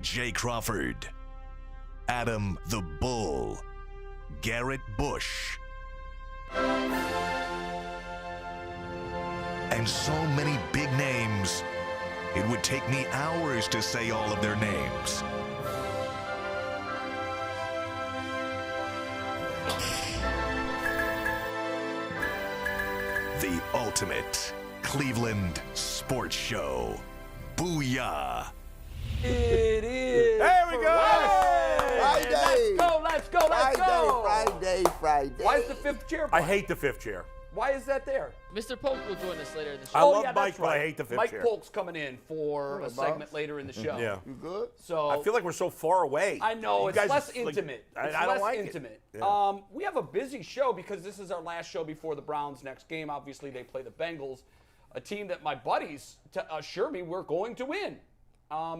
Jay Crawford, Adam the Bull, Garrett Bush, and so many big names, it would take me hours to say all of their names. The ultimate Cleveland sports show. Booyah! It is. There we go. Friday. Let's go. Friday. Why is the fifth chair? I hate the fifth chair. Why is that there? Mr. Polk will join us later in the show. I love that's Mike, but I right. hate the fifth Mike chair. Polk's coming in for a Boss. segment later in the show. Yeah. You good? So I feel like we're so far away. I know, You it's guys less just, like, intimate. It's I don't less like intimate. it. Yeah. We have a busy show because this is our last show before the Browns' next game. Obviously, they play the Bengals, a team that my buddies assure me we're going to win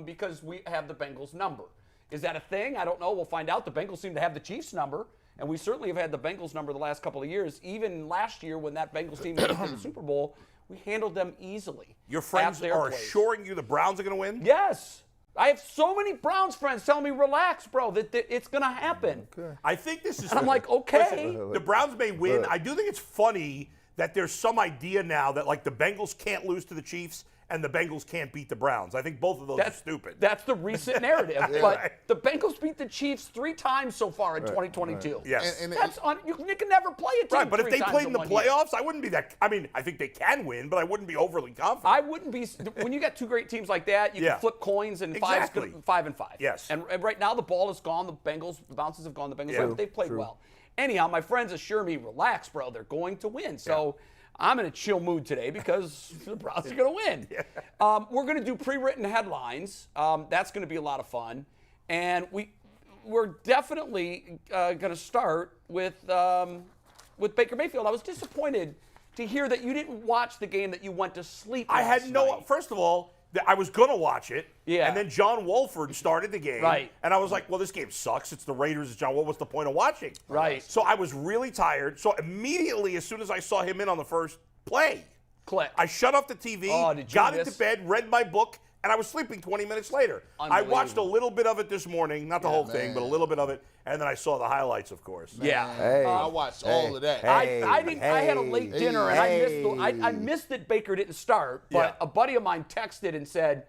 because we have the Bengals number. Is that a thing? I don't know. We'll find out. The Bengals seem to have the Chiefs number, and we certainly have had the Bengals number the last couple of years. Even last year when that Bengals team made it to the Super Bowl, we handled them easily. Your friends at their are place. assuring you the Browns are going to win? Yes. I have so many Browns friends telling me, relax, bro, that it's going to happen. Okay. I think this is. And I'm like, okay. Listen, the Browns may win. I do think it's funny that there's some idea now that like the Bengals can't lose to the Chiefs and the Bengals can't beat the Browns. I think both of those are stupid. That's the recent narrative. But the Bengals beat the Chiefs 3 times so far in 2022. Right. Yes. You can never play a team Right, but if 3 they times played in the 1 year. playoffs, I wouldn't be that. I mean, I think they can win, but I wouldn't be overly confident. I wouldn't be. When you got 2 great teams like that, you Yeah. can flip coins and Exactly. 5 and 5. Yes. And right now the ball is gone. The bounces have gone. The Bengals, Yeah. they've played well. Anyhow, my friends assure me, relax, bro. They're going to win. So I'm in a chill mood today because the Browns are going to win. We're going to do pre-written headlines. That's going to be a lot of fun. And we're definitely going to start with Baker Mayfield. I was disappointed to hear that you didn't watch the game that you went to sleep I last had no. night. First of all, I was gonna watch it. Yeah. And then John Wolford started the game. Right. And I was like, well, this game sucks. It's the Raiders. It's John. What was the point of watching? Right. So I was really tired. So immediately, as soon as I saw him in on the first play, Click. I shut off the TV, Oh, did you got miss- into bed, read my book, and I was sleeping 20 minutes later. I watched a little bit of it this morning, not the whole thing, but a little bit of it, and then I saw the highlights, of course. Yeah. Hey. I watched all of that. I didn't. I had a late dinner and I missed that Baker didn't start. But a buddy of mine texted and said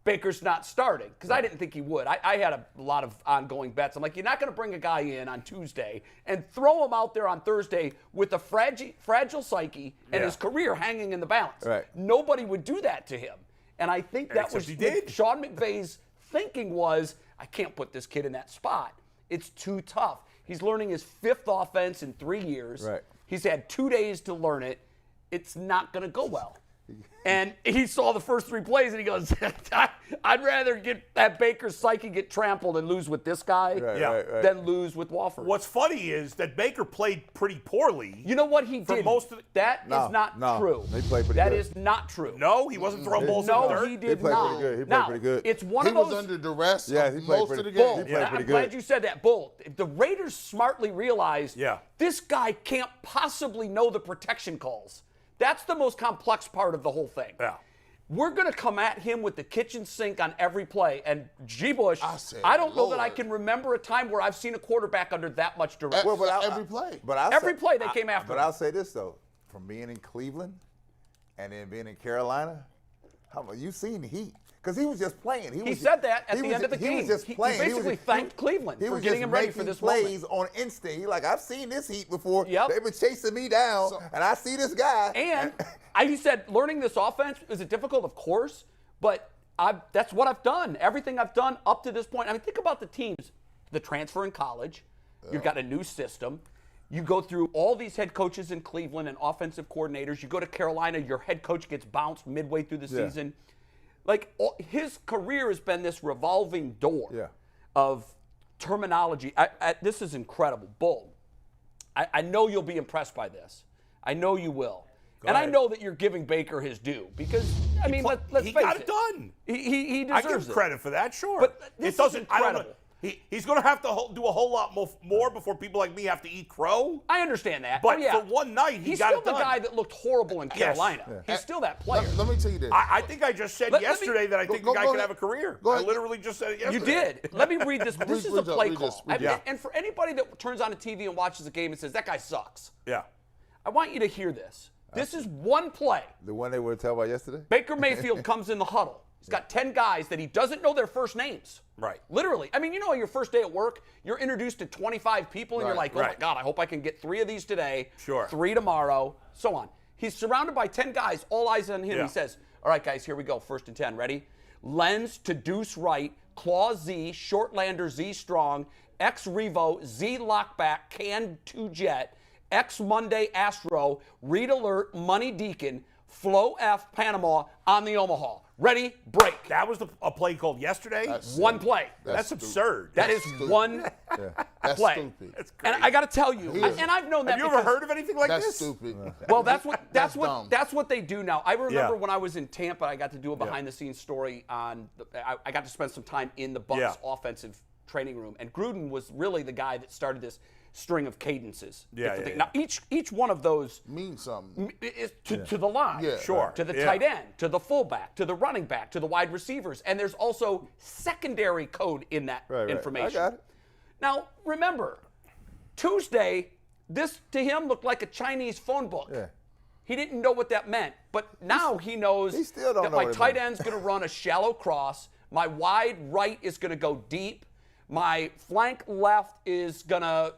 Baker's not starting because I didn't think he would. I had a lot of ongoing bets. I'm like, you're not going to bring a guy in on Tuesday and throw him out there on Thursday with a fragile psyche and his career hanging in the balance. Right. Nobody would do that to him. And I think that Except was he did. Sean McVay's thinking was, I can't put this kid in that spot. It's too tough. He's learning his 5th offense in 3 years. Right. He's had 2 days to learn it. It's not going to go well. And he saw the first 3 plays and he goes, I'd rather get that Baker's psyche get trampled and lose with this guy than lose with Wofford. What's funny is that Baker played pretty poorly. You know what he For did? most of the- That is not true. He played pretty That good. is not true. No, he wasn't throwing balls in No, the dirt. he did played not. pretty good. He played Now, pretty good. it's one He of those. was under duress Yeah, he played most pretty of the good. game. He played I'm pretty glad good. you said that, Bull. The Raiders smartly realized this guy can't possibly know the protection calls. That's the most complex part of the whole thing. Yeah. We're going to come at him with the kitchen sink on every play. And G. Bush, I don't know that I Lord. can remember a time where I've seen a quarterback under that much duress. Well, every play. But I'll Every say- play they came after But him. I'll say this though, from being in Cleveland and then being in Carolina, you've seen the heat because he was just playing. He said that at the end of the game. He was just playing. He basically thanked Cleveland for getting him ready for this plays moment. on instinct. He's like, I've seen this heat before. Yep. They've been chasing me down, and I see this guy. And he said, learning this offense, is it difficult? Of course. But that's what I've done. Everything I've done up to this point. I mean, think about the teams. The transfer in college. You've got a new system. You go through all these head coaches in Cleveland and offensive coordinators. You go to Carolina, your head coach gets bounced midway through the season. Like, his career has been this revolving door of terminology. This is incredible. Bull, I know you'll be impressed by this. I know you will. And I know that you're giving Baker his due because, I mean, let's face it. He got it done. He deserves I give it. credit for that, sure. But this it doesn't. is I don't know. incredible. He's going to have to do a whole lot more before people like me have to eat crow. I understand that. But yeah. for one night, he's got still it the done. guy that looked horrible in Carolina. Yes. He's still that player. Let me tell you this. I think I just said yesterday that I think the guy could have a career. Go I ahead. literally just said it yesterday. You did. Let me read this. This is a play call. Yeah. And for anybody that turns on a TV and watches a game and says, that guy sucks, Yeah. I want you to hear this. This is one play. The one they were talking about yesterday? Baker Mayfield comes in the huddle. He's got 10 guys that he doesn't know their first names. Right. Literally. I mean, you know, your first day at work, you're introduced to 25 people, and you're like, oh my God, I hope I can get 3 of these today, Sure. 3 tomorrow, so on. He's surrounded by 10 guys, all eyes on him. Yeah. He says, all right, guys, here we go. 1st and 10. Ready? Lens to deuce right, claw Z, shortlander Z strong, X Revo, Z lockback, can to jet, X Monday Astro, read alert, money deacon, flow F Panama on the Omaha. Ready, break. That was a play called yesterday. One play. That's absurd. That is one That's play. stupid. That's crazy. And I got to tell you, and I've known that. Have you ever because- heard of anything like That's this? stupid. Well, that's dumb. what they do now. I remember Yeah. when I was in Tampa, I got to do a behind-the-scenes story on. I got to spend some time in the Bucs offensive training room, and Gruden was really the guy that started this string of cadences. different things. Now each one of those Means something. is to the line, Yeah. Sure. to the Yeah. tight end, to the fullback, to the running back, to the wide receivers, and there's also secondary code in that information. I got it. Now remember, Tuesday, this to him looked like a Chinese phone book. Yeah. He didn't know what that meant, but now he knows he still don't that know my what it tight meant. end's going to run a shallow cross, my wide right is going to go deep, my flank left is going to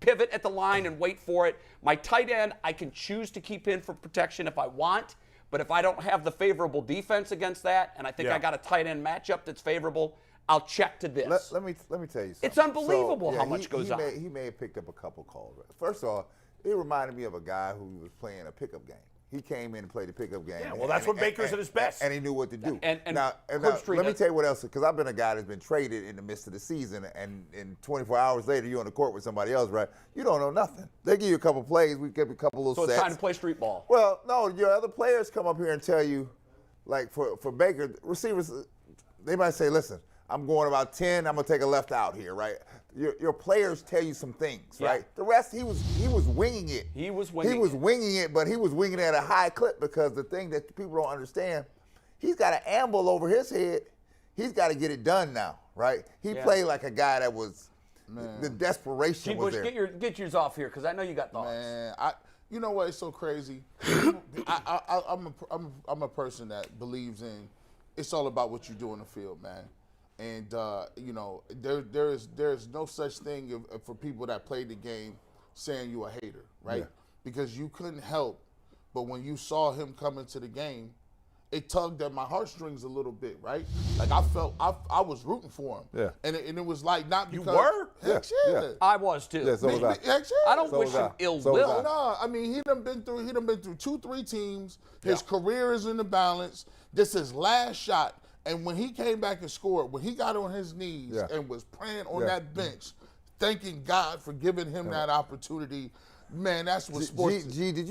pivot at the line and wait for it. My tight end, I can choose to keep in for protection if I want, but if I don't have the favorable defense against that, and I think I got a tight end matchup that's favorable, I'll check to this. Let me tell you something. It's unbelievable how he- much goes on. He may have picked up a couple calls. First of all, it reminded me of a guy who was playing a pickup game. He came in and played a pickup game. Yeah, well, that's when Baker's at his best. And he knew what to do. And now, Herbstreit- let me tell you what else, because I've been a guy that's been traded in the midst of the season, and 24 hours later, you're on the court with somebody else, right? You don't know nothing. They give you a couple plays, we give you a couple little So sets. it's time to play street ball. Well, no, your other players come up here and tell you, like for Baker, receivers, they might say, listen, I'm going about 10, I'm going to take a left out here, right? Your players tell you some things, right? The rest, he was winging it. He was winging He was it. winging it, but he was winging it at a high clip because the thing that people don't understand, he's got an amble over his head. He's got to get it done now, right? He played like a guy that was, the desperation was Bush, there. get yours off here because I know you got thoughts. Man, you know what? It's so crazy. I'm a person that believes in it's all about what you do in the field, man. And you know, there's no such thing for people that played the game saying you a hater, right? Yeah. Because you couldn't help, but when you saw him come into the game, it tugged at my heartstrings a little bit, right? Like I felt I was rooting for him. Yeah. And it was like not because You were? Heck Yeah. yeah. I was too. Yeah, so was I. Heck yeah. I don't So wish was him I. ill So was will. I. No, I mean he done been through 2-3 teams. His career is in the balance. This is last shot. And when he came back and scored, when he got on his knees and was praying on that bench, thanking God for giving him that opportunity, man, that's what sports.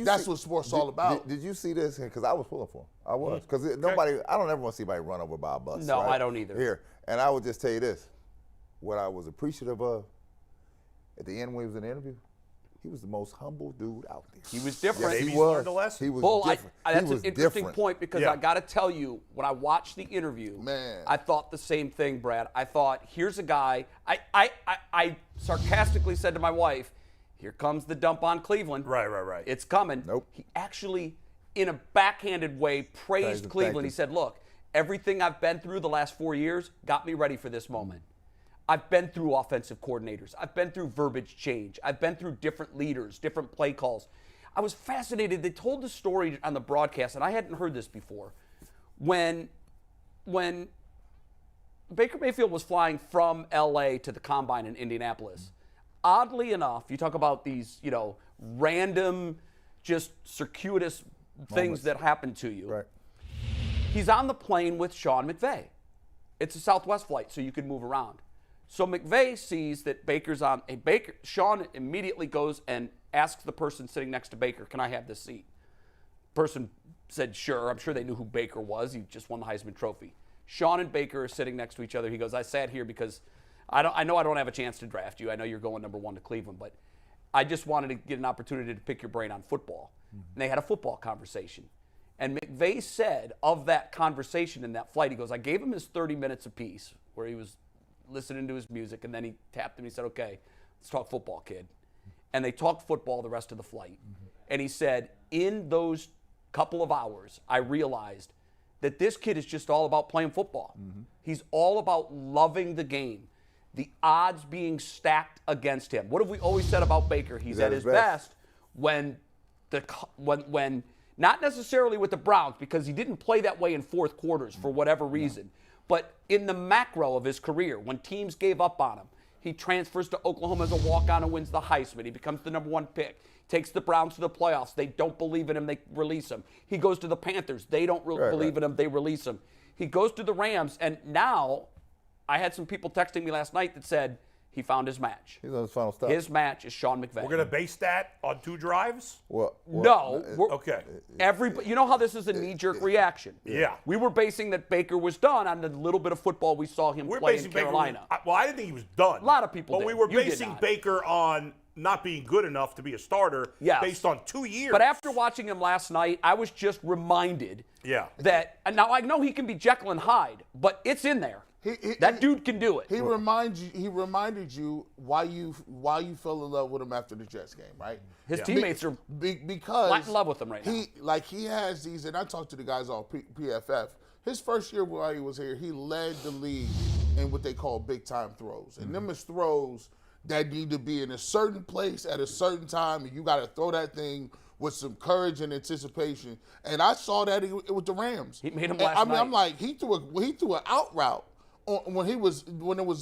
That's what sports all about. Did you see this? Because I was pulling for him. I was because nobody. I don't ever want to see anybody run over by a bus. No, right? I don't either. Here, and I would just tell you this: what I was appreciative of at the end when he was in the interview, he was the most humble dude out there. He was different. Yes, Maybe he he's was. learned a lesson. He was Bull, different. that's he was an interesting different. point because Yeah. I got to tell you, when I watched the interview, Man. I thought the same thing, Brad. I thought, here's a guy. I sarcastically said to my wife, here comes the dump on Cleveland. Right. It's coming. Nope. He actually, in a backhanded way, praised Thank Cleveland. you. He said, look, everything I've been through the last 4 years got me ready for this moment. I've been through offensive coordinators. I've been through verbiage change. I've been through different leaders, different play calls. I was fascinated. They told the story on the broadcast, and I hadn't heard this before. When Baker Mayfield was flying from L.A. to the Combine in Indianapolis, oddly enough, you talk about these, random, just circuitous things that happen to you. Right. He's on the plane with Sean McVay. It's a Southwest flight, so you can move around. So McVay sees that Baker's on. Sean immediately goes and asks the person sitting next to Baker, "Can I have this seat?" Person said, "Sure." I'm sure they knew who Baker was. He just won the Heisman Trophy. Sean and Baker are sitting next to each other. He goes, "I sat here because I know I don't have a chance to draft you. I know you're going number 1 to Cleveland, but I just wanted to get an opportunity to pick your brain on football. And they had a football conversation. And McVay said of that conversation in that flight, he goes, I gave him his 30 minutes apiece where he was listening to his music, and then he tapped him. He said, okay, let's talk football, kid. And they talked football the rest of the flight. And he said, in those couple of hours, I realized that this kid is just all about playing football. He's all about loving the game. The odds being stacked against him. What have we always said about Baker? He's at his best when not necessarily with the Browns, because he didn't play that way in fourth quarters for whatever reason, but in the macro of his career, when teams gave up on him. He transfers to Oklahoma as a walk-on and wins the Heisman. He becomes the number 1 pick. Takes the Browns to the playoffs. They don't believe in him. They release him. He goes to the Panthers. They don't believe in him. They release him. He goes to the Rams, and now I had some people texting me last night that said he found his match. He's on his final step. His match is Sean McVay. We're going to base that on 2 drives? No. Okay. You know how this is a knee-jerk reaction? Yeah. We were basing that Baker was done on the little bit of football we saw him play in Carolina. Well, I didn't think he was done. A lot of people did. But we were You did basing not. Baker on not being good enough to be a starter based on 2 years. But after watching him last night, I was just reminded that, and now I know he can be Jekyll and Hyde, but it's in there. That dude can do it. He reminded you why you fell in love with him after the Jets game, right? His teammates are because flat in love with him right now. He has these, and I talked to the guys on PFF. His first year while he was here, he led the league in what they call big time throws, and them is throws that need to be in a certain place at a certain time, and you got to throw that thing with some courage and anticipation. And I saw that with the Rams. He made him last night. I'm like, he threw an out route when it was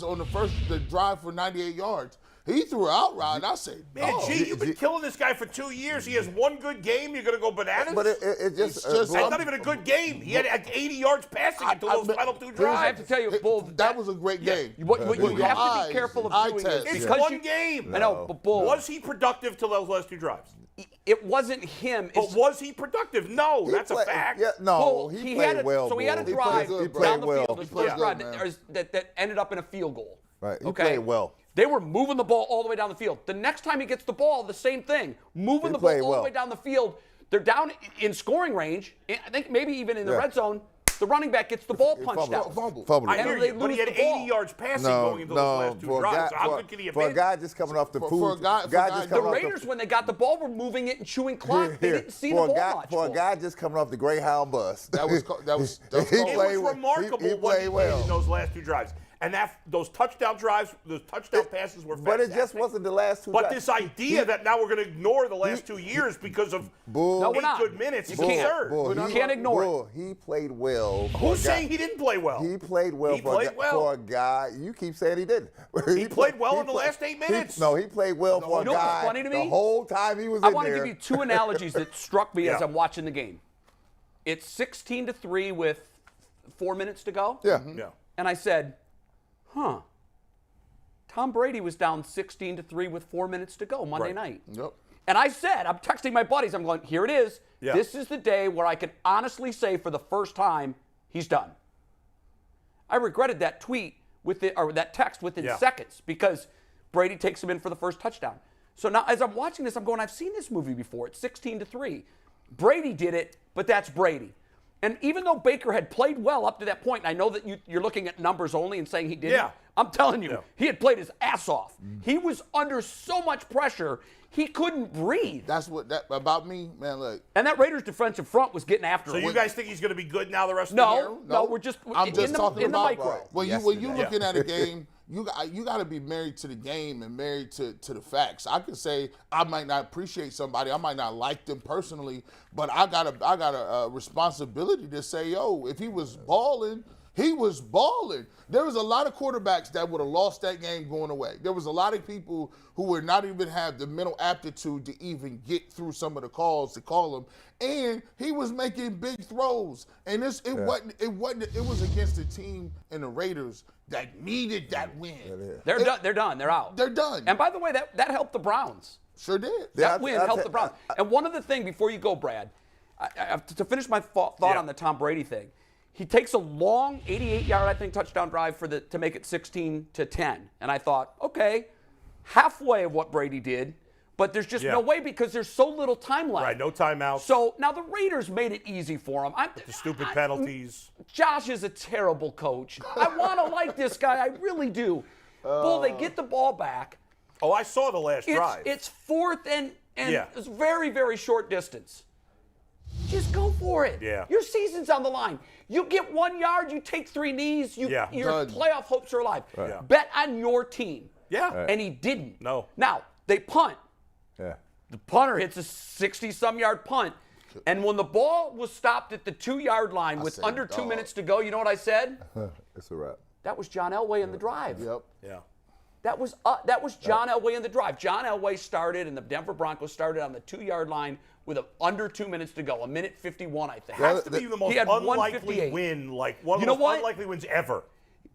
on the drive for 98 yards. He threw an out route, and I said, man, you've been killing this guy for 2 years. He has 1 good game. You're going to go bananas? But it's it's not even a good game. He had 80 yards passing until those final 2 drives. I have to tell you, Bull, that was a great game. What you have to be careful of doing is it's because 1 game. I know, but Bull, was he productive till those last 2 drives? It wasn't him. But was he productive? No, that's a fact. Yeah, no, Bull, he played well. So he had a Bull. drive He down played the well. field. His first drive that ended up in a field goal. Right, he played well. They were moving the ball all the way down the field. The next time he gets the ball, the same thing. Moving the ball all the way down the field. They're down in scoring range. I think maybe even in the red zone. The running back gets the ball punched out. Fumbled. I hear you, but he had 80 yards passing going into those last 2 drives. How good can he have been? For a guy just coming off the food. The Raiders, when they got the ball, were moving it and chewing clock. They didn't see the ball much. For a guy just coming off the Greyhound bus. That was it was remarkable what he played in those last 2 drives. And those touchdown drives, those touchdown passes were fantastic. But it just wasn't the last 2 drives. But this idea that now we're going to ignore the last 2 years because of 8 good minutes is absurd. You can't ignore it. He played well. Who's saying he didn't play well? He played well for a guy. You keep saying he didn't. He played well in the last 8 minutes. He played well for a guy. What's funny to me? The whole time he was in there. I want to give you 2 analogies that struck me as I'm watching the game. It's 16-3 with 4 minutes to go. Yeah. And I said, Tom Brady was down 16-3 with 4 minutes to go Monday night. Yep. And I said, I'm texting my buddies. I'm going, here it is. Yeah. This is the day where I can honestly say for the first time, he's done. I regretted that tweet or that text within seconds because Brady takes him in for the first touchdown. So now as I'm watching this, I'm going, I've seen this movie before. It's 16-3. Brady did it, but that's Brady. And even though Baker had played well up to that point, and I know that you're looking at numbers only and saying he didn't, I'm telling you, he had played his ass off. He was under so much pressure, he couldn't breathe. That's about me, man. Look. And that Raiders defensive front was getting after him. So you guys think he's going to be good now the rest of the year? No, I'm just talking in the about micro. When you looking at a game, you got to be married to the game and married to the facts. I could say I might not appreciate somebody, I might not like them personally, but I got a responsibility to say, yo, if he was balling, he was balling. There was a lot of quarterbacks that would have lost that game going away. There was a lot of people who would not even have the mental aptitude to even get through some of the calls to call him. And he was making big throws. And it was against a team in the Raiders that needed that win. They're done. They're out. They're done. And by the way, that helped the Browns. Sure did. That win helped the Browns. And one other thing before you go, Brad, to finish my thought on the Tom Brady thing, he takes a long 88-yard, I think, touchdown drive to make it 16-10. And I thought, okay, halfway of what Brady did, but there's just no way because there's so little time left. Right, no timeouts. So now the Raiders made it easy for him. The stupid penalties. Josh is a terrible coach. I want to like this guy. I really do. Bull, they get the ball back. Oh, I saw the last drive. It's fourth and it's very, very short distance. Just go for it. Yeah. Your season's on the line. You get 1 yard, you take 3 knees, your playoff hopes are alive. Right. Yeah. Bet on your team. Yeah. Right. And he didn't. No. Now, they punt. Yeah. The punter hits a 60-some-yard punt. And when the ball was stopped at the 2-yard line with under 2 minutes to go, you know what I said? It's a wrap. That was John Elway in the drive. Yep. Yeah. That was John Elway in the drive. John Elway started, and the Denver Broncos started on the 2-yard line with under 2 minutes to go, 1:51, I think. Has to be the most unlikely win, like one of the most unlikely wins ever.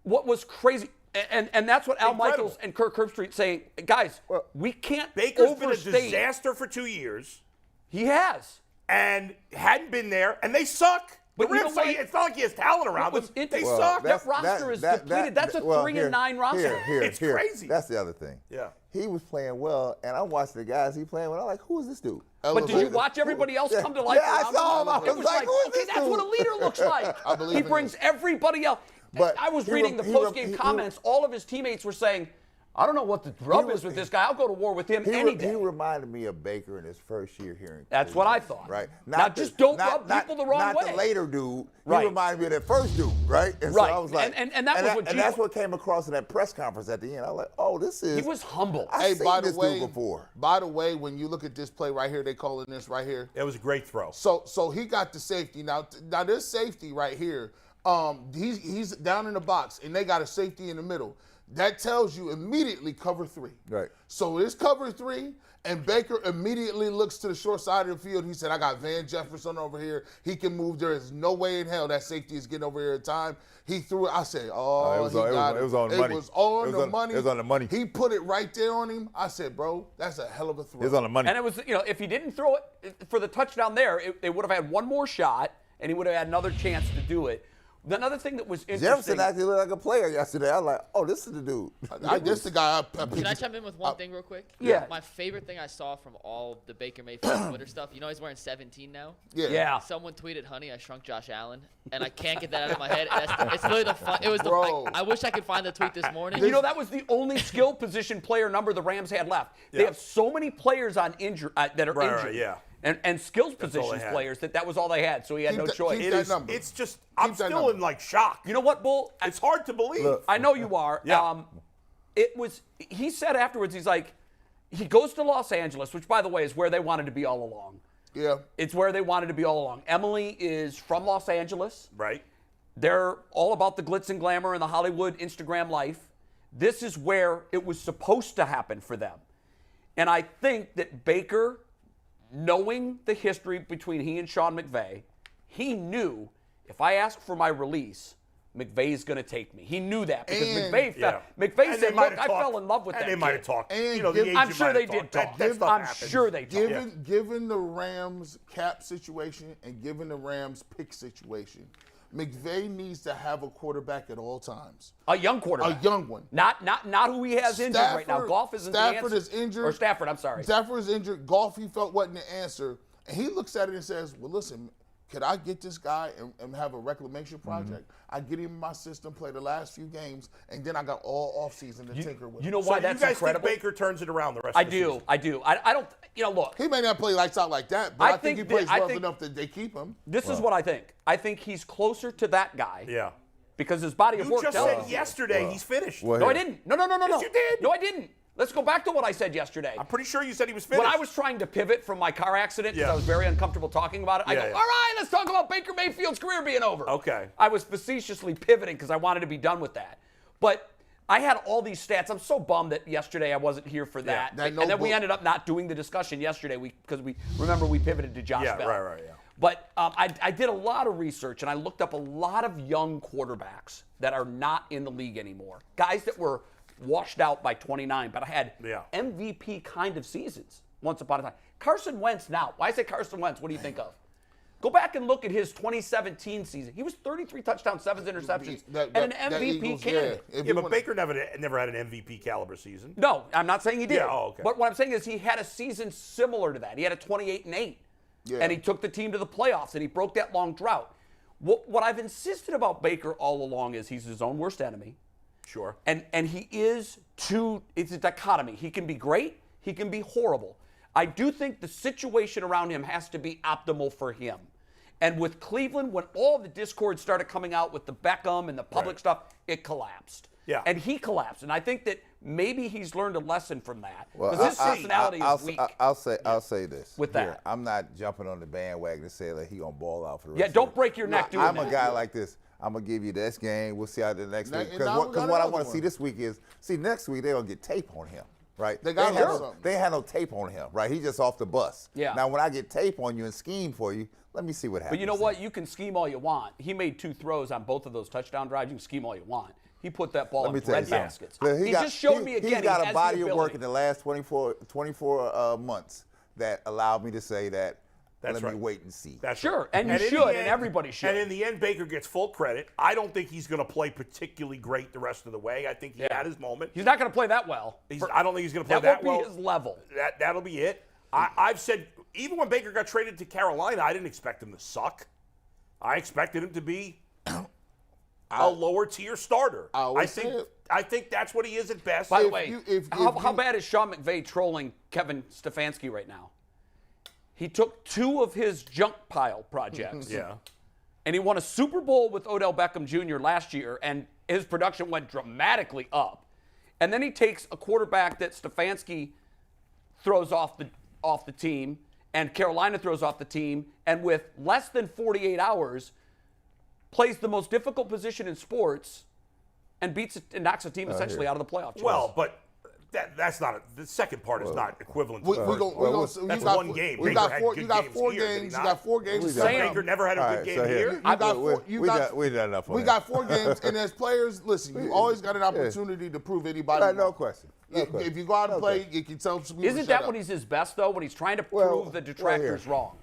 What was crazy, and that's what Al Michaels and Kirk Herbstreit saying, guys, we can't Baker's been a overstate. disaster for 2 years. He has. And hadn't been there, and they suck. But the Rams say it's not like he has talent around them. They suck. That roster is depleted. That's a 3-9 roster. It's crazy. That's the other thing. Yeah. He was playing well, and I'm watching the guys he playing with. I'm like, who is this dude? But did you watch everybody else come to life? Yeah, I saw him. I was like, who is this that's what a leader looks like. I believe he brings everybody else. But I was reading the post-game comments. All of his teammates were saying, I don't know what the rub is with this guy. I'll go to war with him any day. He reminded me of Baker in his first year here in Cleveland. That's what I thought. Right. Just don't rub people the wrong way. Not the later dude. Right. He reminded me of that first dude, right? And right. So I was like, and that's what came across in that press conference at the end. I was like, oh, this is. He was humble. I've seen this dude before. By the way, when you look at this play right here, they calling this right here. It was a great throw. So he got the safety. Now this safety right here, he's down in the box, and they got a safety in the middle. That tells you immediately cover 3. Right. So it's cover 3, and Baker immediately looks to the short side of the field. He said, I got Van Jefferson over here. He can move. There is no way in hell that safety is getting over here in time. He threw it. I said, it was on the money. It was on the money. It was on the money. He put it right there on him. I said, bro, that's a hell of a throw. It was on the money. And it was, if he didn't throw it for the touchdown there, they would have had one more shot, and he would have had another chance to do it. Another thing that was interesting. Jefferson actually looked like a player yesterday. I was like, oh, this is the dude. This is the guy. Can I chime in with one thing real quick? Yeah. My favorite thing I saw from all the Baker Mayfield Twitter stuff, he's wearing 17 now? Yeah. Someone tweeted, honey, I shrunk Josh Allen, and I can't get that out of my head. It's literally the fun. It was I wish I could find the tweet this morning. That was the only skill position player number the Rams had left. They have so many players on that are injured. Right, yeah. And skills positions players that was all they had, so he had no choice. It's just I'm still in shock. You know what, Bull? It's hard to believe. Look. I know you are. Yeah. He said afterwards, he's like, he goes to Los Angeles, which by the way is where they wanted to be all along. Yeah. It's where they wanted to be all along. Emily is from Los Angeles. Right. They're all about the glitz and glamour and the Hollywood Instagram life. This is where it was supposed to happen for them. And I think that Baker, knowing the history between he and Sean McVay, he knew if I ask for my release, McVay's going to take me. He knew that because McVay said, look, I fell in love with that And they might have talked. I'm sure they did talk. I'm sure they talked. Given the Rams cap situation and given the Rams pick situation, McVay needs to have a quarterback at all times. A young quarterback. A young one. Not who he has injured right now. Goff isn't the answer. Stafford is injured. Or Stafford, I'm sorry. Stafford is injured. Goff, he felt wasn't the answer. And he looks at it and says, well, listen, could I get this guy and have a reclamation project? I get him in my system, play the last few games, and then I got all offseason to tinker with. You know why that's incredible? Think Baker turns it around the rest of the season? I do. I don't, look. He may not play lights out like that, but I think he plays well enough that they keep him. This is what I think. I think he's closer to that guy. Yeah. Because his body of work tells You just said yesterday he's finished. No, I didn't. No. Yes, you did. No, I didn't. Let's go back to what I said yesterday. I'm pretty sure you said he was finished. When I was trying to pivot from my car accident because I was very uncomfortable talking about it, I go, all right, let's talk about Baker Mayfield's career being over. Okay. I was facetiously pivoting because I wanted to be done with that. But I had all these stats. I'm so bummed that yesterday I wasn't here for that. And then we ended up not doing the discussion yesterday because we pivoted to Josh Bell. Right. But I did a lot of research, and I looked up a lot of young quarterbacks that are not in the league anymore. Guys that were washed out by 29, but I had MVP kind of seasons once upon a time. Carson Wentz now. Why I say Carson Wentz, what do you think of? Go back and look at his 2017 season. He was 33 touchdowns, 7 interceptions, and an MVP candidate. Yeah, but Baker never had an MVP caliber season. No, I'm not saying he did. Yeah, okay. But what I'm saying is he had a season similar to that. He had a 28-8, and he took the team to the playoffs, and he broke that long drought. What I've insisted about Baker all along is he's his own worst enemy. Sure. And he is it's a dichotomy. He can be great, he can be horrible. I do think the situation around him has to be optimal for him. And with Cleveland, when all the discord started coming out with the Beckham and the public stuff, it collapsed. Yeah. And he collapsed. And I think that maybe he's learned a lesson from that. Well, Because his personality is weak. I'll say this. With that. I'm not jumping on the bandwagon to say that he gonna ball out for the rest Yeah, of don't it. break your neck doing that. I'm a guy like this. I'm gonna give you this game. We'll see how the next week. And Because now we got what I another want to see one. this week is next week they're gonna get tape on him. Right? They got ain't they had no tape on him, right? He's just off the bus. Yeah. Now, when I get tape on you and scheme for you, let me see what happens. But you know what? You can scheme all you want. He made 2 throws on both of those touchdown drives. You can scheme all you want. He put that ball in bread baskets. He just showed me again. He's got he a body has the of work ability. in the last 24 months that allowed me to say that. Let me wait and see. That's Sure, right. and you should, and everybody should. And in the end, Baker gets full credit. I don't think he's going to play particularly great the rest of the way. I think he had his moment. He's not going to play that well. I don't think he's going to play that that well. won't be his level. That'll be it. I've said, even when Baker got traded to Carolina, I didn't expect him to suck. I expected him to be a lower tier starter. I think that's what he is at best. By the way, how bad is Sean McVay trolling Kevin Stefanski right now? He took 2 of his junk pile projects. And he won a Super Bowl with Odell Beckham Jr. last year, and his production went dramatically up. And then he takes a quarterback that Stefanski throws off the team, and Carolina throws off the team, and with less than 48 hours, plays the most difficult position in sports, and knocks a team essentially out of the playoffs. Well, but that's not the second part is not equivalent to that's one game. You got 4 games. You got 4 games. Baker never had a good game here. We done enough on We got 4 games, and as players, listen, you always got an opportunity to prove anybody wrong. No question. If you go out and play, you can tell some people. Isn't that when he's his best though? When he's trying to prove the detractors wrong.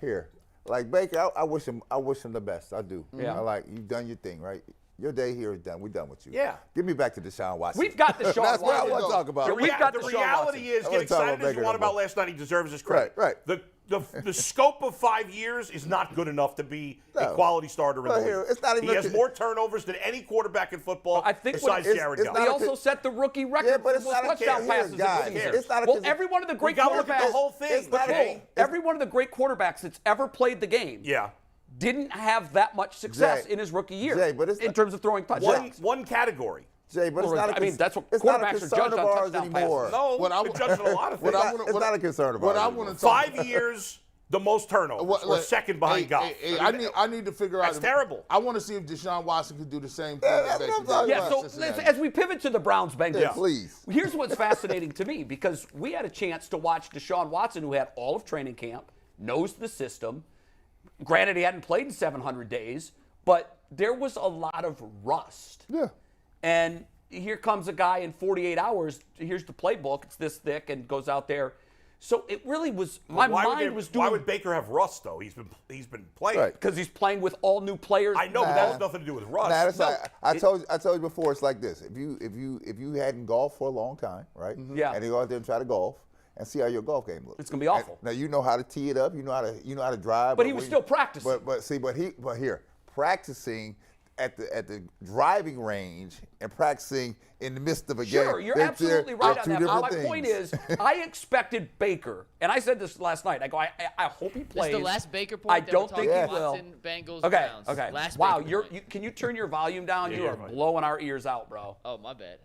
Like Baker, I wish him the best. I do. Yeah. You've done your thing, right? Your day here is done. We're done with you. Yeah. Give me back to Deshaun Watson. We've got Deshaun That's Watson. what I want to talk about. The reality is, get excited as you want about last night. He deserves his credit. Right. The scope of 5 years is not good enough to be a quality starter in the league. It's not even he has more turnovers than any quarterback in football besides Jared Goff. He also set the rookie record for most touchdown passes in the season. Well, every one of the great quarterbacks. The whole thing. Every one of the great quarterbacks that's ever played the game. Didn't have that much success in his rookie year in terms of throwing touchdowns. One category. Jay, but it's not that's what it's not a quarterbacks are concern judged of on ours touchdown anymore. passes. No, we're judging a lot of things. It's not a concern of ours. What I want to talk 5 years, the most turnovers. We're second behind Goff. I need to figure out. That's terrible. I want to see if Deshaun Watson could do the same thing. That's what I'm talking about. So as we pivot to the Browns-Bengals, please. Here's what's fascinating to me, because we had a chance to watch Deshaun Watson, who had all of training camp, knows the system. Granted, he hadn't played in 700 days, but there was a lot of rust. And here comes a guy in 48 hours. Here's the playbook. It's this thick and goes out there. So it really was. My mind was doing. Why would Baker have rust though? He's been playing because he's playing with all new players. I know, but that has nothing to do with rust. I told you before. It's like this. If you hadn't golfed for a long time, right? Yeah. And you go out there and try to golf and see how your golf game looks. It's gonna be awful. Now you know how to tee it up. You know how to drive. But he was still practicing. But here practicing at the driving range and practicing in the midst of a game. Sure, you're absolutely right on that. My point is, I expected Baker, and I said this last night. I go, I hope he plays. This is the last Baker point. I don't think he will. Watson, Bengals, Okay, Browns. okay. Last wow, Baker can you turn your volume down? You are blowing our ears out, bro. Oh, my bad.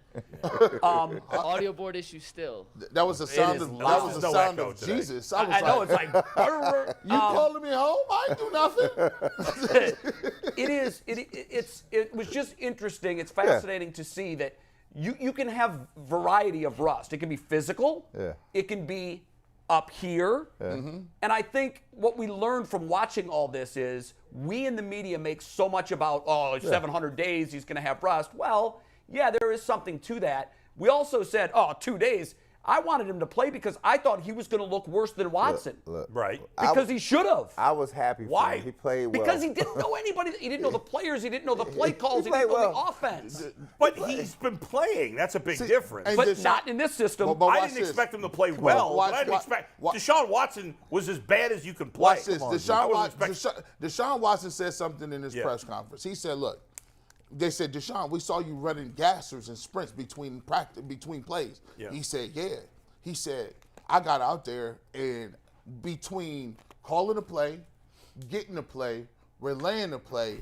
Audio board issue still. That was the sound of Jesus. I know, it's like you calling me home? I ain't do nothing. It was just interesting. It's fascinating to see that you can have variety of rust. It can be physical. It can be up here. And I think what we learned from watching all this is we in the media make so much about, 700 days, he's going to have rust. Well, yeah, there is something to that. We also said, 2 days. I wanted him to play because I thought he was going to look worse than Watson. Right. Because he should have. I was happy for him. He played well. Because he didn't know anybody. He didn't know the players. He didn't know the play calls. He didn't know the offense. But he's been playing. That's a big difference. But not in this system. I didn't expect him to play well. But I didn't expect Deshaun Watson was as bad as you can play. Watch this. Deshaun Watson said something in his press conference. He said, look, they said, Deshaun, we saw you running gassers and sprints between plays. Yeah. He said, yeah. He said, I got out there and between calling a play, getting the play, relaying the play,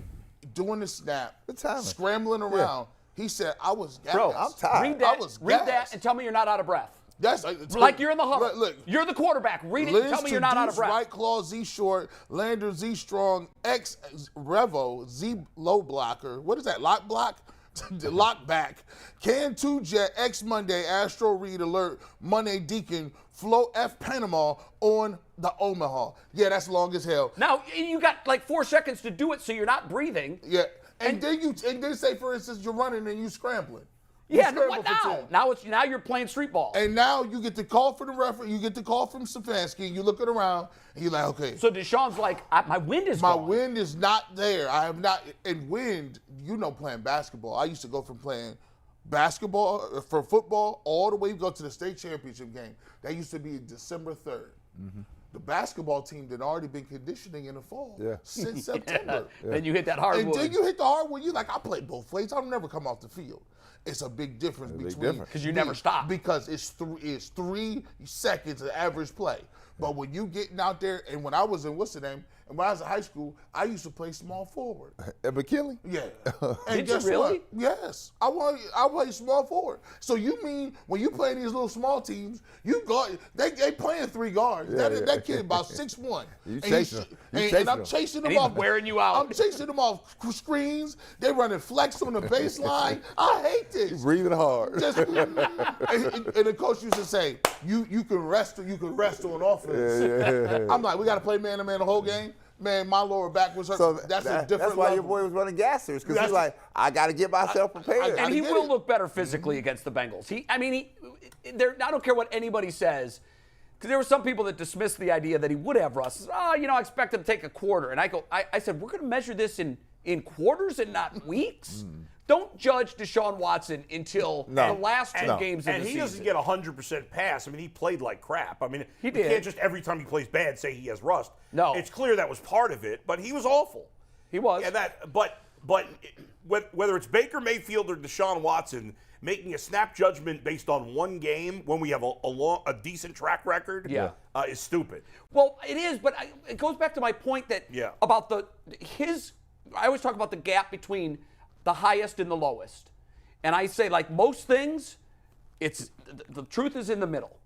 doing the snap, scrambling around, he said, I was gassed. Bro, I'm tired. Read that and tell me you're not out of breath. That's like you're in the huddle. Look, you're the quarterback. Read it and tell me you're not out of breath. Right claw Z short, Lander Z strong, X Revo Z low blocker. What is that? Lock block? Lock back. Can 2 Jet X Monday Astro Read alert Monday Deacon Flow F Panama on the Omaha. Yeah, that's long as hell. Now you got like 4 seconds to do it, so you're not breathing. Yeah, and then say for instance you're running and you scrambling. Yeah, what now? Now you're playing street ball. And now you get the call from the referee, you get the call from Stefanski, and you're looking around, and you're like, okay. So Deshaun's like, my wind is gone. My wind is not there. I have not, and wind, playing basketball. I used to go from playing basketball for football all the way to go to the state championship game. That used to be December 3rd. Mm-hmm. The basketball team that already been conditioning in the fall since September. Then you hit that hardwood. And then you hit the hardwood. You're like, I play both ways. I'll never come off the field. It's a big difference because you never stop. Because it's 3 seconds of average play. But when you getting out there, and when I was in and when I was in high school, I used to play small forward. At McKinley? Yeah. And Did you really? What? Yes. I play small forward. So you mean when you play these little small teams, they playing 3 guards. That kid about 6'1". You chasing him. And I'm chasing them off. Wearing you out. I'm chasing them off screens. They running flex on the baseline. I hate this. He's breathing hard. And the coach used to say, you can rest on offense. Yeah. I'm like, we got to play man-to-man the whole game. Man, my lower back was hurt. So that's a different That's why level. your boy was running gassers, because he's like, I got to get myself prepared. And he will look better physically against the Bengals. I don't care what anybody says, because there were some people that dismissed the idea that he would have Russ. I expect him to take a quarter. And I said, we're going to measure this in quarters and not weeks. Don't judge Deshaun Watson until the last 2 games of the season. And he doesn't get 100% pass. He played like crap. He did. You can't just every time he plays bad say he has rust. No. It's clear that was part of it, but he was awful. He was. Yeah, but whether it's Baker Mayfield or Deshaun Watson, making a snap judgment based on 1 game when we have a decent track record is stupid. Well, it is, but it goes back to my point that about I always talk about the gap between the highest and the lowest. And I say, like most things, the truth is in the middle.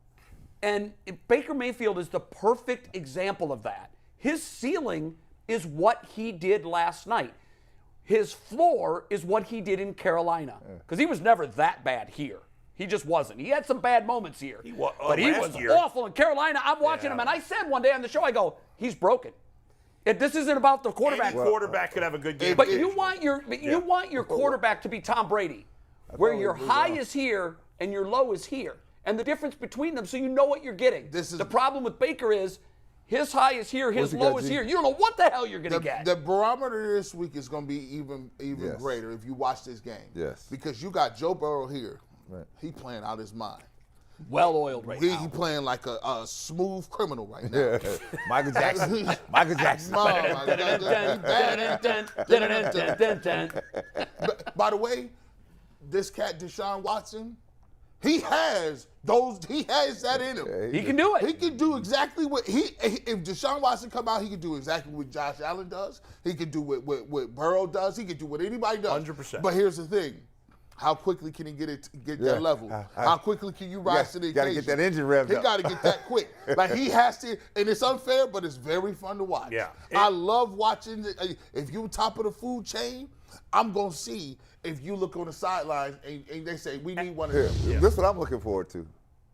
And Baker Mayfield is the perfect example of that. His ceiling is what he did last night. His floor is what he did in Carolina. Because he was never that bad here. He just wasn't. He had some bad moments here. But he was awful in Carolina. I'm watching him, and I said one day on the show, I go, he's broken. This isn't about the quarterback. Any quarterback could have a good game. But you want your quarterback to be Tom Brady, where your high is here and your low is here, and the difference between them, so you know what you're getting. The problem with Baker is his high is here, his low is here. You don't know what the hell you're going to get. The barometer this week is going to be even greater if you watch this game. Yes. Because you got Joe Burrow here. Right. He playing out his mind. Well-oiled right now. He playing like a smooth criminal right now. Michael Jackson. By the way, this cat Deshaun Watson, he has that in him. He can do it. He can do exactly what if Deshaun Watson come out, he can do exactly what Josh Allen does. He can do what Burrow does. He can do what anybody does. 100%. But here's the thing. How quickly can he get that level? How quickly can you rise to the occasion? Got to get that engine revved up. He got to get that quick. Like he has to, and it's unfair, but it's very fun to watch. Yeah. I love watching. If you're top of the food chain, I'm going to see if you look on the sidelines and they say, we need one of them. Yeah. This is what I'm looking forward to.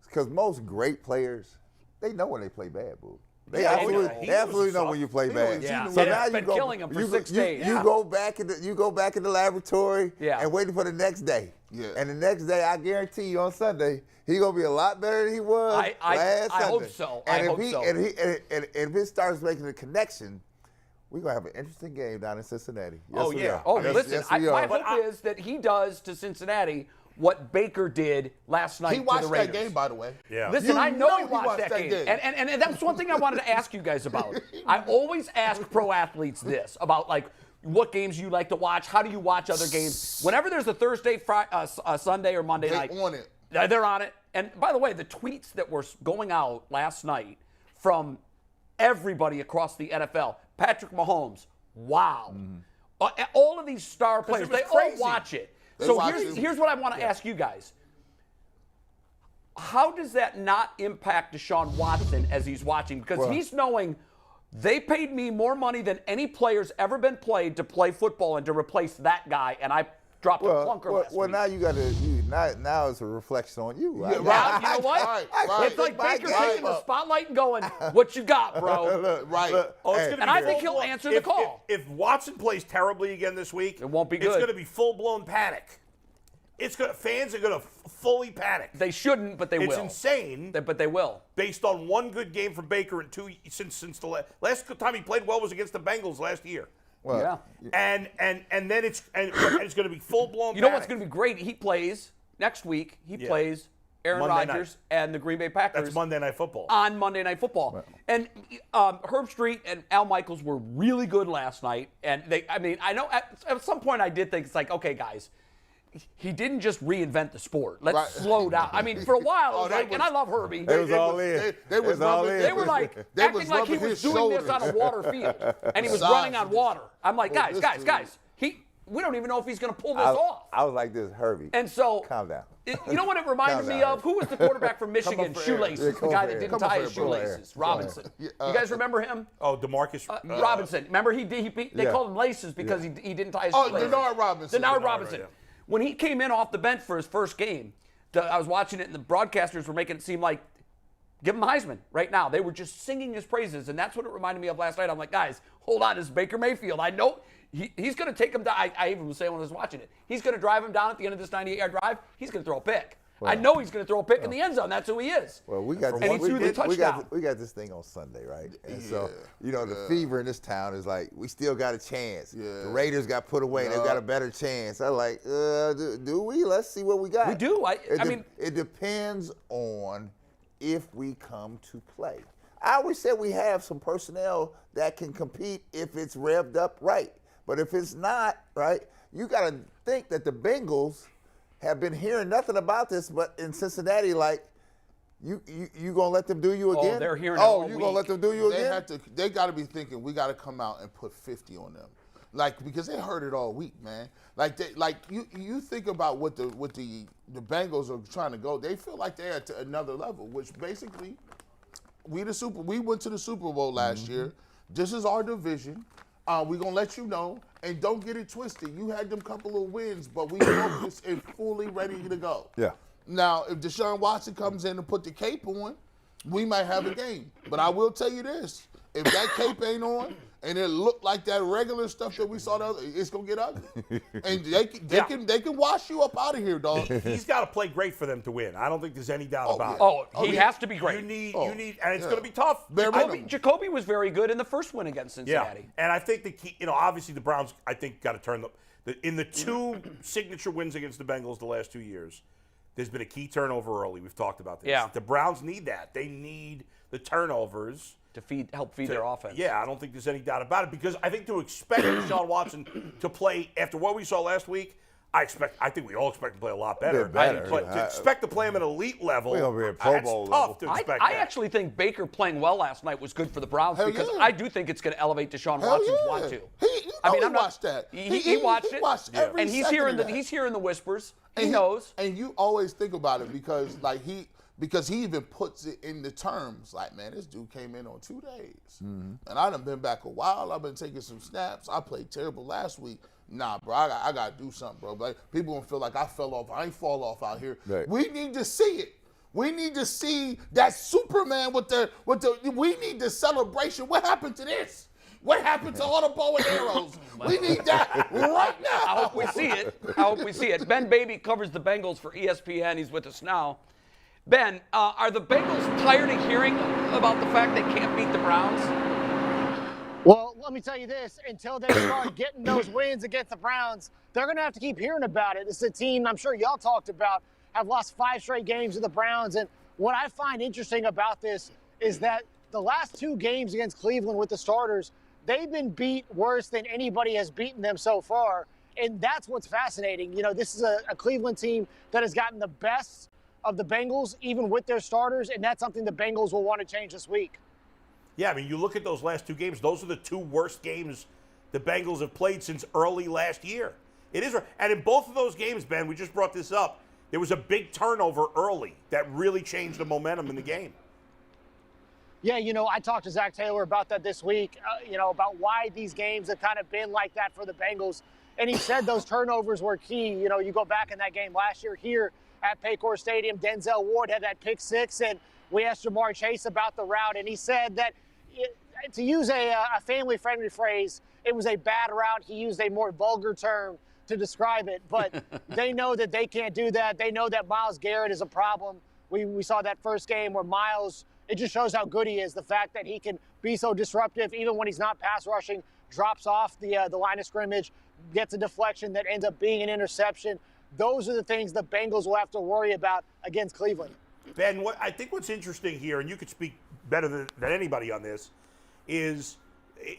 Because most great players, they know when they play bad, boo. They absolutely know when you play bad. Yeah. So now you go, killing him for 6 days. You go back in the laboratory and waiting for the next day. Yeah. And the next day, I guarantee you on Sunday, he's going to be a lot better than he was last Sunday. I hope so. And if he starts making a connection, we're going to have an interesting game down in Cincinnati. Yes, Oh, yeah. Oh, yes, listen, yes, my hope is that he does to Cincinnati what Baker did last night He to the watched Raiders. that game, by the way. Yeah. Listen, I know he watched watched that game. And that's one thing I wanted to ask you guys about. I always ask pro athletes this about, like, what games you like to watch. How do you watch other games? Whenever there's a Thursday, Sunday, or Monday night. On it. They're on it. And by the way, the tweets that were going out last night from everybody across the NFL, Patrick Mahomes, wow. All of these star players, it was they crazy. all watch it. They So watch here's what I want to ask you guys. How does that not impact Deshaun Watson as he's watching? Because he's knowing they paid me more money than any player's ever been paid to play football and to replace that guy, and I dropped a clunker last week. now you got to. Now it's a reflection on you. Right? Well, you know what? Right. It's like Baker taking the spotlight and going, "What you got, bro?" And I think he'll answer the call. If Watson plays terribly again this week, It won't be good. It's going to be full-blown panic. Fans are going to fully panic. They shouldn't, but they will. It's insane. But they will. Based on one good game from Baker and two since the last time he played well was against the Bengals last year. Yeah. And then it's going to be full-blown. You know what's going to be great? He plays next week. He plays Aaron Monday Rodgers night. and the Green Bay Packers. That's Monday Night Football. On Monday Night Football. Right. And Herb Street and Al Michaels were really good last night. And I know at some point I did think it's like, okay, guys, he didn't just reinvent the sport. Let's slow down. I mean, for a while, it was like, and I love Herbie. They was all in. They was They were like acting like he was doing this on a water field, and he was running on water. I'm like, guys, we don't even know if he's going to pull this off. I was like this, Herbie. And so, calm down. You know what it reminded me of? Who was the quarterback from Michigan? Shoelaces, the guy that didn't tie his shoelaces. Robinson. You guys remember him? Oh, DeMarcus Robinson. Remember they called him Laces because he didn't tie his shoelaces. Denard Robinson. Denard Robinson. yeah. When he came in off the bench for his first game, I was watching it, and the broadcasters were making it seem like, give him Heisman right now. They were just singing his praises, and that's what it reminded me of last night. I'm like, guys, hold on, this is Baker Mayfield. I know he's going to take him down. I even was saying when I was watching it, he's going to drive him down at the end of this 98-yard drive. He's going to throw a pick. I know he's going to throw a pick in the end zone. That's who he is. Well, we got this thing on Sunday, right? And so, the fever in this town is like, we still got a chance. Yeah. The Raiders got put away. They've got a better chance. I'm like, do we? Let's see what we got. We do. It depends on if we come to play. I always said we have some personnel that can compete if it's revved up right. But if it's not, right, you got to think that the Bengals have been hearing nothing about this, but in Cincinnati, like, you gonna let them do you again? Oh, they're hearing it all you week. gonna let them do you again? They got to be thinking we got to come out and put 50 on them, like, because they heard it all week, man. You think about what the Bengals are trying to go. They feel like they're at another level, which basically we went to the Super Bowl last year. This is our division. We're going to let you know, and don't get it twisted. You had them couple of wins, but we focused and fully ready to go. Yeah. Now, if Deshaun Watson comes in and put the cape on, we might have a game. But I will tell you this. If that cape ain't on and it looked like that regular stuff that we saw the other, it's going to get ugly. And they can wash you up out of here, dog. He's got to play great for them to win. I don't think there's any doubt about it. He has to be great. You need, and it's going to be tough. Jacoby was very good in the first win against Cincinnati. Yeah, and I think the key, obviously the Browns, I think, got to turn in the two signature wins against the Bengals the last 2 years. There's been a key turnover early. We've talked about this. Yeah. The Browns need that. They need the turnovers to help feed their offense. Yeah, I don't think there's any doubt about it, because I think to expect Deshaun Watson to play after what we saw last week, I think we all expect to play a lot better. But to expect to play him at elite level, we're gonna be at Pro Bowl tough to expect. I actually think Baker playing well last night was good for the Browns because I do think it's going to elevate Deshaun Watson's want to. He watched that. He watched it, every and he's hearing the whispers. He and knows. And you always think about it because he even puts it in the terms like, man, this dude came in on 2 days. And I done been back a while. I've been taking some snaps. I played terrible last week. Nah, bro, I got to do something, bro. Like, people going to feel like I fell off. I ain't fall off out here. Right. We need to see it. We need to see that Superman with the we need the celebration. What happened to this? What happened to all the bow and arrows? We need that right now. I hope we see it. I hope we see it. Ben Baby covers the Bengals for ESPN. He's with us now. Ben, are the Bengals tired of hearing about the fact they can't beat the Browns? Well, let me tell you this. Until they start getting those wins against the Browns, they're going to have to keep hearing about it. It's a team I'm sure y'all talked about, have lost 5 straight games to the Browns. And what I find interesting about this is that the last 2 games against Cleveland with the starters, they've been beat worse than anybody has beaten them so far. And that's what's fascinating. You know, this is a Cleveland team that has gotten the best of the Bengals, even with their starters, and that's something the Bengals will want to change this week. Yeah, I mean, you look at those last 2 games, those are the 2 worst games the Bengals have played since early last year. It is, and in both of those games, Ben, we just brought this up, there was a big turnover early that really changed the momentum in the game. Yeah, you know, I talked to Zach Taylor about that this week, about why these games have kind of been like that for the Bengals. And he said those turnovers were key. You know, you go back in that game last year here at Paycor Stadium, Denzel Ward had that pick 6, and we asked Jamar Chase about the route, and he said that, to use a family-friendly phrase, it was a bad route. He used a more vulgar term to describe it, but they know that they can't do that. They know that Myles Garrett is a problem. We saw that first game where Myles, it just shows how good he is, the fact that he can be so disruptive, even when he's not pass rushing, drops off the line of scrimmage, gets a deflection that ends up being an interception. Those are the things the Bengals will have to worry about against Cleveland. Ben, I think what's interesting here, and you could speak better than anybody on this, is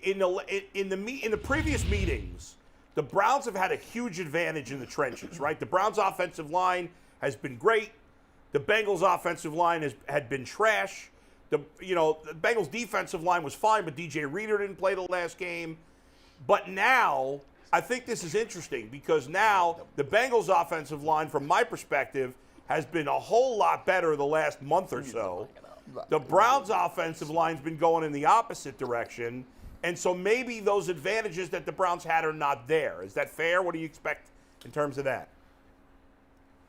in the previous meetings, the Browns have had a huge advantage in the trenches, right? The Browns' offensive line has been great. The Bengals' offensive line had been trash. The Bengals' defensive line was fine, but DJ Reader didn't play the last game. But now, I think this is interesting because now the Bengals' offensive line, from my perspective, has been a whole lot better the last month or so. The Browns' offensive line's been going in the opposite direction, and so maybe those advantages that the Browns had are not there. Is that fair? What do you expect in terms of that?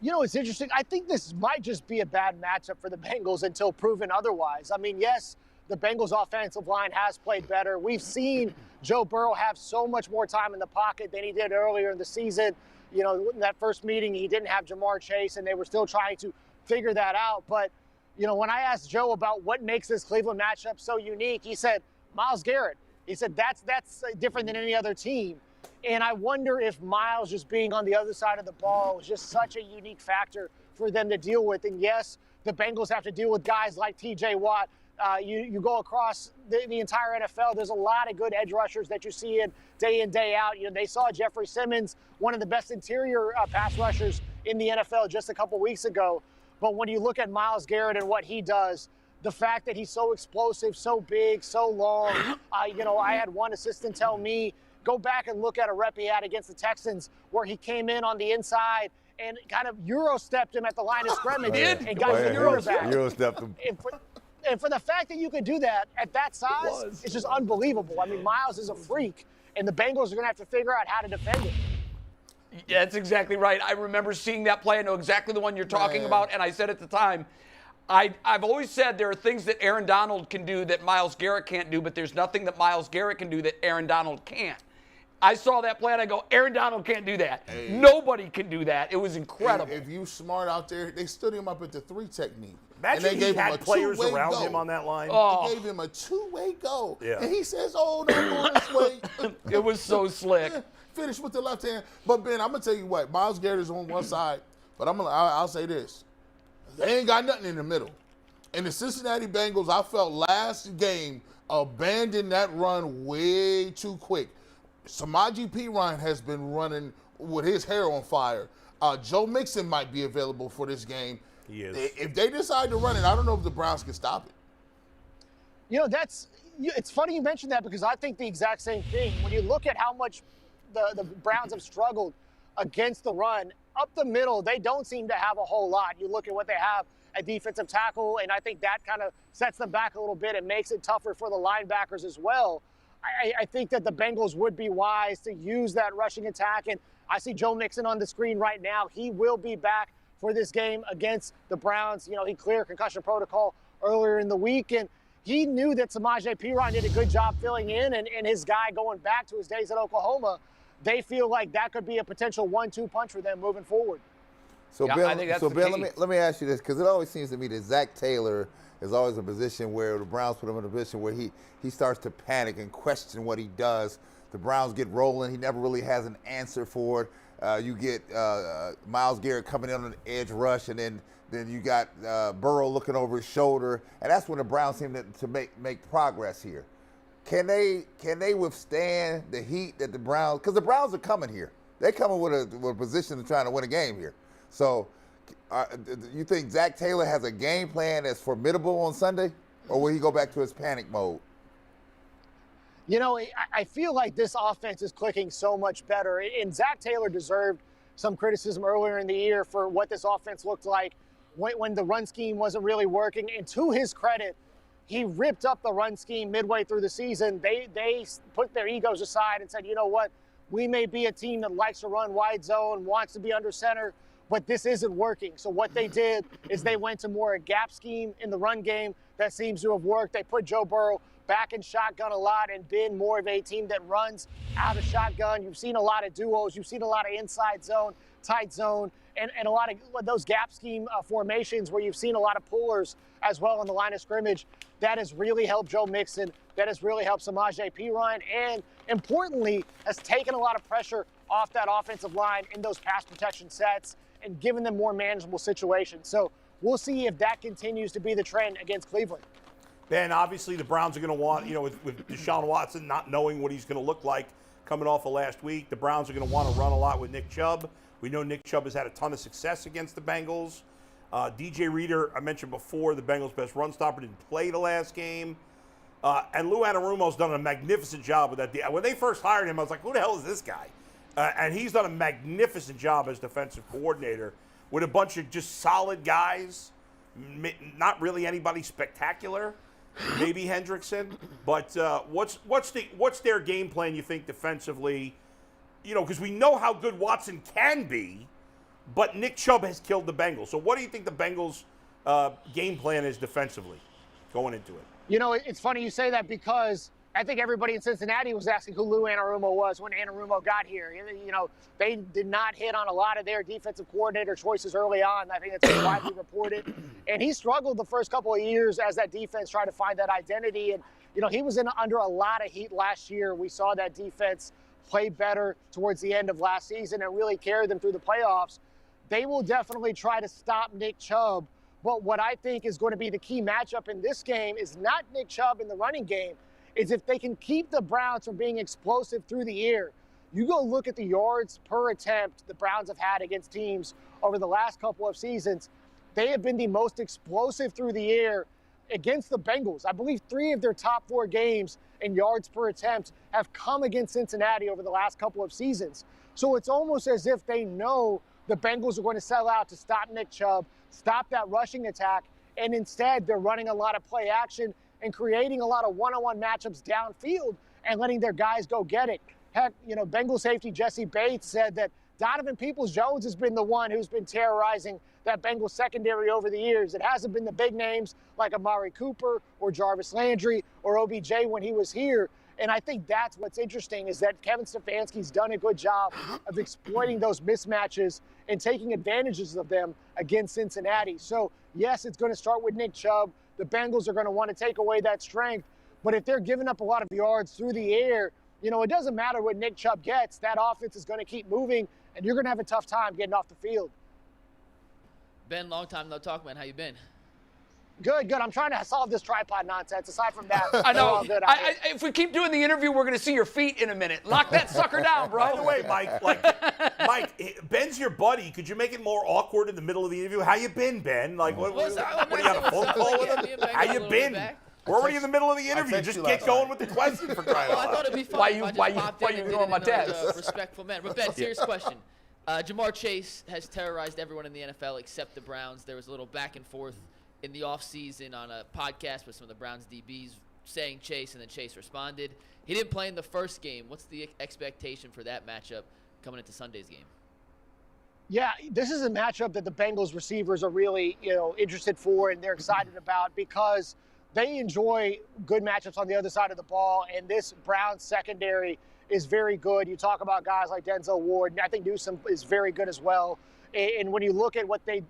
You know, it's interesting. I think this might just be a bad matchup for the Bengals until proven otherwise. I mean, yes, the Bengals' offensive line has played better. We've seen Joe Burrow have so much more time in the pocket than he did earlier in the season. You know, in that first meeting, he didn't have Jamar Chase, and they were still trying to figure that out. But, you know, when I asked Joe about what makes this Cleveland matchup so unique, he said, Myles Garrett. He said, that's different than any other team. And I wonder if Myles just being on the other side of the ball is just such a unique factor for them to deal with. And, yes, the Bengals have to deal with guys like T.J. Watt. You go across the entire NFL, there's a lot of good edge rushers that you see in, day out. You know, they saw Jeffrey Simmons, one of the best interior pass rushers in the NFL just a couple weeks ago. But when you look at Myles Garrett and what he does, the fact that he's so explosive, so big, so long, I had one assistant tell me, go back and look at a rep he had against the Texans where he came in on the inside and kind of Euro-stepped him at the line of scrimmage and got the quarterback. Euro-stepped him. And for the fact that you could do that at that size, it's just unbelievable. I mean, Myles is a freak, and the Bengals are going to have to figure out how to defend him. Yeah, that's exactly right. I remember seeing that play. I know exactly the one you're talking about, and I said at the time, I've always said there are things that Aaron Donald can do that Myles Garrett can't do, but there's nothing that Myles Garrett can do that Aaron Donald can't. I saw that play, and I go, Aaron Donald can't do that. Hey. Nobody can do that. It was incredible. If you smart out there, they stood him up at the 3 technique. Imagine and they he had players around him on that line. Oh. They gave him a 2-way go. Yeah. And he says, oh, don't go this way. It was so slick. Finish with the left hand. But, Ben, I'm going to tell you what. Myles Garrett is on one side, but I'll say this. They ain't got nothing in the middle. And the Cincinnati Bengals, I felt last game, abandoned that run way too quick. Samaje Perine has been running with his hair on fire. Joe Mixon might be available for this game. He is. If they decide to run it, I don't know if the Browns can stop it. You know, it's funny you mentioned that because I think the exact same thing. When you look at how much the Browns have struggled against the run, up the middle, they don't seem to have a whole lot. You look at what they have at defensive tackle, and I think that kind of sets them back a little bit and makes it tougher for the linebackers as well. I think that the Bengals would be wise to use that rushing attack, and I see Joe Mixon on the screen right now. He will be back for this game against the Browns. You know, he cleared concussion protocol earlier in the week, and he knew that Samaje Perine did a good job filling in, and his guy going back to his days at Oklahoma, they feel like that could be a potential 1-2 punch for them moving forward. So, Yeah, Bill, I think that's the key. let me ask you this, because it always seems to me that Zach Taylor is always a position where the Browns put him in a position where he starts to panic and question what he does. The Browns get rolling. He never really has an answer for it. You get Myles Garrett coming in on an edge rush, and then you got Burrow looking over his shoulder, and that's when the Browns seem to make progress here. Can they withstand the heat that the Browns? Because the Browns are coming here. They're coming with a position of trying to win a game here. So, you think Zach Taylor has a game plan that's formidable on Sunday, or will he go back to his panic mode? You know, I feel like this offense is clicking so much better. And Zach Taylor deserved some criticism earlier in the year for what this offense looked like when the run scheme wasn't really working. And to his credit, he ripped up the run scheme midway through the season. They put their egos aside and said, you know what, we may be a team that likes to run wide zone, wants to be under center, but this isn't working. So what they did is they went to more a gap scheme in the run game that seems to have worked. They put Joe Burrow back in shotgun a lot and been more of a team that runs out of shotgun. You've seen a lot of duos. You've seen a lot of inside zone, tight zone, and a lot of those gap scheme formations where you've seen a lot of pullers as well on the line of scrimmage. That has really helped Joe Mixon. That has really helped Samaje Perine, and importantly, has taken a lot of pressure off that offensive line in those pass protection sets and given them more manageable situations. So we'll see if that continues to be the trend against Cleveland. Ben, obviously the Browns are going to want, with Deshaun Watson not knowing what he's going to look like coming off of last week, the Browns are going to want to run a lot with Nick Chubb. We know Nick Chubb has had a ton of success against the Bengals. DJ Reader, I mentioned before, the Bengals' best run stopper, didn't play the last game. And Lou Anarumo's done a magnificent job with that. When they first hired him, I was like, who the hell is this guy? And he's done a magnificent job as defensive coordinator with a bunch of just solid guys, not really anybody spectacular. Maybe Hendrickson, but what's their game plan, you think, defensively? Because we know how good Watson can be, but Nick Chubb has killed the Bengals. So what do you think the Bengals' game plan is defensively going into it? It's funny you say that because I think everybody in Cincinnati was asking who Lou Anarumo was when Anarumo got here. They did not hit on a lot of their defensive coordinator choices early on. I think that's widely reported. And he struggled the first couple of years as that defense tried to find that identity. And, he was under a lot of heat last year. We saw that defense play better towards the end of last season and really carry them through the playoffs. They will definitely try to stop Nick Chubb. But what I think is going to be the key matchup in this game is not Nick Chubb in the running game. Is if they can keep the Browns from being explosive through the air. You go look at the yards per attempt the Browns have had against teams over the last couple of seasons. They have been the most explosive through the air against the Bengals. I believe 3 of their top 4 games in yards per attempt have come against Cincinnati over the last couple of seasons. So it's almost as if they know the Bengals are going to sell out to stop Nick Chubb, stop that rushing attack, and instead they're running a lot of play action and creating a lot of one-on-one matchups downfield and letting their guys go get it. Heck, Bengal safety Jesse Bates said that Donovan Peoples-Jones has been the one who's been terrorizing that Bengals secondary over the years. It hasn't been the big names like Amari Cooper or Jarvis Landry or OBJ when he was here. And I think that's what's interesting is that Kevin Stefanski's done a good job of exploiting those mismatches and taking advantages of them against Cincinnati. So, yes, it's going to start with Nick Chubb. The Bengals are going to want to take away that strength. But if they're giving up a lot of yards through the air, it doesn't matter what Nick Chubb gets. That offense is going to keep moving, and you're going to have a tough time getting off the field. Ben, long time no talk, man. How you been? Good. I'm trying to solve this tripod nonsense. Aside from that, I know. all good. If we keep doing the interview, we're going to see your feet in a minute. Lock that sucker down, bro. By the way, Mike, Ben's your buddy. Could you make it more awkward in the middle of the interview? How you been, Ben? What do you have a phone call with him? How you been? We're already in the middle of the interview. Just get going with the question for crying out loud. I thought it'd be fun. Why you ignoring my text? Respectful man. But Ben, serious question. Jamar Chase has terrorized everyone in the NFL except the Browns. There was a little back and forth in the offseason on a podcast with some of the Browns DBs saying Chase, and then Chase responded. He didn't play in the first game. What's the expectation for that matchup coming into Sunday's game? Yeah, this is a matchup that the Bengals receivers are really, interested for and they're excited about because they enjoy good matchups on the other side of the ball, and this Browns secondary is very good. You talk about guys like Denzel Ward, and I think Newsome is very good as well. And when you look at what the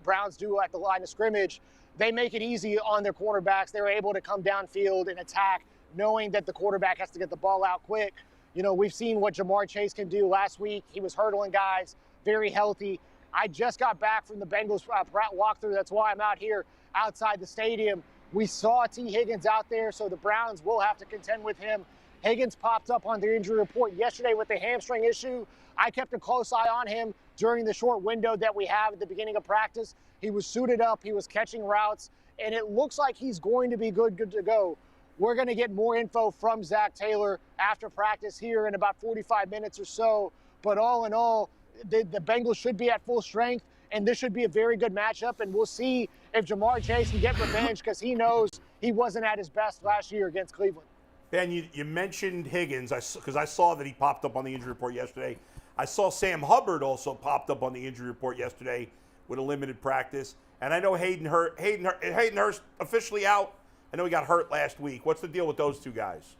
Browns do at the line of scrimmage, they make it easy on their quarterbacks. They're able to come downfield and attack, knowing that the quarterback has to get the ball out quick. You know, we've seen what Jamar Chase can do last week. He was hurdling guys, very healthy. I just got back from the Bengals walkthrough. That's why I'm out here outside the stadium. We saw T. Higgins out there, so the Browns will have to contend with him. Higgins popped up on the injury report yesterday with a hamstring issue. I kept a close eye on him during the short window that we have at the beginning of practice. He was suited up, he was catching routes, and it looks like he's going to be good to go. We're going to get more info from Zach Taylor after practice here in about 45 minutes or so. But all in all, the Bengals should be at full strength, and this should be a very good matchup, and we'll see if Jamar Chase can get revenge because he knows he wasn't at his best last year against Cleveland. Ben, you mentioned Higgins because I saw that he popped up on the injury report yesterday. I saw Sam Hubbard also popped up on the injury report yesterday with a limited practice. And I know Hayden Hurst officially out. I know he got hurt last week. What's the deal with those two guys?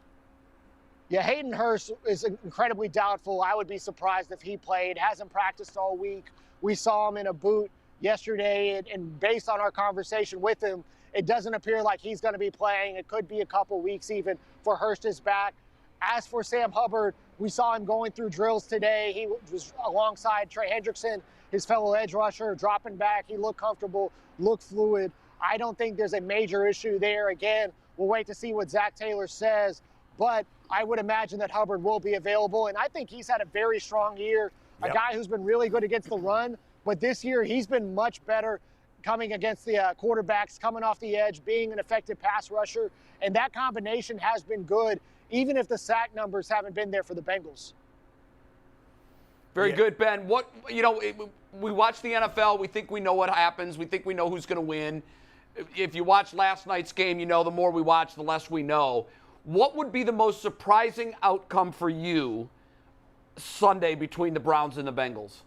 Yeah, Hayden Hurst is incredibly doubtful. I would be surprised if he played. Hasn't practiced all week. We saw him in a boot yesterday, and based on our conversation with him, it doesn't appear like he's going to be playing. It could be a couple weeks even for Hurst is back. As for Sam Hubbard, we saw him going through drills today. He was alongside Trey Hendrickson, his fellow edge rusher, dropping back. He looked comfortable, looked fluid. I don't think there's a major issue there. Again, we'll wait to see what Zach Taylor says, but I would imagine that Hubbard will be available, and I think he's had a very strong year, a guy who's been really good against the run, but this year he's been much better coming against the quarterbacks, coming off the edge, being an effective pass rusher, and that combination has been good, even if the sack numbers haven't been there for the Bengals. Very good, Ben. We watch the NFL. We think we know what happens. We think we know who's going to win. If you watch last night's game, the more we watch, the less we know. What would be the most surprising outcome for you Sunday between the Browns and the Bengals?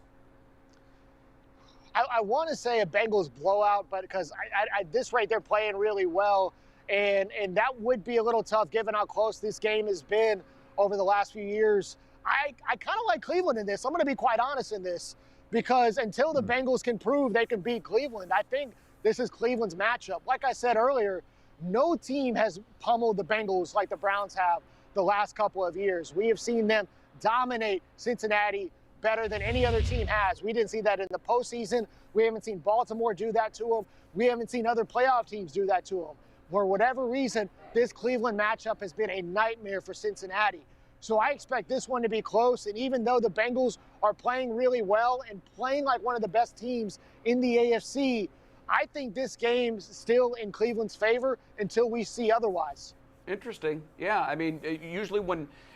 I want to say a Bengals blowout, but because at this rate they're playing really well, and that would be a little tough given how close this game has been over the last few years. I kind of like Cleveland in this. I'm going to be quite honest in this, because until the Bengals can prove they can beat Cleveland, I think this is Cleveland's matchup. Like I said earlier, no team has pummeled the Bengals like the Browns have the last couple of years. We have seen them dominate Cincinnati better than any other team has. We didn't see that in the postseason. We haven't seen Baltimore do that to them. We haven't seen other playoff teams do that to them. For whatever reason, this Cleveland matchup has been a nightmare for Cincinnati. So I expect this one to be close. And even though the Bengals are playing really well and playing like one of the best teams in the AFC, I think this game's still in Cleveland's favor until we see otherwise. Interesting. Yeah, I mean, usually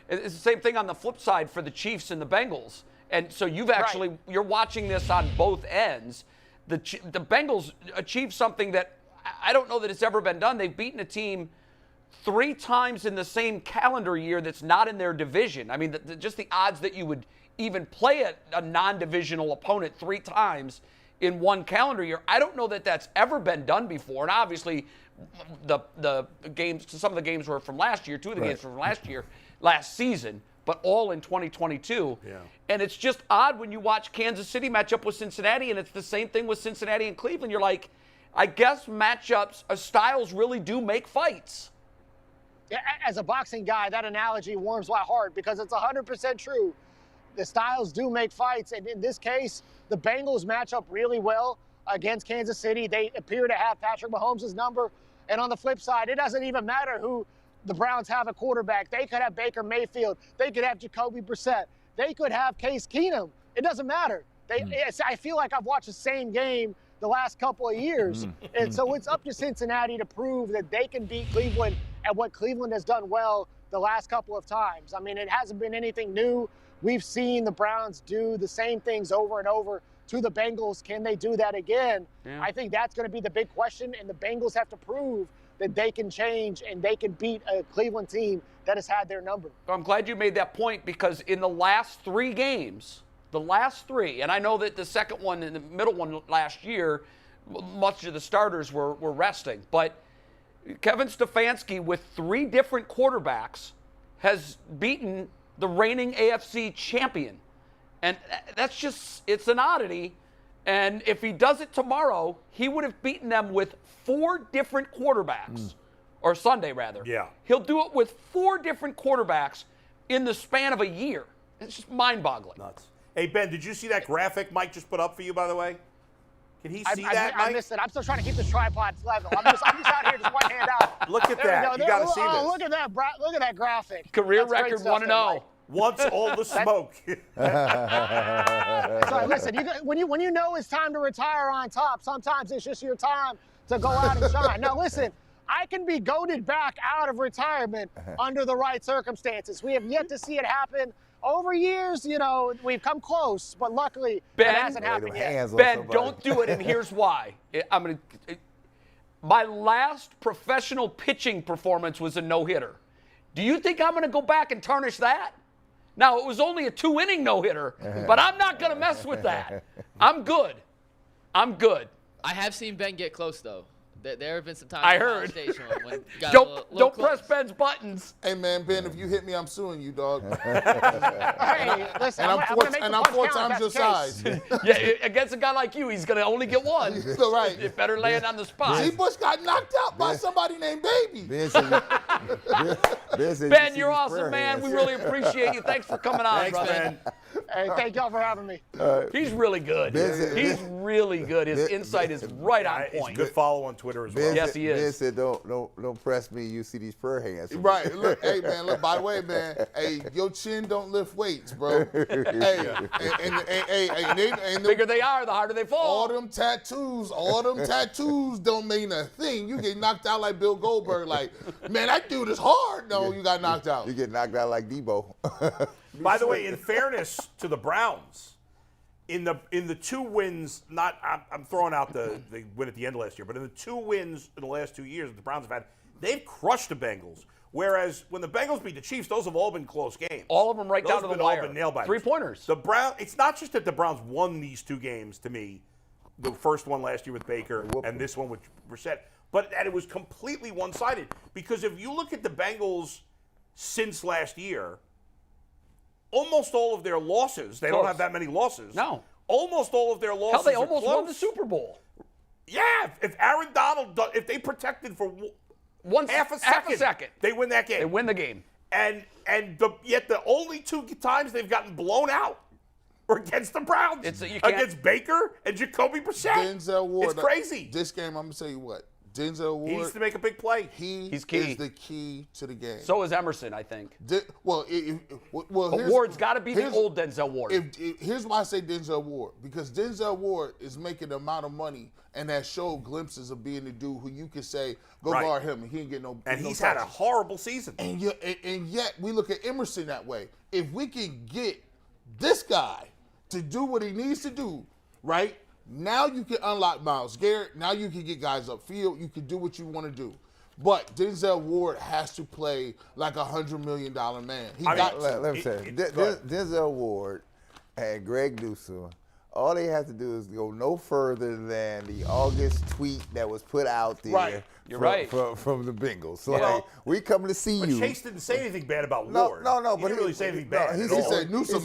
it's the same thing on the flip side for the Chiefs and the Bengals. And so you're watching this on both ends. The Bengals achieved something that I don't know that it's ever been done. They've beaten a team 3 times in the same calendar year that's not in their division. I mean, just the odds that you would even play a non-divisional opponent 3 times in one calendar year, I don't know that that's ever been done before. And obviously, the games, some of the games were from last year, 2 of the games were from last season, but all in 2022. Yeah. And it's just odd when you watch Kansas City match up with Cincinnati, and it's the same thing with Cincinnati and Cleveland. You're like, I guess matchups, styles really do make fights. Yeah, as a boxing guy, that analogy warms my heart because it's 100% true. The styles do make fights, and in this case, the Bengals match up really well against Kansas City. They appear to have Patrick Mahomes' number, and on the flip side, it doesn't even matter who the Browns have a quarterback. They could have Baker Mayfield. They could have Jacoby Brissett. They could have Case Keenum. It doesn't matter. I feel like I've watched the same game the last couple of years. And so it's up to Cincinnati to prove that they can beat Cleveland at what Cleveland has done well the last couple of times. I mean, it hasn't been anything new. We've seen the Browns do the same things over and over to the Bengals. Can they do that again? Yeah. I think that's going to be the big question, and the Bengals have to prove that they can change and they can beat a Cleveland team that has had their number. I'm glad you made that point, because in the last 3 games, and I know that the second one and the middle one last year, much of the starters were resting, but Kevin Stefanski, with 3 different quarterbacks, has beaten the reigning AFC champion. And it's an oddity. And if he does it tomorrow, he would have beaten them with 4 different quarterbacks. Or Sunday, rather. Yeah. He'll do it with 4 different quarterbacks in the span of a year. It's just mind-boggling. Nuts. Hey, Ben, did you see that graphic Mike just put up for you, by the way? Can he see that, Mike? I missed it. I'm still trying to keep this tripod level. I'm just out here, just one hand out. Look at that. You got to see this. Look at that. Look at that graphic. Career record 1-0. Wants all the smoke. So listen, when you know it's time to retire on top, sometimes it's just your time to go out and shine. Now listen, I can be goaded back out of retirement under the right circumstances. We have yet to see it happen. Over years, we've come close, but luckily it hasn't happened yet. Ben, don't do it, and here's why. My last professional pitching performance was a no-hitter. Do you think I'm going to go back and tarnish that? Now, it was only a 2-inning no-hitter, but I'm not going to mess with that. I'm good. I have seen Ben get close, though. There have been some times I heard. when Don't press Ben's buttons. Hey, man, Ben, if you hit me, I'm suing you, dog. Hey, listen, and I'm 4 times your size. Yeah, against a guy like you, he's going to only get 1. Right. You better land on the spot. G. Bush got knocked out by somebody named Baby. Ben, you're awesome, man. We really appreciate you. Thanks for coming on, Thanks, brother. Ben. Hey, thank y'all for having me. He's really good. He's really good. His insight is right on He's a point. good follow on Twitter as well. Yes, he is. Ben said, don't press me. You see these prayer hands. Right. Look, hey, man, look, by the way, man, hey, your chin don't lift weights, bro. Hey, and The bigger they are, the harder they fall. all them tattoos don't mean a thing. You get knocked out like Bill Goldberg, like, man, that dude is hard. No, you got knocked out. You get knocked out like Debo. By the way, in fairness to the Browns, in the 2 wins, I'm throwing out the win at the end of last year, but in the 2 wins in the last 2 years that the Browns have had, they've crushed the Bengals. Whereas when the Bengals beat the Chiefs, those have all been close games. All of them right down to the wire. All been nail biters. 3-pointers. It's not just that the Browns won these 2 games to me, the first one last year with Baker and this one with Brissett, but that it was completely one-sided. Because if you look at the Bengals since last year, almost all of their losses, they don't have that many losses. No. Almost all of their losses Hell, they are almost close. won the Super Bowl. Yeah, if Aaron Donald, if they protected for half a second, they win that game. They win the game. Yet the only 2 times they've gotten blown out were against the Browns, against Baker and Jacoby Brissett. Denzel Ward. It's crazy. This game, I'm going to tell you what. Denzel Ward. He needs to make a big play. He's key. is the key to the game. So is Emerson, I think. Ward's got to be the old Denzel Ward. Here's why I say Denzel Ward. Because Denzel Ward is making the amount of money and that showed glimpses of being the dude who you could say, go guard him, and he ain't get no And he's touches. had a horrible season. And yet we look at Emerson that way. If we can get this guy to do what he needs to do, right? Now you can unlock Myles Garrett. Now you can get guys upfield. You can do what you want to do. But Denzel Ward has to play like $100 million man. Let me say, Denzel Ward and Greg Newsome, all they have to do is go no further than the August tweet that was put out there. Right. From the Bengals. So like, we coming to see you. But Chase didn't say anything bad about Ward. No, he but didn't really say anything bad. He said Newsome.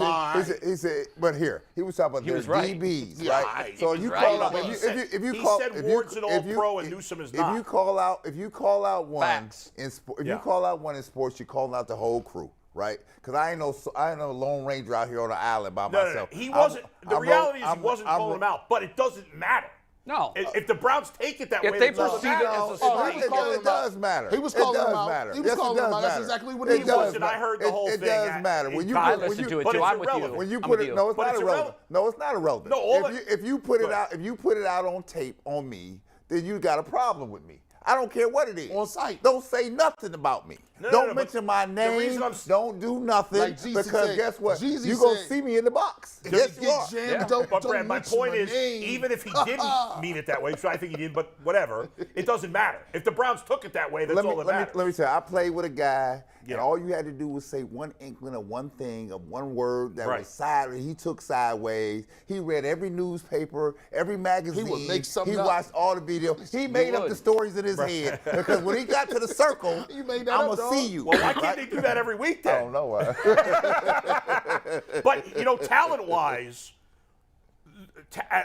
He said, but here he was talking about their DBs, right? So you call out. If you call, he said Ward's an All-Pro and Newsome is not. If you call out one Facts. in sports, you call out one in sports, you're calling out the whole crew. Right? Because I ain't no Lone Ranger out here on the island by myself. No. He wasn't. The reality is he wasn't calling him out, but it doesn't matter. No. If the Browns take it that way, they it doesn't perceive it matter. as a it does matter. He was calling him out. Matter. He was calling him out. That's exactly what he was. I heard the whole thing. It does matter. I listened to it too. I'm with you. When you put it, no, it's not irrelevant. No, it's not irrelevant. No, if you put it out on tape on me, then you got a problem with me. I don't care what it is. On site. Don't say nothing about me. Don't mention my name. Don't do nothing. Like because said, guess what? Jeezy You're going to see me in the box. Yes, you are. But Brad, my point is, even if he didn't mean it that way, which I think he did, but whatever, it doesn't matter. If the Browns took it that way, that's all that matters. Let me tell you, I played with a guy, and all you had to do was say one inkling of one thing, of one word that was sideways. He took sideways. He read every newspaper, every magazine. He would make something He up. watched all the videos. He made up the stories in his his head because when he got to the circle, You made that I'm up, going to see dog. you. Well, why can't they do that every week then? I don't know why. But, talent-wise,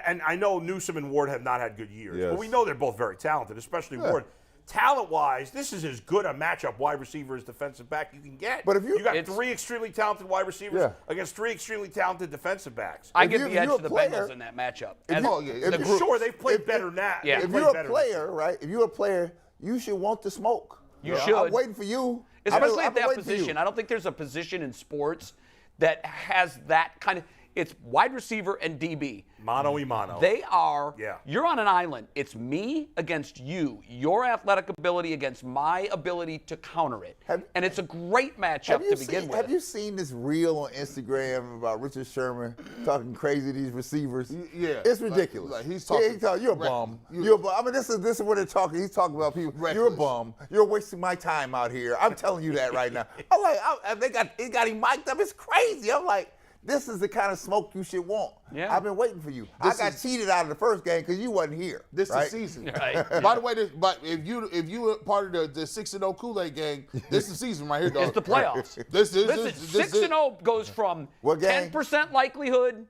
and I know Newsome and Ward have not had good years, Yes. but we know they're both very talented, especially Ward. Talent-wise, this is as good a matchup wide receiver as defensive back you can get. But if you- got three extremely talented wide receivers Yeah. against three extremely talented defensive backs. I If give you- the if edge you're to the a player- Bengals in that matchup. if And you- the if group- Sure, they've played better now. Yeah. They've If played you're a better player, right? If you're a player, you should want the smoke. You know, should. I'm waiting for you. Especially I've at been that waiting for you. position. I don't think there's a position in sports that has that kind of. It's wide receiver and DB. Mano y mano. They are. Yeah. You're on an island. It's me against you. Your athletic ability against my ability to counter it. And it's a great matchup to begin with. Have you seen this reel on Instagram about Richard Sherman talking crazy to these receivers? Yeah. It's ridiculous. Like he's talking. You're a bum. You're a bum. I mean, this is what they're talking. He's talking about people. You're a Reckless. bum. You're wasting my time out here. I'm telling you that right now. I'm like, they got him mic'd up. It's crazy. I'm like, this is the kind of smoke you should want. Yeah. I've been waiting for you. I got cheated out of the first game because you wasn't here. This right? is season. Right. By the way, but if you were part of the 6-0 Kool-Aid gang, this is season right here, dog. It's the playoffs. Listen, 6-0 goes from What gang? 10% likelihood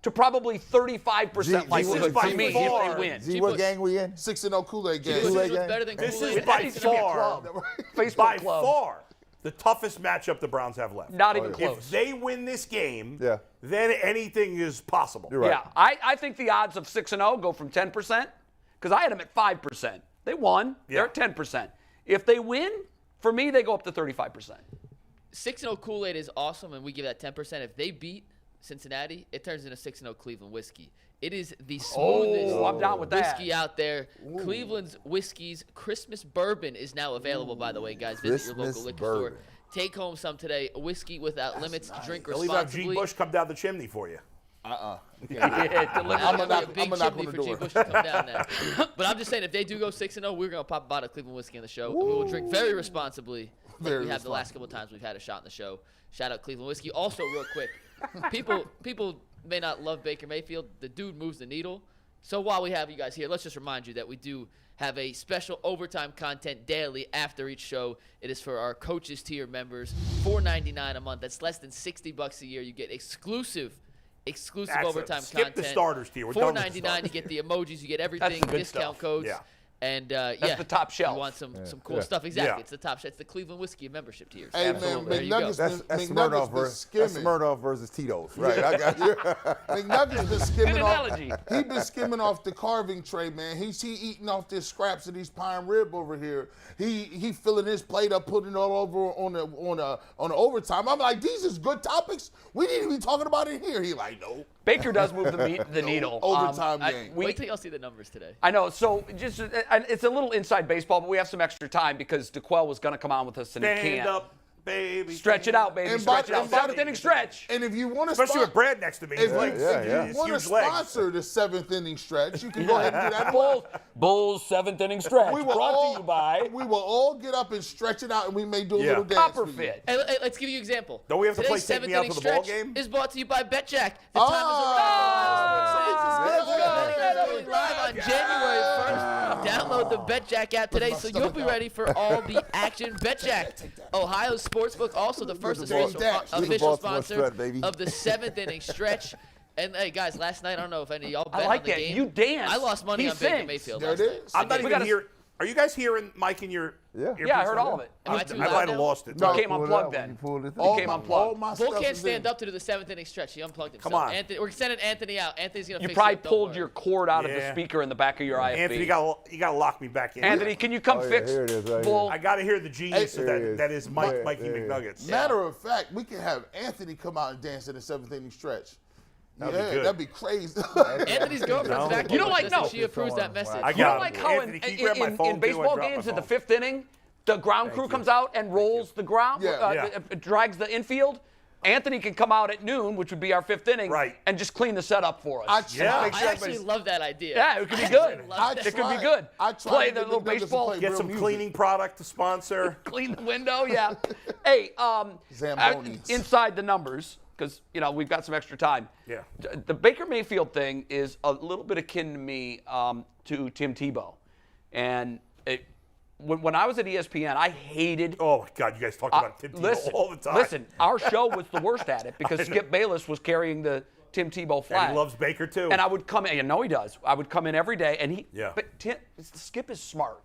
to probably 35% likelihood by for me far- if they win. See what gang we in? 6-0 Kool-Aid gang. Kool-Aid This was gang? better than This Kool-Aid. is by needs to be a far, club. by Facebook club. far, the toughest matchup the Browns have left. Not even close. If they win this game, Yeah. then anything is possible. You're right. Yeah, I think the odds of 6-0 go from 10%, because I had them at 5%. They won. They're at 10%. If they win, for me, they go up to 35%. 6-0 Kool-Aid is awesome, and we give that 10%. If they beat Cincinnati, it turns into 6-0 Cleveland whiskey. It is the smoothest I'm down with that. whiskey out there. Cleveland's Whiskey's Christmas Bourbon is now available, by the way, guys. Visit your Christmas local liquor bourbon. store. Take home some today. A whiskey without limits. Drink They'll even have responsibly. G. Bush come down the chimney for you. Yeah, delivery. I'm gonna a knock- big I'm gonna knock chimney on the for G. door. Bush to come down there. But I'm just saying, if they do go 6-0, we're gonna pop a bottle of Cleveland whiskey on the show. And we will drink very responsibly. Like Very we have the last couple of times we've had a shot in the show. Shout out Cleveland whiskey. Also, real quick, people may not love Baker Mayfield. The dude moves the needle. So while we have you guys here, let's just remind you that we do have a special overtime content daily after each show. It is for our coaches tier members, $4.99 a month. That's less than $60 a year. You get exclusive Excellent. overtime Skip content. the starters tier. We're done with the $4.99 you starters. get the emojis, you get everything, the good discount stuff. codes. Yeah. And That's the top shelf. You want some cool stuff? Exactly. Yeah. It's the top shelf. It's the Cleveland whiskey membership tiers. Hey, Absolutely. man, There you go. McNuggets That's McNuggets Smirnoff been versus skimming. Smirnoff versus Tito's. Right. I got you. McNuggets been skimming Good off. analogy. He been skimming off the carving tray, man. He eating off this scraps of these prime rib over here. He filling his plate up, putting it all over on the overtime. I'm like, these is good topics. We need to be talking about it here. He like, no. Baker does move the needle. Overtime game. Wait till y'all see the numbers today. I know. So just it's a little inside baseball, but we have some extra time because DeQuell was going to come on with us and he Stand can't. up, baby. Stretch it out, baby. And Stretch it by- out. and by Seventh the- inning stretch. And if you want to Especially with Brad next to me. His legs. If you want to huge legs. sponsor the 7th inning stretch, you can go ahead and do that. Bulls seventh inning stretch. We will Brought all, to you by we will all get up and stretch it out, and we may do a little dance. Copper for you. Fit. Hey, let's give you an example. Don't we have to play Today's Take Me seventh Out inning to the ball stretch game? is brought to you by BetJack. The Oh! time is Let's going live on January 1st. Download the BetJack app today so you'll be ready for all the action. BetJack, Ohio Sportsbook, also the first official Baltimore sponsor stretch, baby. of the 7th inning stretch. And hey, guys, last night, I don't know if any of y'all bet I like on the that. game. You danced. I lost money He on Baker sings. Mayfield There last it night. is. I'm not We even gotta- here. Are you guys hearing Mike in your Yeah. Yeah, I heard all of it. Am I I too might loud have now? lost it. No. No. Became unplugged then. All Became my- unplugged. all my Bull stuff can't is stand in. up to do the 7th inning stretch. He unplugged himself. Come on. Anthony, we're sending Anthony out. Anthony's going to You fix probably it up, don't pulled worry. your cord out of the Yeah. speaker in the back of your IFB. Anthony, you got to lock me back in. Anthony, can you come Oh, yeah, fix here it is, right Bull? I got to hear the genius Hey, of here it is. that is Mikey Yeah, yeah. McNuggets. Matter of fact, we can have Anthony come out and dance in the 7th inning stretch. That'd be good. That'd be crazy. Anthony's girlfriend's back. You don't with like- us, and no. She approves that message. I You got don't it. like how Anthony, can you grab my phone, in too? baseball I dropped games my at the phone. 5th inning, the ground crew comes out and rolls the ground, Yeah. drags the infield. Anthony can come out at noon, which would be our 5th inning, Right. and just clean the setup for us. I tried. Yeah. Make I sure actually everybody's- love that idea. Yeah, it could be I good. actually love that. It could be tried. good. I tried Play to the get little McNuggets to baseball. play Get real some music. cleaning product to sponsor. Clean the window, yeah. Hey, Zambonis. inside the numbers, because we've got some extra time. Yeah. The Baker Mayfield thing is a little bit akin to me to Tim Tebow, and when I was at ESPN, I hated. Oh my God, you guys talk about Tim Tebow all the time. Listen, our show was the worst at it because Skip Bayless was carrying the Tim Tebow flag. And he loves Baker too. And I would come in. You know he does. I would come in every day, and he. Yeah. But Skip is smart.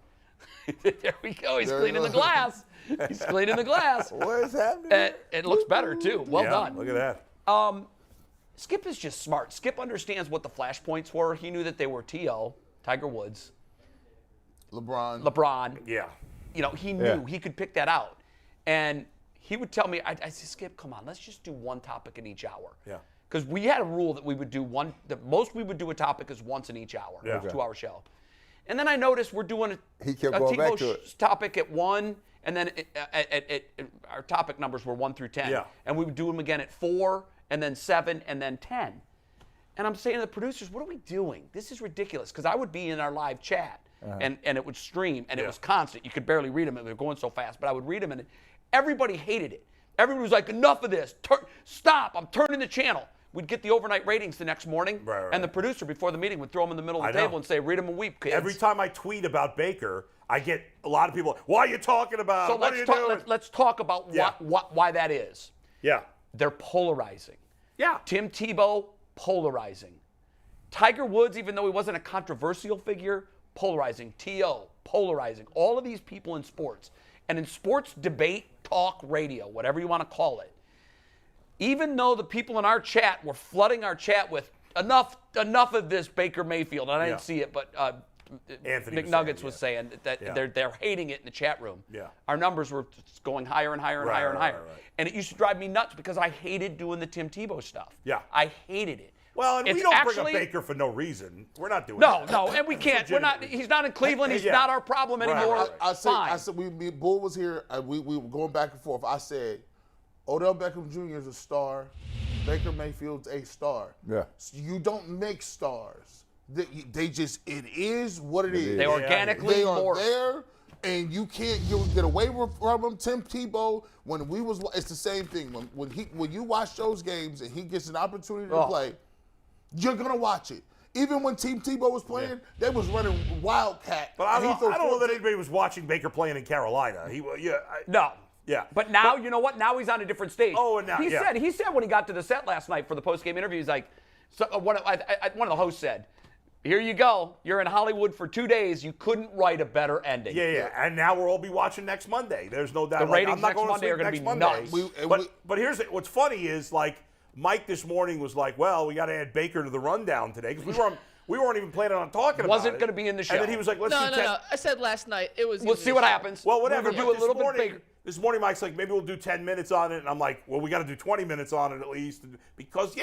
There we go. He's cleaning the glass. He's cleaning the glass. What is happening? It looks better too. Well done. Look at that. Skip is just smart. Skip understands what the flashpoints were. He knew that they were T.O., Tiger Woods, LeBron. Yeah. You know, he knew he could pick that out. And he would tell me, I said, Skip, come on, let's just do one topic in each hour. Yeah. Because we had a rule that we would do the most we would do a topic is once in each hour, Yeah. 2-hour show. And then I noticed we're doing He kept going back to it. topic at 1, and then our topic numbers were 1 through 10. Yeah. And we would do them again at 4, and then 7, and then 10. And I'm saying to the producers, what are we doing? This is ridiculous. Because I would be in our live chat, and it would stream, and it was constant. You could barely read them. They were going so fast. But I would read them, and everybody hated it. Everybody was like, enough of this. Stop. I'm turning the channel. We'd get the overnight ratings the next morning, and the producer before the meeting would throw them in the middle of the table and say, read them and weep, kids. Every time I tweet about Baker, I get a lot of people, why are you talking about him? What are you doing? Let's talk about why that is. Yeah. They're polarizing. Yeah. Tim Tebow, polarizing. Tiger Woods, even though he wasn't a controversial figure, polarizing. T.O., polarizing. All of these people in sports. And in sports debate, talk, radio, whatever you want to call it, even though the people in our chat were flooding our chat with enough of this Baker Mayfield, and I didn't see it, but Anthony McNuggets was saying that they're hating it in the chat room. Yeah. Our numbers were going higher and higher and higher and higher. Right. And it used to drive me nuts because I hated doing the Tim Tebow stuff. Yeah. I hated it. Well, and we don't bring up Baker for no reason. We're not doing that. No, and we can't. We're not. He's not in Cleveland. He's not our problem anymore. I said, Bull was here, and we were going back and forth. I said, Odell Beckham Jr. is a star. Baker Mayfield's a star. Yeah. So you don't make stars. They just, it is what it is. They organically They are morph. there, and you can't get away from them. Tim Tebow, it's the same thing. When you watch those games and he gets an opportunity to play, you're gonna watch it. Even when Team Tebow was playing, they was running Wildcat. But I don't know that anybody was watching Baker playing in Carolina. No. Yeah. But now, you know what? Now he's on a different stage. Oh, and now, he said when he got to the set last night for the post-game interview, he's like, one of the hosts said, here you go. You're in Hollywood for 2 days. You couldn't write a better ending. Yeah. And now we'll all be watching next Monday. There's no doubt. The ratings I'm not next going Monday are going to be nuts. But here's what's funny is, like, Mike this morning was like, well, we got to add Baker to the rundown today because we weren't even planning on talking about it. Wasn't going to be in the show. And then he was like, let's do 10. No. I said last night it was. We'll see what happens. Well, whatever. We'll do a little bit bigger. This morning, Mike's like, maybe we'll do 10 minutes on it. And I'm like, well, we got to do 20 minutes on it at least. Because,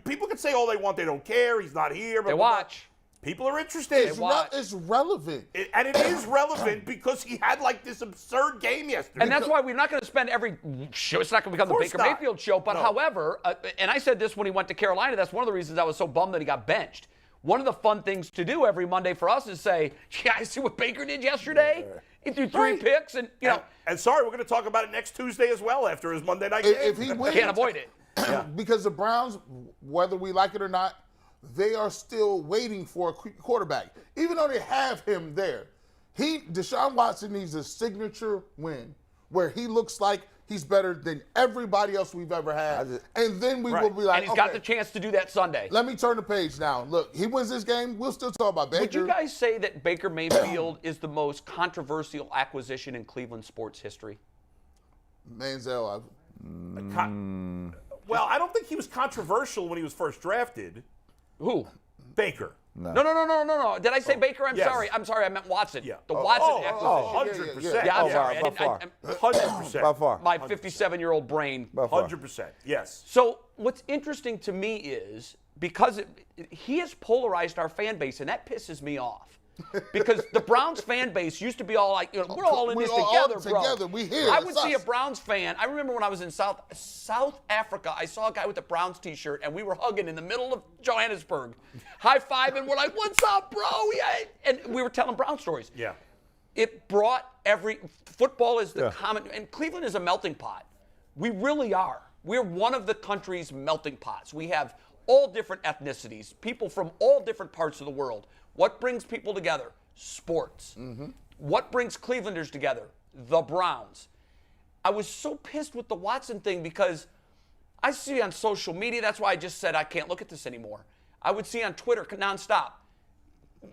people can say all they want. They don't care. He's not here. They watch. People are interested. It's relevant. And it is relevant because he had like this absurd game yesterday. And that's why we're not going to spend every show. It's not going to become the Baker Mayfield show. But however, and I said this when he went to Carolina, that's one of the reasons I was so bummed that he got benched. One of the fun things to do every Monday for us is say, you guys see what Baker did yesterday? He threw 3 picks and, And sorry, we're going to talk about it next Tuesday as well after his Monday night game. If he wins, can't avoid it. Because the Browns, whether we like it or not, they are still waiting for a quarterback. Even though they have him there, Deshaun Watson needs a signature win where he looks like he's better than everybody else we've ever had. And then we will be like, and he's got the chance to do that Sunday. Let me turn the page now. Look, he wins this game, we'll still talk about Baker. Would you guys say that Baker Mayfield is the most controversial acquisition in Cleveland sports history? Manziel. Well, I don't think he was controversial when he was first drafted. Who? Baker. No. Did I say Baker? I'm sorry. I meant Watson. Yeah. The Watson acquisition. 100%. Yeah, I'm sorry. By far. 100%. By far. My 57-year-old brain. 100%. Yes. So what's interesting to me is because he has polarized our fan base, and that pisses me off. Because the Browns fan base used to be all like, we're all in this together, bro. Together. We here. I would see a Browns fan. I remember when I was in South Africa, I saw a guy with a Browns t-shirt, and we were hugging in the middle of Johannesburg, high-fiving. We're like, what's up, bro? And we were telling Brown stories. Yeah. It brought football is the common, and Cleveland is a melting pot. We really are. We're one of the country's melting pots. We have all different ethnicities, people from all different parts of the world. What brings people together? Sports. What brings Clevelanders together? The Browns. I was so pissed with the Watson thing because I see on social media, that's why I just said I can't look at this anymore. I would see on Twitter nonstop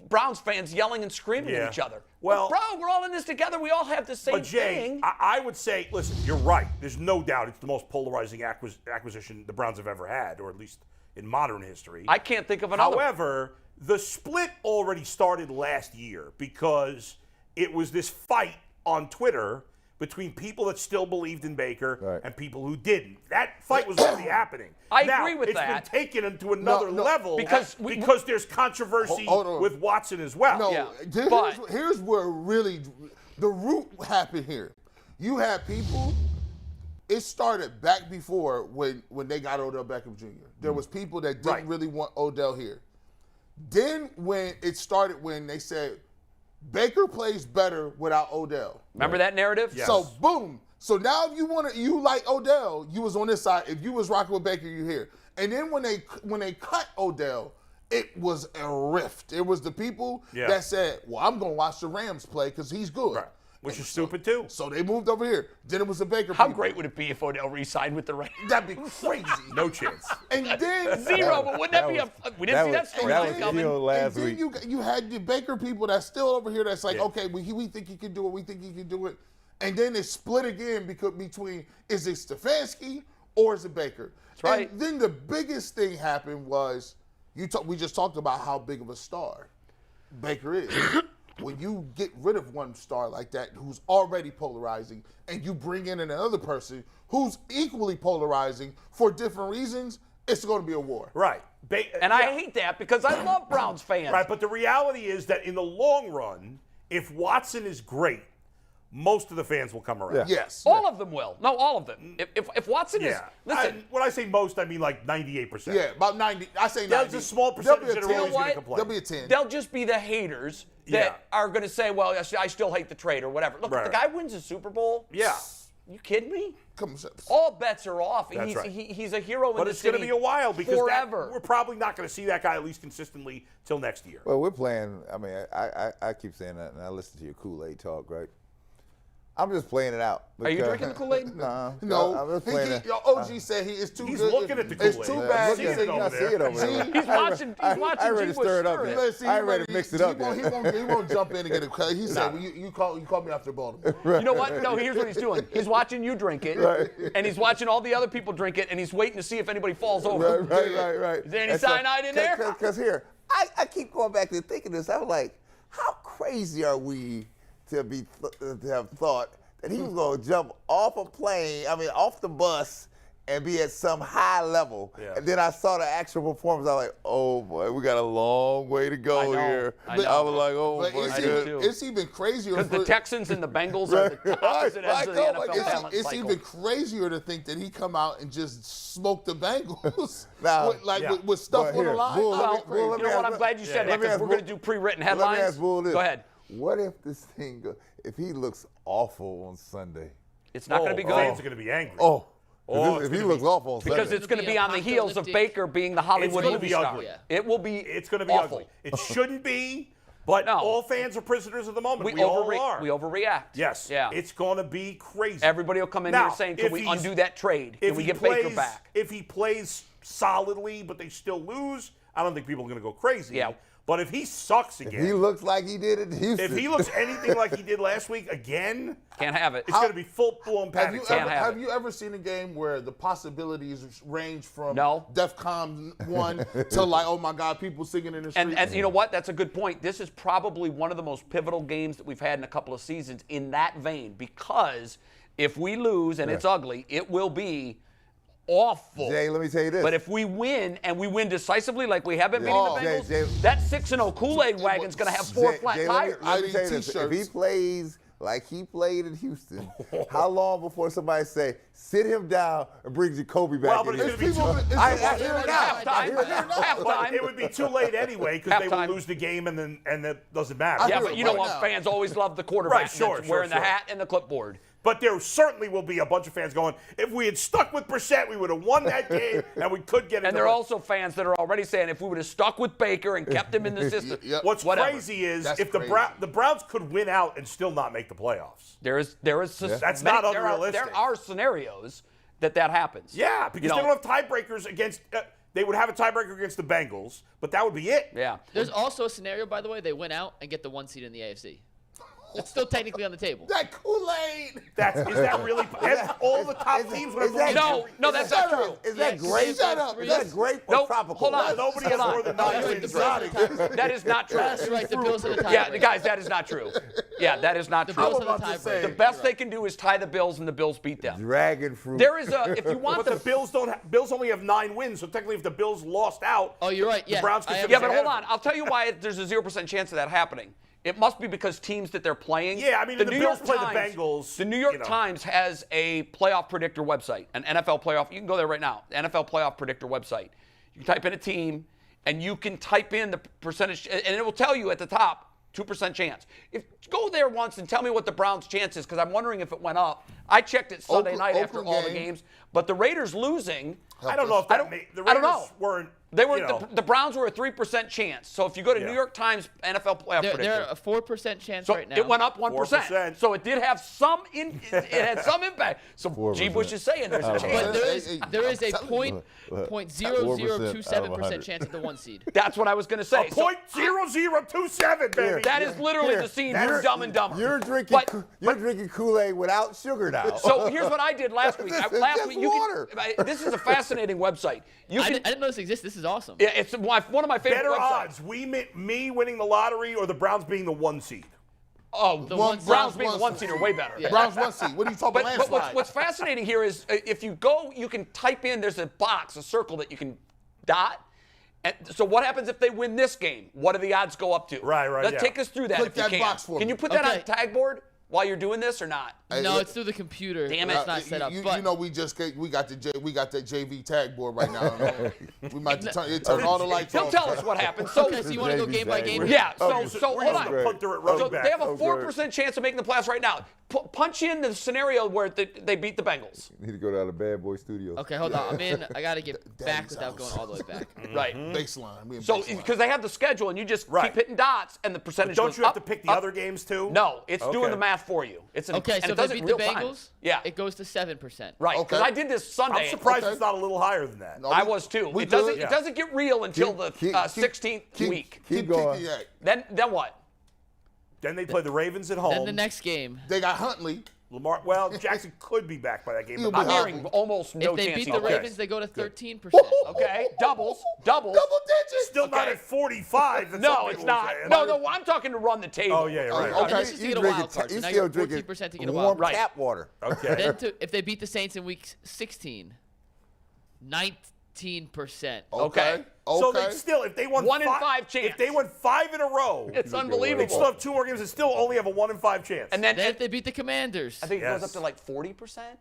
Browns fans yelling and screaming at each other. Well, bro, we're all in this together. We all have the same but Jay, thing. I would say, listen, you're right. There's no doubt it's the most polarizing acquisition the Browns have ever had, or at least in modern history. I can't think of another. However, the split already started last year because it was this fight on Twitter between people that still believed in Baker and people who didn't. That fight was already happening. I agree with that. It's been taken to another level because there's controversy with Watson as well. No, here's where really the root happened here. You had people. It started back before when they got Odell Beckham Jr. There was people that didn't really want Odell here. Then when it started, when they said Baker plays better without Odell. Remember that narrative? Yes. So boom. So now if you like Odell, you was on this side. If you was rocking with Baker, you here. And then when they cut Odell, it was a rift. It was the people that said, "Well, I'm gonna watch the Rams play because he's good." Right. Which is stupid too. So they moved over here. Then it was the Baker. How great would it be if Odell re-signed with the Rams? That'd be crazy. No chance. And then Zero, but wouldn't that be we didn't see that story coming. And then you had the Baker people that's still over here that's like, okay, we think he can do it. We think he can do it. And then it split again between is it Stefanski or is it Baker? That's right. And then the biggest thing happened was we just talked about how big of a star Baker is. When you get rid of one star like that who's already polarizing and you bring in another person who's equally polarizing for different reasons, it's going to be a war. Right. And I hate that because I love Browns fans. Right, but the reality is that in the long run, if Watson is great, most of the fans will come around. Yeah. Yes. All of them will. No, all of them. If Watson is, listen. When I say most, I mean like 98%. Yeah, about 90. I say 90. There's a small percentage that are always going to complain. There'll be a 10. They'll just be the haters that are going to say, well, I still hate the trade or whatever. Look, if the guy wins a Super Bowl. Yeah. You kidding me? Come on. All bets are off. That's right. He's a hero in the city. But it's going to be a while because forever. We're probably not going to see that guy at least consistently till next year. Well, we're playing. I mean, I keep saying that, and I listen to your Kool-Aid talk, right? I'm just playing it out. Are you drinking the Kool-Aid? No. I'm just playing it. OG said he's too He's good. looking at the Kool-Aid. It's too bad. He's seeing it over there. He's watching. I ready to stir it up. I ain't ready to mix it up. He won't jump in and get it. He said, you call me after Baltimore. You know what? No, here's what he's doing. He's watching you drink it, and he's watching all the other people drink it, and he's waiting to see if anybody falls over. Right. Is there any cyanide in there? Because here, I keep going back to thinking this. I'm like, how crazy are we to have thought that he was going to jump off off the bus and be at some high level. Yeah. And then I saw the actual performance. I was like, oh, boy, we got a long way to go here. I was like, oh, my God. It's even crazier. Because the Texans and the Bengals are the opposite ends of the NFL talent It's cycle. even crazier to think that he come out and just smoke the Bengals with stuff on the line. Well, you know what? I'm glad you said that because we're going to do pre-written headlines. Let me ask Bull this. Go ahead. What if this thing if he looks awful on Sunday? It's not going to be good. Fans are going to be angry. If he looks awful on Sunday. Because it's going to be on the heels of Baker being the Hollywood movie star. Ugly. It will be. It's going to be awful. ugly. It shouldn't be, but all fans are prisoners of the moment. We all are. We overreact. Yes. Yeah. It's going to be crazy. Everybody will come in here saying, "Can we undo that trade? Can we get Baker back?" If he plays solidly, but they still lose, I don't think people are going to go crazy. Yeah. But if he sucks again. If he looks like he did at Houston. If he looks anything like he did last week again. Can't have it. It's going to be full-blown panic. Have you ever seen a game where the possibilities range from DEFCON 1 to like, oh my God, people singing in the streets? And you know what? That's a good point. This is probably one of the most pivotal games that we've had in a couple of seasons in that vein because if we lose and it's ugly, it will be awful. Jay, let me tell you this. But if we win, and we win decisively like we have been beating the Bengals, that 6-0 Kool-Aid wagon's going to have 4 flat tires. Let me tell you this. If he plays like he played in Houston, how long before somebody say, sit him down and bring Jacoby back? Well, but it's going to be halftime. It would be too late anyway because they will lose the game and that doesn't matter. Yeah, but you know what? Fans always love the quarterback wearing the hat and the clipboard. But there certainly will be a bunch of fans going, if we had stuck with Brissett, we would have won that game, and we could get it. And there are also fans that are already saying, if we would have stuck with Baker and kept him in the system. What's crazy is if the Browns could win out and still not make the playoffs. That's not unrealistic. There are scenarios that happens. Yeah, because they don't have tiebreakers against. They would have a tiebreaker against the Bengals, but that would be it. Yeah. There's also a scenario, by the way, they win out and get the 1 seed in the AFC. It's still technically on the table. That Kool-Aid. Is that really? All the top teams would have. No, that's not true. Is that great? Shut up. Is that great or tropical? Hold on. Nobody has more than 9 wins. That is not true. That's right. The Bills are the tiebreaker. Yeah, guys, that is not true. Yeah, that is not The true. Bills are the tiebreaker. The best they can do is tie the Bills, and the Bills beat them. Dragon fruit. There is if you want But the Bills Bills only have 9 wins, so technically, if the Bills lost out, Oh, you're right. Yeah. the Browns could finish Yeah, but ahead hold of on. I'll tell you why there's a 0% chance of that happening. It must be because teams that they're playing. Yeah, I mean, the Bills play the Bengals. The New York Times has a playoff predictor website, an NFL playoff. You can go there right now, NFL playoff predictor website. You can type in a team, and you can type in the percentage, and it will tell you at the top, 2% chance. Go there once and tell me what the Browns' chance is, because I'm wondering if it went up. I checked it Sunday night after all the games, but the Raiders losing. I don't know if the Raiders I don't know. weren't. They were the Browns were a 3% chance. So if you go to New York Times NFL playoff predictor, They're a 4% chance so right now. it went up 1%. 4%. So it did have it had some impact. So G. Bush is saying there's a chance. But there is a 0.0027% chance at the 1 seed. That's what I was going to say. 0.0027, baby. That is literally the scene from Dumb and Dumber. You're drinking Kool-Aid without sugar now. So here's what I did last week. Last week, this is a fascinating website. I didn't know this exists. This is awesome. Yeah, it's one of my favorite Better websites. odds, me winning the lottery or the Browns being the 1 seed? Oh, the Browns being the 1 seed are way better. Yeah. Browns 1 seed. What are you talking about? But what's fascinating here is if you go, you can type in, there's a box, a circle that you can dot. And so what happens if they win this game? What do the odds go up to? Right, Let's take us through that Click if you that can. box for Can me. you put that on tag board while you're doing this or not? No, it's through the computer. Damn it. It's not set up. You but know, we got that JV tag board right now. We might turn all the lights He'll off. tell us what happened. So, okay, so you want to go game by game? yeah, so We're hold using on. the punter at running So back. they have a 4% chance of making the playoffs right now. Punch in the scenario where they beat the Bengals. Need to go down to Bad Boy Studios. Okay, hold on. I got to get back Daddy's without house. going all the way back. Right. Baseline. So because they have the schedule and you just keep hitting dots and the percentage Don't goes you have up, to pick the other games too? No, it's doing Okay. the math for you. It's Okay, so it if does they it beat the real time. Bengals, Yeah. it goes to 7%. Right, because Okay. I did this Sunday. I'm surprised Okay. it's not a little higher than that. No, I was too. we It doesn't. good. It doesn't get real until the 16th week. Keep going. Then what? Then they play the Ravens at home. Then the next game, They got Huntley. Lamar. Well, Jackson could be back by that game. He'll but be I'm not- back. hearing almost no if they chance. beat he the plays. Ravens, they go to 13%. Okay, doubles. Double digits. Still not at 45. that some No, people it's were not. saying. No, I'm talking to run the table. Oh yeah, right. Okay. This is to get a wild card. So You now still you're drinking 14% to get a warm wild card. tap water. Okay. Then if they beat the Saints in week 16, 19%. Okay. So they still, if they won 1 in 5 chance. if they won 5 in a row, It's they unbelievable. still have 2 more games and still only have a 1 in 5 chance. And then Then if they beat the Commanders, I think it goes up Yes. to like 40%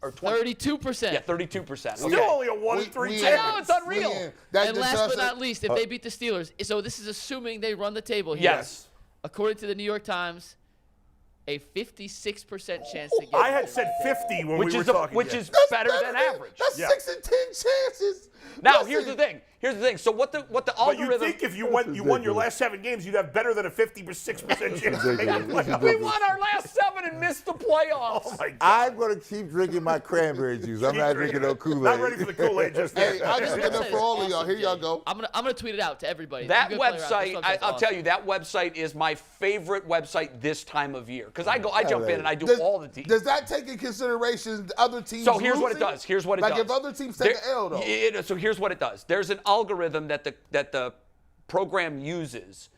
or 20. 32%. Yeah, 32%. still Okay. only a 1 in 3 We chance. know, it's unreal. And last but not least, if they beat the Steelers, so this is assuming they run the table here. Yes. According to the New York Times, a 56% chance to get I had said 50 when we were talking. which yeah. is better than average. That's Yeah. 6 in 10 chances. Now, Listen, here's the thing. So what the But you algorithm? think if you won your last 7 games, you'd have better than a 56% chance of making the playoffs. we won our last 7 and missed the playoffs. Oh my God. I'm going to keep drinking my cranberry juice. I'm not drinking no Kool-Aid. Not ready for the Kool-Aid just yet. Hey, I just did that for all of y'all. Here y'all go. I'm gonna tweet it out to everybody. That You go play around. website, This website's I'll tell awesome. you, that website is my favorite website this time of year because I jump in and I do Does- all the teams. Does that take in consideration the other teams? So here's what it losing? does. Here's what it like does. if other teams take an L though. So here's what it does. There's an algorithm that the program uses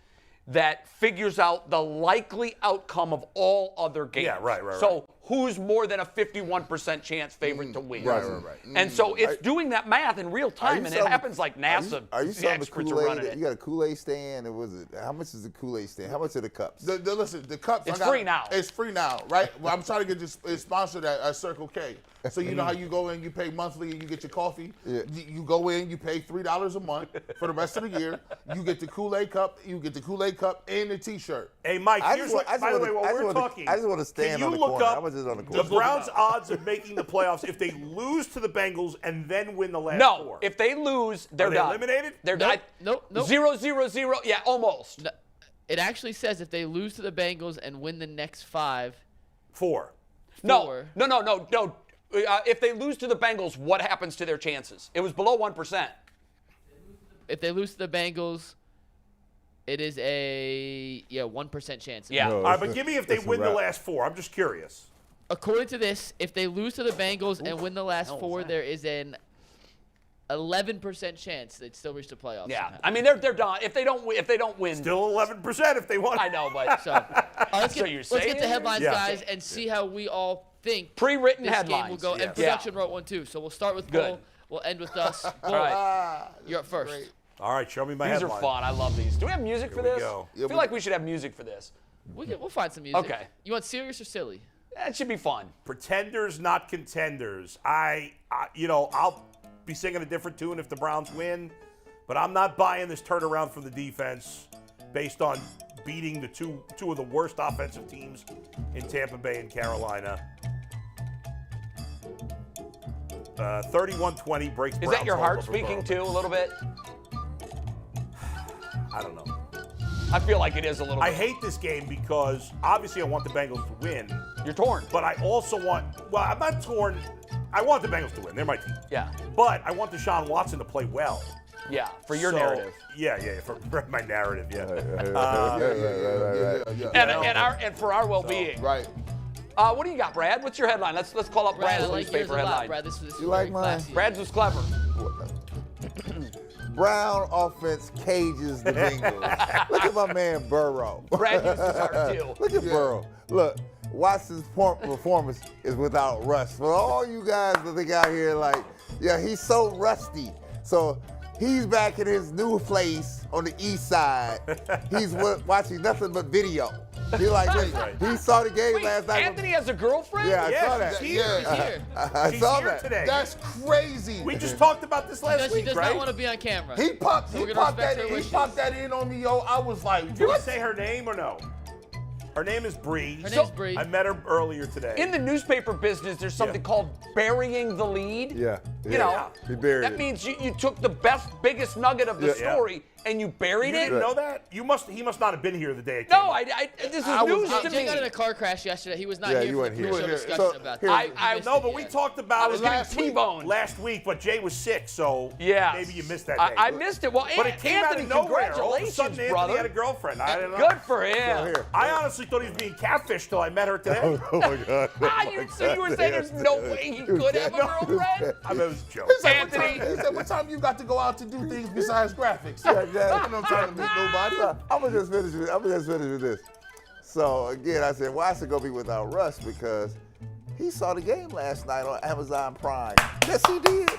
that figures out the likely outcome of all other games. Yeah, right. So who's more than a 51% chance favorite to win? Right. And so it's doing that math in real time, and it happens like NASA. Are you selling the experts are running Kool-Aid? it. You got a Kool-Aid stand? How much is the Kool-Aid stand? How much are the cups? Listen, the cups. It's free now. It's free now, right? Well, I'm trying to get this sponsored at Circle K. So you know how you go in, you pay monthly, and you get your coffee. Yeah. You go in, you pay $3 a month for the rest of the year. You get the Kool-Aid cup. You get the Kool-Aid cup and the T-shirt. Hey, Mike, I here's just what. want- By the way, while we're talking, I just want to stand can on you the look corner. up I was just on the the corner. Browns' odds of making the playoffs if they lose to the Bengals and then win the last No, four? if they lose, they're Are they done. eliminated? They're Nope, done. nope, nope. 0-0-0. Yeah, almost. No, it actually says if they lose to the Bengals and win the next 5. Four. No. If they lose to the Bengals, what happens to their chances? It was below 1%. If they lose to the Bengals, it is a 1% chance. Yeah. No, All right, but give me if they it's a win the wrap. last four. I'm just curious. According to this, if they lose to the Bengals and win the last hell 4, was that? there is an 11% chance they'd still reach the playoffs. Yeah. somehow. I mean, they're done. If they don't win, Still 11% if they won. I know, but So, let's So get, you're let's get saying- the headlines, Yeah. guys, and see how we all think Pre-written this game will headlines. go. Yes. And production wrote one too. So we'll start with Good. Bull. We'll end with us. Bull, right. you're up first. Great. All right, show me my These are headline. fun. I love these. Do we have music for we this? go. I feel like we should have music for this. We'll find some music. Okay. You want serious or silly? That should be fun. Pretenders, not contenders. I'll be singing a different tune if the Browns win, but I'm not buying this turnaround from the defense based on beating the two of the worst offensive teams in Tampa Bay and Carolina. 31-20 breaks. Is Browns that your hold heart over speaking Burrow. too a little bit? I don't know. I feel like it is a little I bit. hate this game because obviously I want the Bengals to win, You're torn. but I also want. Well, I'm not torn. I want the Bengals to win. They're my team. Yeah. But I want Deshaun Watson to play well. Yeah. For your So- narrative. Yeah, for my narrative, yeah. And for our well-being. Right. What do you got, Brad? What's your headline? Let's call up Brad, Brad's I like yours newspaper a lot, headline. Brad. This is You like very mine? classy. Brad's was clever. Brown offense cages the Bengals. Look at my man Burrow. Brad used his heart too. Look at Burrow. Look, Watson's performance is without rust. For all you guys that think out here like, yeah, he's so rusty. So he's back in his new place on the east side. He's watching nothing but video. He like, Right. he saw the game Wait, last night. Anthony has a girlfriend? Yeah, I Yeah, saw that. she's here. Yeah. He's here. I She's saw here that. today. That's crazy. We just talked about this last She week, does right? not want to be on camera. He popped So we're gonna that respect her in. He wishes. popped that in on me, yo. I was like, Did we what? say her name or no? Her name is Bree. Her name's Bree. I met her earlier today. In the newspaper business, there's something called burying the lead. Yeah. You know, He buried that it. means you took the biggest nugget of the Yeah. story and you you buried it. didn't know that? He must not have been here the day it came No, up. this is I was- news to Jay me. got in a car crash yesterday. He was not Yeah, here you for weren't the here. pre-show You weren't here. discussion So, about here- that. I You missed No, it, but we yeah. talked about I was it getting T-boned. last week, but Jay was sick, so Yeah. maybe you missed that day. I missed it. Well, But it came Anthony, out of nowhere. All of a congratulations, sudden, Anthony brother. had a girlfriend. I don't know. Good for him. Here. I honestly thought he was being catfished till I met her today. Oh my God. So you were saying there's no way he could have a girlfriend? I mean, it was a joke. He said, Anthony. He said, what time you got to go out to do things besides graphics? Yeah. I'm not trying to meet nobody. I'm gonna just finish with this. So again, I said Watson gonna be without Russ because he saw the game last night on Amazon Prime. Yes, he did.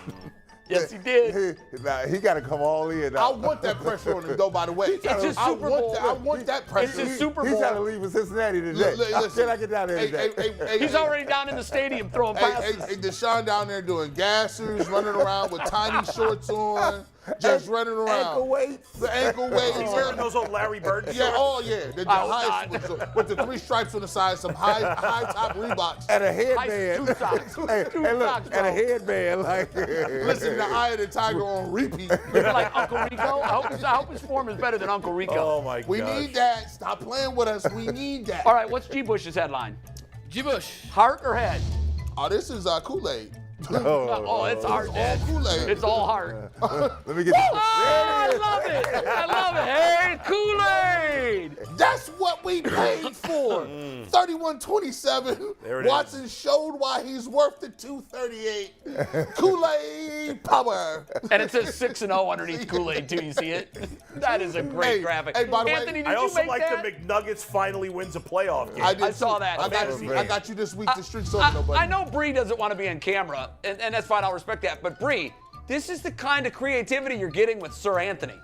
Yes, he did. Now, he got to come all in. Now. I want that pressure on him, though, by the way. It's his I Super want Bowl. that, I want that pressure. It's his Super He's Bowl. trying to leave for Cincinnati today. Can I get down there today? He's already down in the stadium throwing passes. Hey, Deshaun down there doing gassers, running around with tiny shorts on, just running around. Ankle weights. The ankle weights. He's wearing those old Larry Bird shorts. Yeah, oh yeah. The highest not. with the 3 stripes on the side, some high top Reeboks. And a headband. Two socks. Hey, Two look, socks, and a bro. headband. Like, Listen, the Eye of the Tiger on repeat. Like Uncle Rico. I hope his form is better than Uncle Rico. Oh my God. We need that. Stop playing with us. We need that. All right, what's G. Bush's headline? G. Bush. Heart or head? Oh, this is Kool-Aid. Oh, it's heart, Dad. all Kool-Aid. It's all heart. let me get Oh, I love it. I love it. Hey, Kool-Aid. That's what we paid for. 31-27. There it Watson showed why he's worth the 238. Kool-Aid power. And it says 6-0 underneath Kool-Aid, too. You see it? That is a great Hey, graphic. hey, by the way, Anthony, did I you also make like that? the McNuggets finally wins a playoff game. I, did I saw too. that. I got you this week. The streak's over, nobody. I know Bree doesn't want to be on camera, and that's fine. I'll respect that. But Bree, This is the kind of creativity you're getting with Sir Anthony.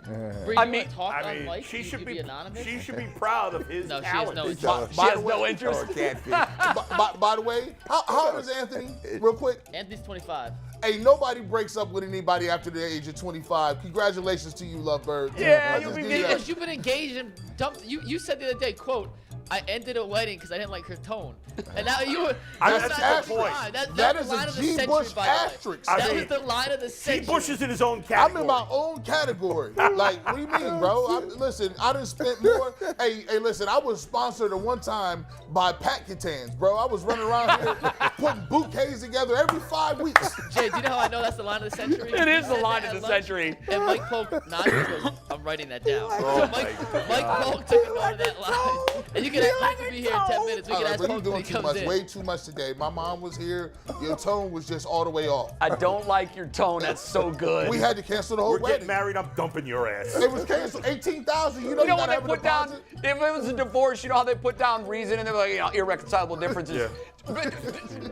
Bree, I you mean, wanna talk I on mean, mic? she You should could be anonymous. She should be proud of his No, she has talent. no interest. She has no interest. By the way, how old is Anthony? Real quick. Anthony's 25. Hey, nobody breaks up with anybody after the age of 25. Congratulations to you, lovebird. Yeah, I you'll just be give big. that. Because you've been engaged and dumped. You said the other day, quote, I ended a wedding because I didn't like her tone. And now you were. That's not the point. line. That That's is the line a of the G. century, Bush by the way. asterisk. I That mean, was the line of the G. century. Bush is in his own I'm category. in my own category. Like, what do you mean, bro? Listen, I done spent more. Hey, listen, I was sponsored at one time by Packetans, bro. I was running around here putting bouquets together every 5 weeks. Jay, do you know how I know that's the line of the century? It is You the said line that of at the lunch, century. And Mike Polk nodded and goes, I'm writing that down. Oh So Mike Polk took a note of that line. And you can be here in 10 minutes. We All can right, ask but you're Polk when doing he too comes much, in. way too much today. My mom was here. Your tone was just all the way off. I don't like your tone. That's so good. We had to cancel the whole We're wedding. getting married. I'm dumping your ass. It was canceled. 18,000. You know You know you when gotta they have a put down, deposit. if it was a divorce, you know how they put down reason and they're like, irreconcilable differences.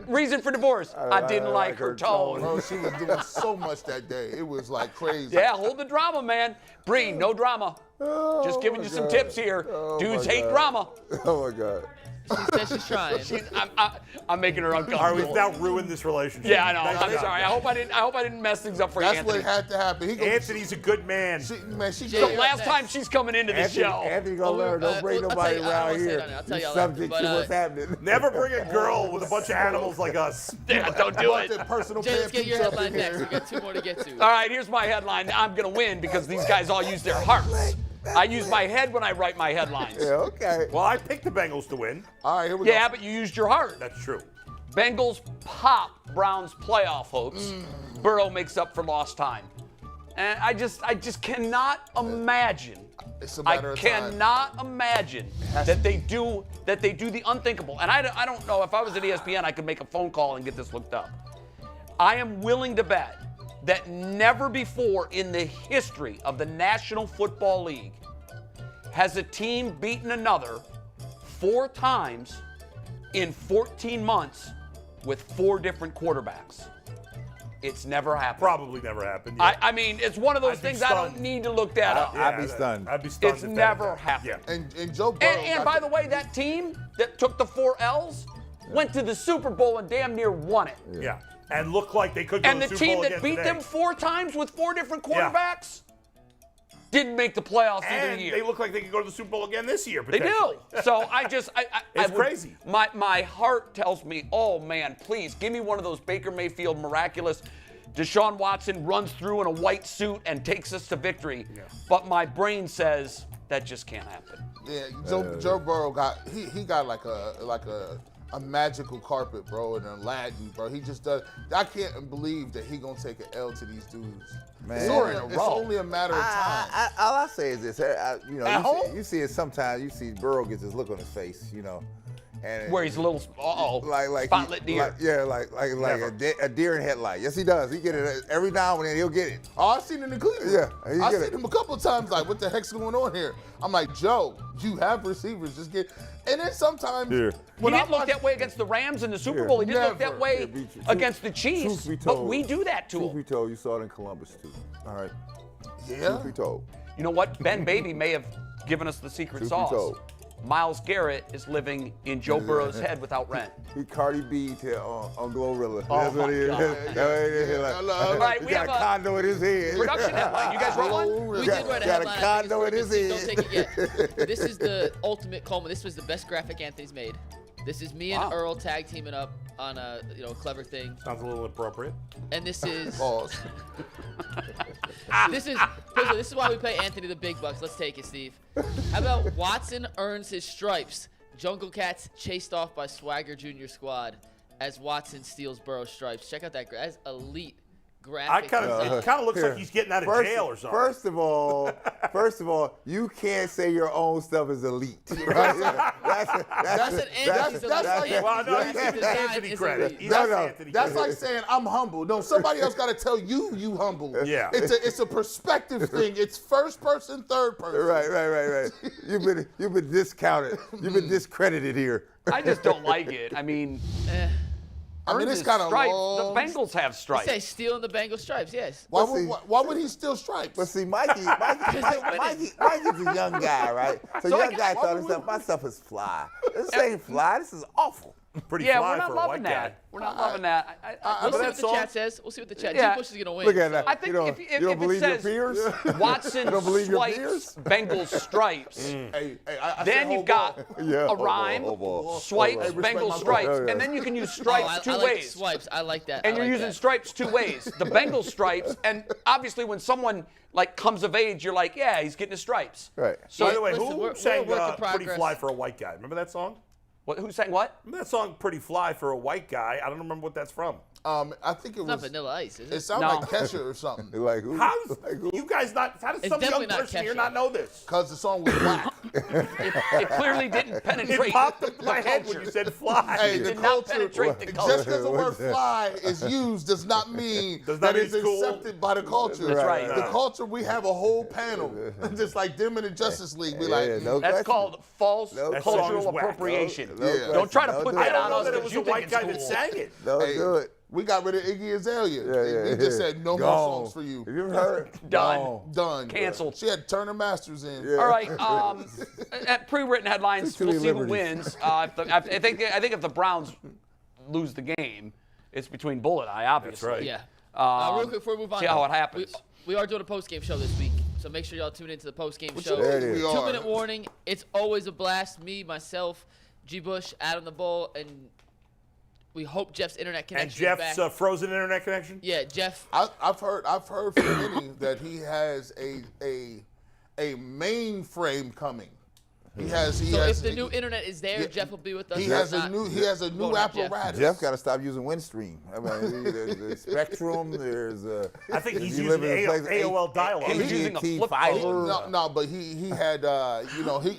Reason for divorce. I didn't like her tone. Bro, she was doing so much that day. It was like crazy. Yeah, hold the drama, man. Bree, no drama. Just giving you some tips here. Dudes hate drama. Oh my God. She said she's trying. I'm making her All right, uncomfortable. we've now ruined this relationship. Yeah, I know. Nice I'm job. sorry. I hope I didn't mess things up for That's Anthony. what had to happen. He gonna, Anthony's a good man. she Jay, The you're last up time next. she's coming into the show. Anthony gonna learn. Don't bring I'll nobody tell you- I around won't say here. it on it. I'll tell You y'all subject after, to but, what's happening. Never bring a girl with a bunch of animals like us. Yeah, don't do it. that personal Jay, let's get your pan headline pizza up in next. We here. got 2 more to get to. All right, here's my headline. I'm going to win because these guys all use their hearts. I use my head when I write my headlines. Yeah, okay. Well, I picked the Bengals to win. All right, here we Yeah, go. but you used your heart. That's true. Bengals pop Browns playoff hopes. Burrow makes up for lost time. And I just cannot imagine. It's a matter I of time. cannot imagine that they do the unthinkable. And I don't know if I was at ESPN, I could make a phone call and get this looked up. I am willing to bet that never before in the history of the National Football League has a team beaten another 4 times in 14 months with 4 different quarterbacks. It's never happened. Probably never happened. Yeah. I mean, it's one of those I'd be things I don't stunned. need to look that up. Yeah, I'd be stunned. I'd be stunned. It's if that never happened. happened. Yeah. And Joe Burrow. And by the way, that team that took the 4 L's went to the Super Bowl and damn near won it. Yeah. And looked like they could go And to the the Super team Bowl that again beat today. them 4 times with 4 different Yeah. quarterbacks didn't make the playoffs And either year. they look like they could go to the Super Bowl again this year, They potentially. do. So I It's would- crazy. My heart tells me, oh man, please give me one of those Baker Mayfield miraculous. Deshaun Watson runs through in a white suit and takes us to victory. Yeah. But my brain says that just can't happen. Yeah, Joe Burrow got he got like a magical carpet, bro, in Aladdin, bro. He just does. I can't believe that he gonna take an L to these dudes. Man. It's Four only, in a it's row. only a matter of time. All I say is this. At home? You see it sometimes. You see Burrow gets this look on his face, and Where he's a little, like spotlit deer. like a deer in headlight. Yes, he does. He get it every now and then. He'll get it. Oh, I've seen it in Cleveland. Yeah, he I've get seen it. him a couple of times. Like, what the heck's going on here? I'm like, Joe, you have receivers. Just get. And then sometimes Yeah. He when didn't I look that way agaast the Rams in the Super Yeah. Bowl. He didn't look Never. that way Yeah, beat you. against the Chiefs. Truth be But told, we do that to Truth be him. told, you saw it in Columbus too. All right. yeah. Truth be told. You know what? Ben Baby may have given us the secret Truth be sauce. told. Miles Garrett is living in Joe Burrow's head without rent. He Cardi B on Glorilla. Oh, That's what he is. my God. That's what he is. All right, he we got have a condo in his head. Production headline. You guys wrote one? We Got- did write a got a headline. condo I think in it's his worth it. head. Don't take it yet. This is the ultimate culmination. This was the best graphic Anthony's made. This is me and Wow. Earl tag teaming up on a clever thing. Sounds a little inappropriate. And this is Pause. this is why we pay Anthony the big bucks. Let's take it, Steve. How about Watson earns his stripes? Jungle Cats chased off by Swagger Jr. squad as Watson steals Burrow's stripes. Check out that. That's elite graphic. It kind of looks like he's getting out of jail or something. First of all, you can't say your own stuff is elite. Right? That's an Anthony's that's like- elite. Well, no, Anthony's he's design Anthony is credit. elite. He's No, Anthony That's credit. like saying I'm humble. No, somebody else got to tell you humble. Yeah. It's a perspective thing. It's first person, third person. Right. You've been discounted. You've been discredited here. I just don't like it. I mean, I mean, earned it's his kind of stripes. long. The Bengals have He stripes. says stealing the Bengals stripes, yes. Why would he steal stripes? But see, Mikey's a young guy, right? So young guy thought himself, my stuff is fly. This ain't fly. This is awful. Pretty Yeah, fly we're not for a loving white that. guy. We're not loving that. We'll see that what the song? chat says. We'll see what the chat. Yeah. G. Bush is gonna win. Look at so- that. I think you don't, if you don't it believe says your peers? Watson You don't believe your swipes peers? Bengals stripes, Hey, I then said, you've got Yeah, a rhyme, Hey, swipes, respect Bengals my stripes, brother. and then you can use Oh, stripes I two like the ways. swipes. I like that. And I you're like using that. stripes two ways. The Bengals stripes, and obviously when someone like comes of age, you're like, yeah, he's getting his stripes. Right. So By the way, listen, who we're sang a work in Pretty progress. Fly for a White Guy? Remember that song? who's saying what? Remember that song Pretty Fly for a White Guy? I don't remember what that's from. I think it It's not was. Vanilla Ice, is It it? sounded No. like Kesha or something. Like who? How's Like who? you guys not? How does It's some young definitely not person here Kesha. not know this? Because the song was whack. It clearly didn't penetrate. It popped into the my head culture. when you said fly. Hey, It the did not culture. penetrate the Just culture. because the word What's that? fly is used does not mean Does not that mean it's it's cool. accepted by the culture. That's right. The culture, we have a whole panel. Just like them in the Justice League. We like, no That's question. called false No, that song cultural is whack. appropriation. No Yeah. Don't try to question. put Don't I that do don't on know us that it because was you a think white it's guy cool. that sang it. Don't hey, do it. we got rid of Iggy Azalea. Yeah, We just said no more Gone. songs for you. Have you ever heard? Done. Gone. Done. Canceled. She had Turner Masters in. Yeah. All right. At pre-written headlines, Too we'll many see who liberties. wins. I think if the Browns lose the game, it's between Bull and I, obviously. right. Yeah. Real quick before we move on. see how it happens. We are doing a post-game show this week, so make sure y'all tune into the post-game show. There it is. We are. 2-minute warning. It's always a blast. Me, myself, G. Bush, Adam the Bull, and we hope Jeff's internet And connection is Jeff's back. frozen internet connection? Yeah, Jeff. I've heard from many that he has a mainframe coming. He has. So if the new internet is there, Yeah. Jeff will be with us. He If has a not, new vote on Jeff. apparatus. Jeff got to stop using Windstream. I mean, there's Spectrum. There's. I think if he's you using live in a place- AOL dial-up. He's using a AT&T flip fiber. phone. No, but he had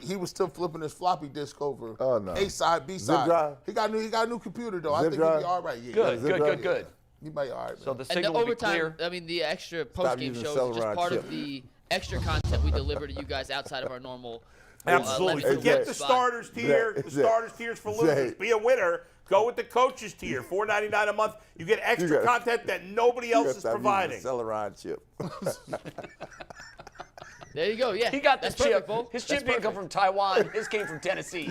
he was still flipping his floppy disk over. Oh, no. A side, B side. drive? He got a new computer though. I Zip think he'll drive? be all right. Yeah, Good, Zip good, drive? good, good. He might be all right. So man. the And the signal will be overtime, clear. I mean, the extra post-game using show is just Celeron part chip. of the extra content we deliver to you guys outside of our normal. Absolutely. 11 Forget to the spot. starters tier. Jay, The starters tiers for Jay. losers. Be a winner. Go with the coaches tier. $4.99 a month. You get extra got- content that nobody else is providing. Celeron chip. There you go. Yeah, He got this that's perfect, chip. Bull. His That's chip didn't come perfect. from Taiwan. His came from Tennessee.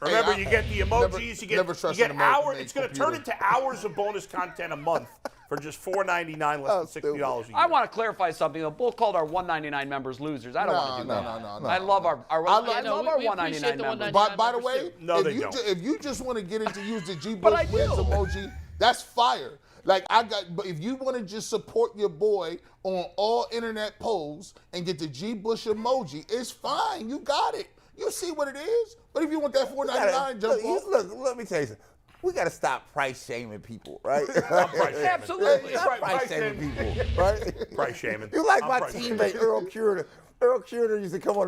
Remember, Hey, you get the emojis. You never get trust you get an American hours. made It's going to computer. turn into hours of bonus content a month for just $4.99, less than $60 a year. I want to clarify something. though. Bull called our $1.99 members losers. I don't want to do that. No. I love our I I know, love our we appreciate $1.99 the members. $1.99. By the way, No, they if you don't. if you just want to get into use the G But I Bush wins do. emoji, that's fire. But if you want to just support your boy on all internet polls and get the G Bush emoji, it's fine. You got it. You see what it is. But if you want that $4.99, jump on. Look, let me tell you something. We got to stop price shaming people, right? Absolutely. Stop price shaming people, right? Price shaming. You like I'm my price shaming. teammate Earl Cureter. Earl Cureter used to come on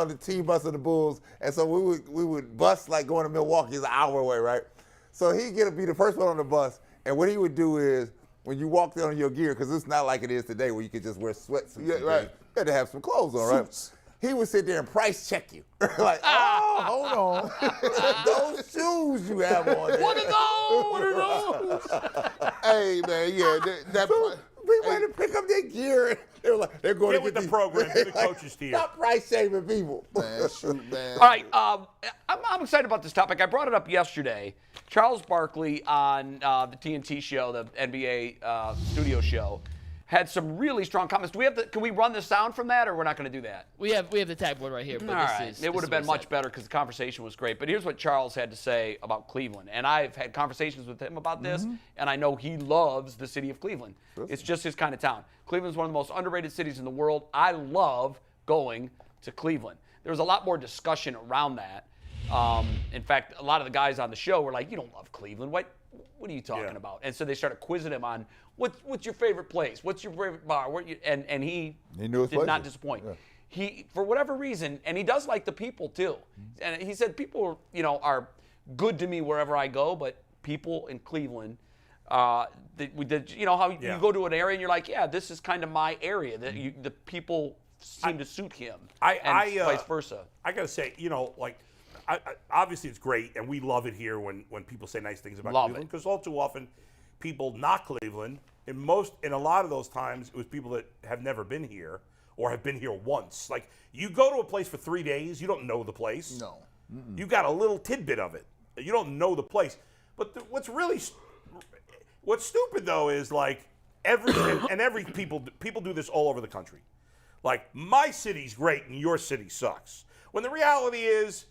the team bus of the Bulls, and so we would bus like going to Milwaukee is an hour away, right? So he'd be the first one on the bus, and what he would do is when you walked in on your gear, because it's not like it is today where you could just wear sweatsuits. Yeah, and right. things. You had to have some clothes on, right? Suits. He would sit there and price check you. Like, hold on. Those shoes you have on there. What are those? Hey, man, yeah. That People had to pick up their gear. They were like, they're going Get to with get the these- program. Do the coaches tier. Stop price shaming people. man, shoot, man. All right, I'm excited about this topic. I brought it up yesterday. Charles Barkley on the TNT show, the NBA studio show, had some really strong comments. Do we have can we run the sound from that, or we're not going to do that? We have the tag board right here. But All this right. is, It would this have been is what much said. better because the conversation was great. But here's what Charles had to say about Cleveland. And I've had conversations with him about this, and I know he loves the city of Cleveland. It's just his kind of town. Cleveland's one of the most underrated cities in the world. I love going to Cleveland. There was a lot more discussion around that. In fact, a lot of the guys on the show were like, "You don't love Cleveland. What are you talking about?" And so they started quizzing him on what's your favorite place? What's your favorite bar? And he knew his did not places. disappoint. Yeah. He, for whatever reason, and he does like the people too. And he said people, are good to me wherever I go, but people in Cleveland, how you go to an area and you're like, yeah, this is kind of my area. That the people seem to suit him, and vice versa. I got to say, obviously it's great, and we love it here when people say nice things about Cleveland, because all too often people knock Cleveland. In a lot of those times, it was people that have never been here or have been here once. Like, you go to a place for 3 days, you don't know the place. No. You got a little tidbit of it. You don't know the place. But what's stupid though is like every people do this all over the country. Like, my city's great and your city sucks. When the reality is,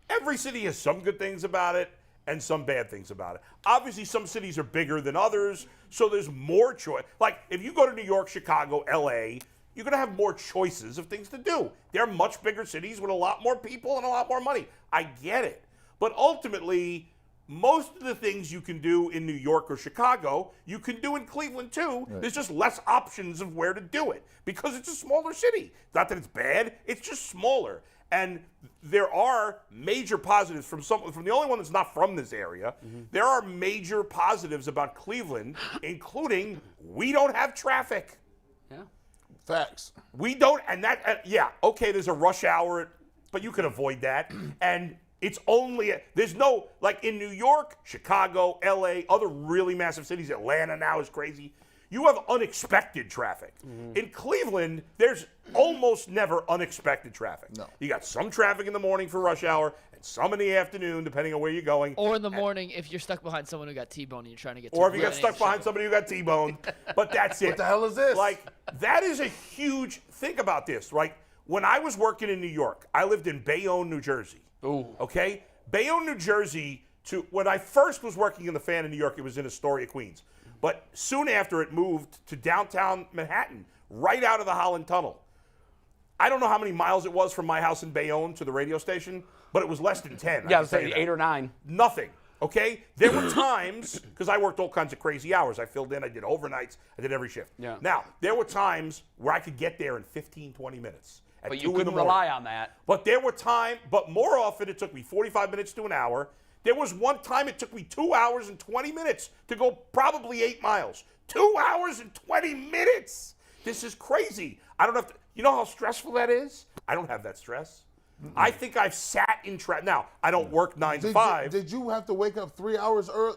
every city has some good things about it and some bad things about it. Obviously, some cities are bigger than others, so there's more choice. Like, if you go to New York, Chicago, LA, you're going to have more choices of things to do. They're much bigger cities with a lot more people and a lot more money. I get it. But ultimately, most of the things you can do in New York or Chicago, you can do in Cleveland too. Right. There's just less options of where to do it because it's a smaller city. Not that it's bad, it's just smaller. And there are major positives from the only one that's not from this area. Mm-hmm. There are major positives about Cleveland, including we don't have traffic. Yeah. Facts. We don't, and that, okay, there's a rush hour, but you can avoid that. And it's only, there's no, like in New York, Chicago, LA, other really massive cities, Atlanta now is crazy. You have unexpected traffic. Mm-hmm. In Cleveland, there's almost never unexpected traffic. No. You got some traffic in the morning for rush hour and some in the afternoon, depending on where you're going. Or in the morning if you're stuck behind someone who got T-boned and you're trying to get to Or if you got stuck behind somebody who got T-boned. But that's it. What the hell is this? Like, that is a huge, think about this, right? When I was working in New York, I lived in Bayonne, New Jersey. Ooh. Okay? Bayonne, New Jersey, when I first was working in the Fan in New York, it was in Astoria, Queens. But soon after, it moved to downtown Manhattan, right out of the Holland Tunnel. I don't know how many miles it was from my house in Bayonne to the radio station, but it was less than 10. Yeah, I was saying 8 or 9. Nothing, okay? There were times, because I worked all kinds of crazy hours. I filled in, I did overnights, I did every shift. Yeah. Now, there were times where I could get there in 15, 20 minutes. But you couldn't rely on that. But but more often it took me 45 minutes to an hour. There was one time it took me 2 hours and 20 minutes to go probably 8 miles. 2 hours and 20 minutes. This is crazy. I don't have to, you know how stressful that is? I don't have that stress. Mm-mm. I think I've sat in traffic. Now, I don't work 9 to 5. Did you have to wake up 3 hours early,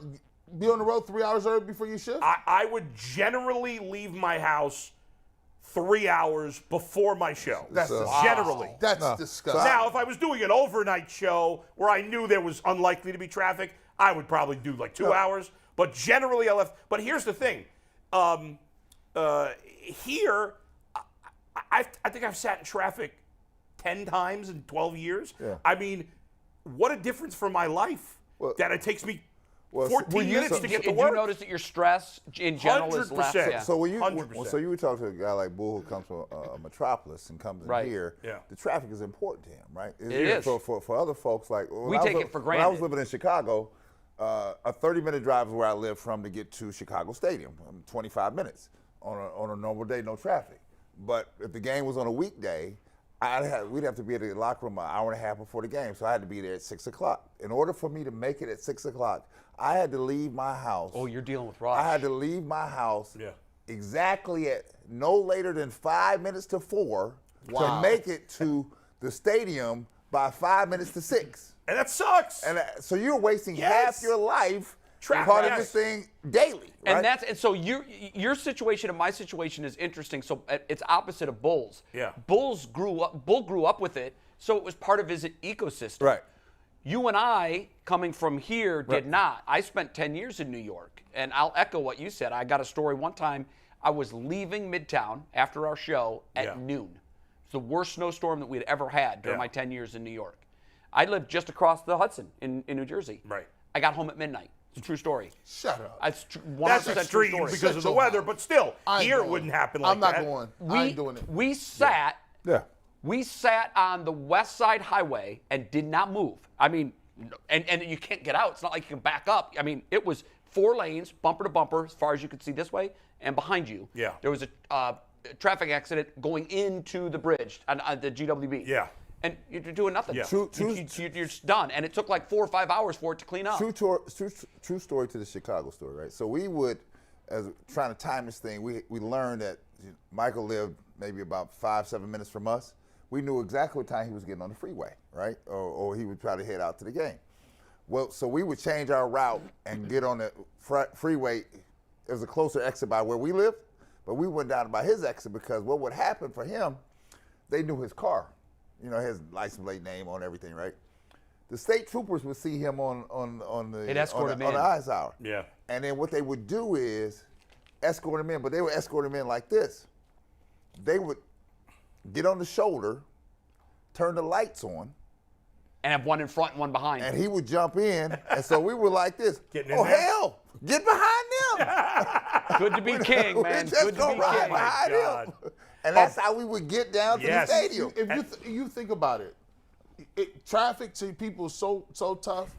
be on the road 3 hours early before you shift? I would generally leave my house 3 hours before my show. That's generally. That's disgusting. Now, if I was doing an overnight show where I knew there was unlikely to be traffic, I would probably do like 2 hours. But generally, I left. But here's the thing. Here, I think I've sat in traffic 10 times in 12 years. Yeah. I mean, what a difference for my life that it takes me 14 minutes to get to work. You notice that your stress in general is less. 100%. Yeah. So so you would talk to a guy like Bull who comes from Metropolis and comes in here. Yeah. The traffic is important to him, right? It is. For other folks, like we take it for granted. When I was living in Chicago, a 30-minute drive is where I live from to get to Chicago Stadium. 25 minutes on a normal day, no traffic. But if the game was on a weekday, we'd have to be at the locker room an hour and a half before the game, so I had to be there at 6 o'clock. In order for me to make it at 6 o'clock, I had to leave my house. Oh, you're dealing with rush. I had to leave my house exactly at no later than 5 minutes to 4 to make it to the stadium by 5 minutes to 6. And that sucks. And so you're wasting half your life part of this thing daily. Right? And so your situation and my situation is interesting. So it's opposite of Bull's. Yeah. Bull grew up with it, so it was part of his ecosystem. Right. You and I, coming from here, did not. I spent 10 years in New York, and I'll echo what you said. I got a story one time. I was leaving Midtown after our show at noon. It's the worst snowstorm that we had ever had during my 10 years in New York. I lived just across the Hudson in New Jersey. Right. I got home at midnight. It's a true story. Shut up. That's extreme because of the weather, but still, here it wouldn't happen like that. I'm not going. I ain't doing it. We sat. Yeah. We sat on the West Side Highway and did not move. I mean, and you can't get out. It's not like you can back up. I mean, it was 4 lanes, bumper to bumper, as far as you could see this way and behind you. Yeah. There was a traffic accident going into the bridge on the GWB. Yeah. And you're doing nothing. Yeah. You're done. And it took like 4 or 5 hours for it to clean up. True story to the Chicago story, right? So we would, as trying to time this thing, we learned that Michael lived maybe about 5-7 minutes from us, we knew exactly what time he was getting on the freeway, right? Or he would try to head out to the game. Well, so we would change our route and get on the freeway. It was a closer exit by where we lived, but we went down by his exit because what would happen for him, they knew his car, his license plate name on everything, right? The state troopers would see him on the ice hour. Yeah. And then what they would do is escort him in, but they would escort him in like this. They would get on the shoulder, turn the lights on, and have one in front and one behind. and he would jump in. And so we were like this. Getting in Oh, there? hell, get behind them. Good to be king, man. We just Good to go be right king. behind God. him. And that's how we would get down to Yes. the stadium. If you think about it, traffic to people is so tough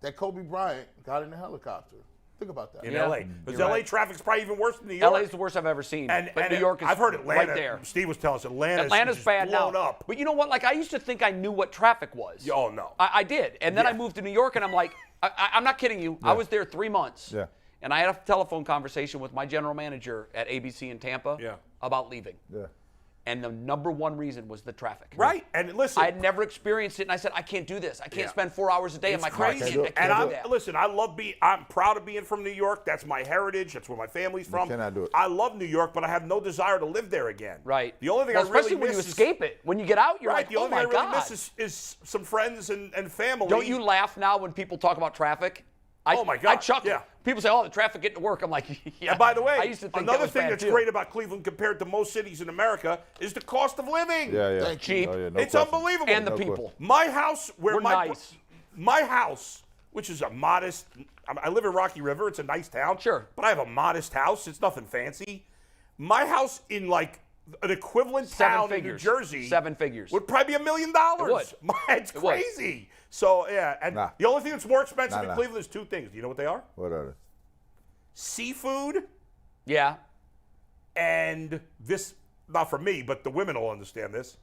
that Kobe Bryant got in a helicopter. Think about that. In Yeah. L.A. Because You're L.A. right. traffic's probably even worse than New York. LA's the worst I've ever seen. But New York is I've heard Atlanta. right there. Steve was telling us Atlanta's just bad now. blown up. But you know what? Like, I used to think I knew what traffic was. Oh, no. I did. And then Yeah. I moved to New York, and I'm like, I'm not kidding you. I was there 3 months. Yeah. And I had a telephone conversation with my general manager at ABC in Tampa about leaving. Yeah. And the number one reason was the traffic. Right. And listen. I had never experienced it, and I said, I can't do this. I can't spend 4 hours a day in my car. crazy. I And can't do that. listen, I'm proud of being from New York. That's my heritage. That's where my family's from. cannot do it. I love New York, but I have no desire to live there again. Right. The only thing Well, I really especially when miss you is, escape it. When you get out, you're right. like, The oh only my thing I really God. miss is some friends and family. Don't you laugh now when people talk about traffic? Oh, my God, I chuckle. yeah. People say, "Oh, the traffic getting to work." I'm like, "Yeah." And by the way, I used to think another that was thing bad that's too. great about Cleveland compared to most cities in America is the cost of living. Yeah. Thank you. Cheap. Oh, yeah, no It's question. unbelievable. And the No people. question. My house, where We're nice. my house, which is a modest. I live in Rocky River. It's a nice town. Sure. But I have a modest house. It's nothing fancy. My house in like an equivalent 7 town figures. in New Jersey 7 figures. would probably be $1 million. It would. It's It would. crazy. So yeah, and Nah. the only thing that's more expensive in Nah. Cleveland is two things. Do you know what they are? What are Seafood Yeah. and this. Not for me, but the women will understand this.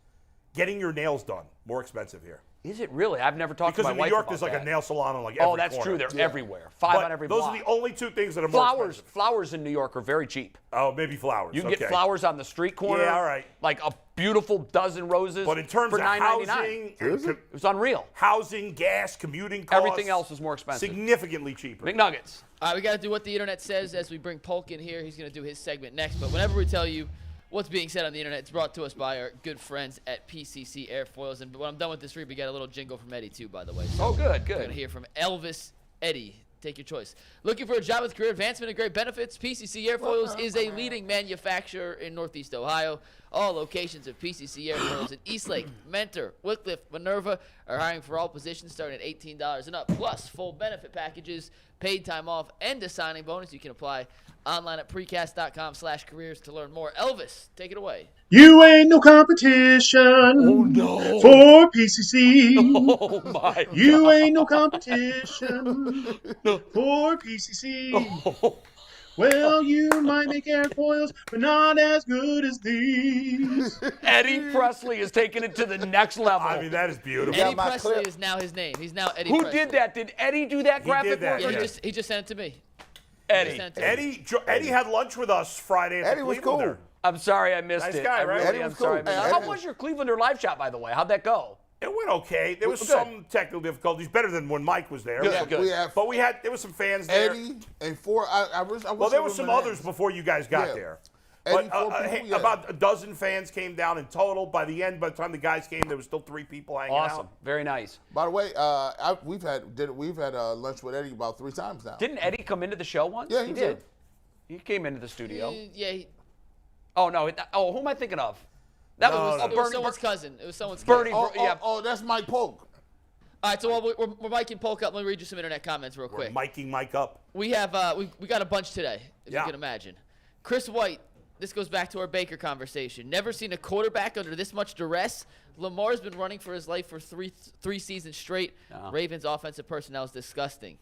Getting your nails done more expensive here. Is it really? I've never talked Because to my in New wife York, about there's like that. a nail salon on like every Oh, that's corner. true. They're everywhere. 5 But on every those block. are the only two things that are more Flowers. expensive. Flowers in New York are very cheap. Oh, maybe flowers. You can okay. get flowers on the street corner. Yeah, all right. Like a beautiful dozen roses. But in terms for of $9.99. housing, It was unreal. housing, gas, commuting costs, Everything else is more expensive. significantly cheaper. McNuggets. All right, we got to do what the internet says as we bring Polk in here. He's going to do his segment next. But whenever we tell you what's being said on the internet, it's brought to us by our good friends at PCC Airfoils. And when I'm done with this read, we got a little jingle from Eddie, too, by the way. So Oh, good, we're good. going to hear from Elvis Eddie. Take your choice. Looking for a job with career advancement and great benefits? PCC Airfoils is a leading manufacturer in Northeast Ohio. All locations of PCC Airfoils in Eastlake, Mentor, Wickliffe, Minerva are hiring for all positions starting at $18 and up, plus full benefit packages, paid time off, and a signing bonus. You can apply online at precast.com/careers to learn more. Elvis, take it away. You ain't no competition for PCC. Oh, my You ain't no competition for PCC. Well, you might make airfoils, but not as good as these. Eddie Presley is taking it to the next level. I mean, that is beautiful. Eddie my Presley clip. is now his name. He's now Eddie Who Presley. did that? Did Eddie do that graphic that, work? Yeah, or he yeah. just sent it to me. Eddie. Sent it to me. Eddie had lunch with us Friday at Eddie the was Clevelander. cool. I'm sorry I missed Nice it. guy, I right? really Eddie am was sorry. I cool. missed Hey, it. How Eddie- was your Clevelander live shot, by the way? How'd that go? It went okay. There was Good. some technical difficulties, better than when Mike was there. Good, good. We have But there was some fans there. Eddie and four. I wish Well, there I were some remember others names. before you guys got Yeah. there. Eddie, But 4 people, yeah. about a dozen fans came down in total. By the end, by the time the guys came, there was still 3 people hanging Awesome. out. Very nice. By the way, we've had lunch with Eddie about 3 times now. Didn't Eddie come into the show once? Yeah, he he did. did. He came into the studio. Yeah, Oh, no. Who am I thinking of? That was it was Bernie. someone's cousin. It was someone's Bernie. cousin. Yeah. That's Mike Polk. All right, so while we're miking Polk up, let me read you some internet comments real We're quick. miking Mike up. We have we got a bunch today, if Yeah. you can imagine. Chris White, this goes back to our Baker conversation. Never seen a quarterback under this much duress. Lamar's been running for his life for three seasons straight. Ravens offensive personnel is disgusting.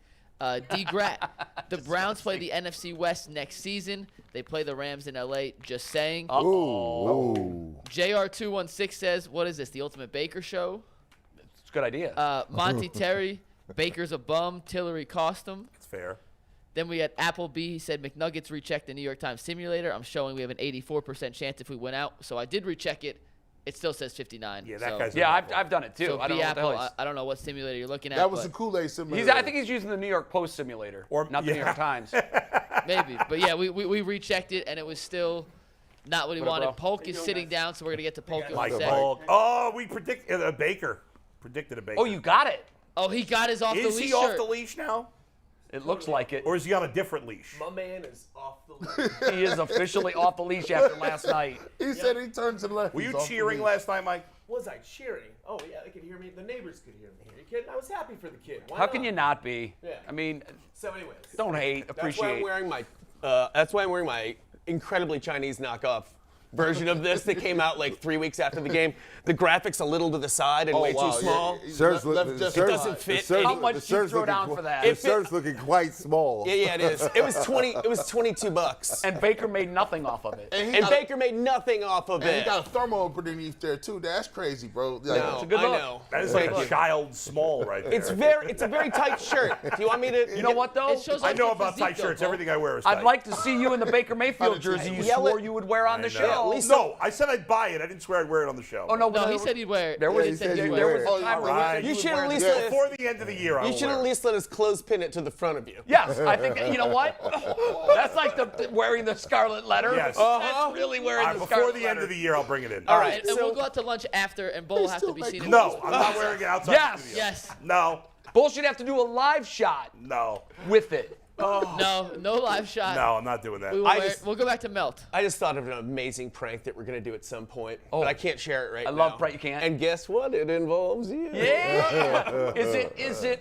D. Grat, the Browns play the NFC West next season. They play the Rams in LA. Just saying. Ooh. JR216 says, "What is this? The Ultimate Baker Show?" It's a good idea. Monty Terry, Baker's a bum. Tillery cost him. That's fair. Then we had Appleby. He said McNuggets rechecked the New York Times simulator. I'm showing we have an 84% chance if we win out. So I did recheck it. It still says 59. Yeah, that guy's. Yeah, I've done it too. So I don't know what the hell I don't know what simulator you're looking at. That was but the Kool-Aid simulator. I think he's using the New York Post simulator, Or- not the New York Times. maybe. But yeah, we rechecked it, and it was still not what he wanted. bro? Polk is sitting down, so we're going to get to Polk in Mike a second. Polk. Oh, we predicted a Baker. Predicted a Baker. Oh, you got it. Oh, he got his off the Is leash he off shirt. the leash now? It looks like it. Or is he on a different leash? My man is off the leash. He is officially off the leash after last night. He said he turned to the left. Were He's you off the cheering leash. last night, Mike? Was I cheering? Oh, yeah, they could hear me. The neighbors could hear me. Are you kidding? I was happy for the kid. Why How not? can you not be? Yeah. I mean, So, anyways. don't hate, appreciate. That's why I'm wearing my incredibly Chinese knockoff version of this that came out like 3 weeks after the game. The graphics a little to the side and way too small. Shirts Left just It doesn't fit. How much do you throw down for that? The shirt's looking quite small. Yeah, it is. It was $22. And Baker made nothing off of it. And, And Baker made nothing off of and he it. got a thermo underneath there too. That's crazy, bro. Like, No, a good I look. know. That is like a child small right there. It's a very tight shirt. Do you want me to? You know what though? It shows I off know your about physique, tight though, shirts. Polk. Everything I wear is tight. I'd like to see you in the Baker Mayfield jersey you Yell swore it. you would wear on I the know. show. least- No, I said I'd buy it. I didn't swear I'd wear it on the show. Oh no, No, he said he'd wear it. There was he said he'd there wear was it. a time where Alright. he You said should he would at wear least it. let Before the end of the year, I You will should wear at it. least let us clothespin it to the front of you. Yes, I think you know what? That's like the wearing the scarlet letter. Yes. That's really wearing All right, the before scarlet the end letter. of the year, I'll bring it in. All And, right, and so we'll go out to lunch after, and Bo will have to still be make seen in No, I'm not wearing it outside Yes. the studio. Yes. No, Bull should have to do a live shot no, with it. No live shot. no, I'm not doing that. We will we'll go back to Melt. I just thought of an amazing prank that we're gonna do at some point, but I can't share it right now. I love prank. You can't. And guess what? It involves you. Yeah. Is it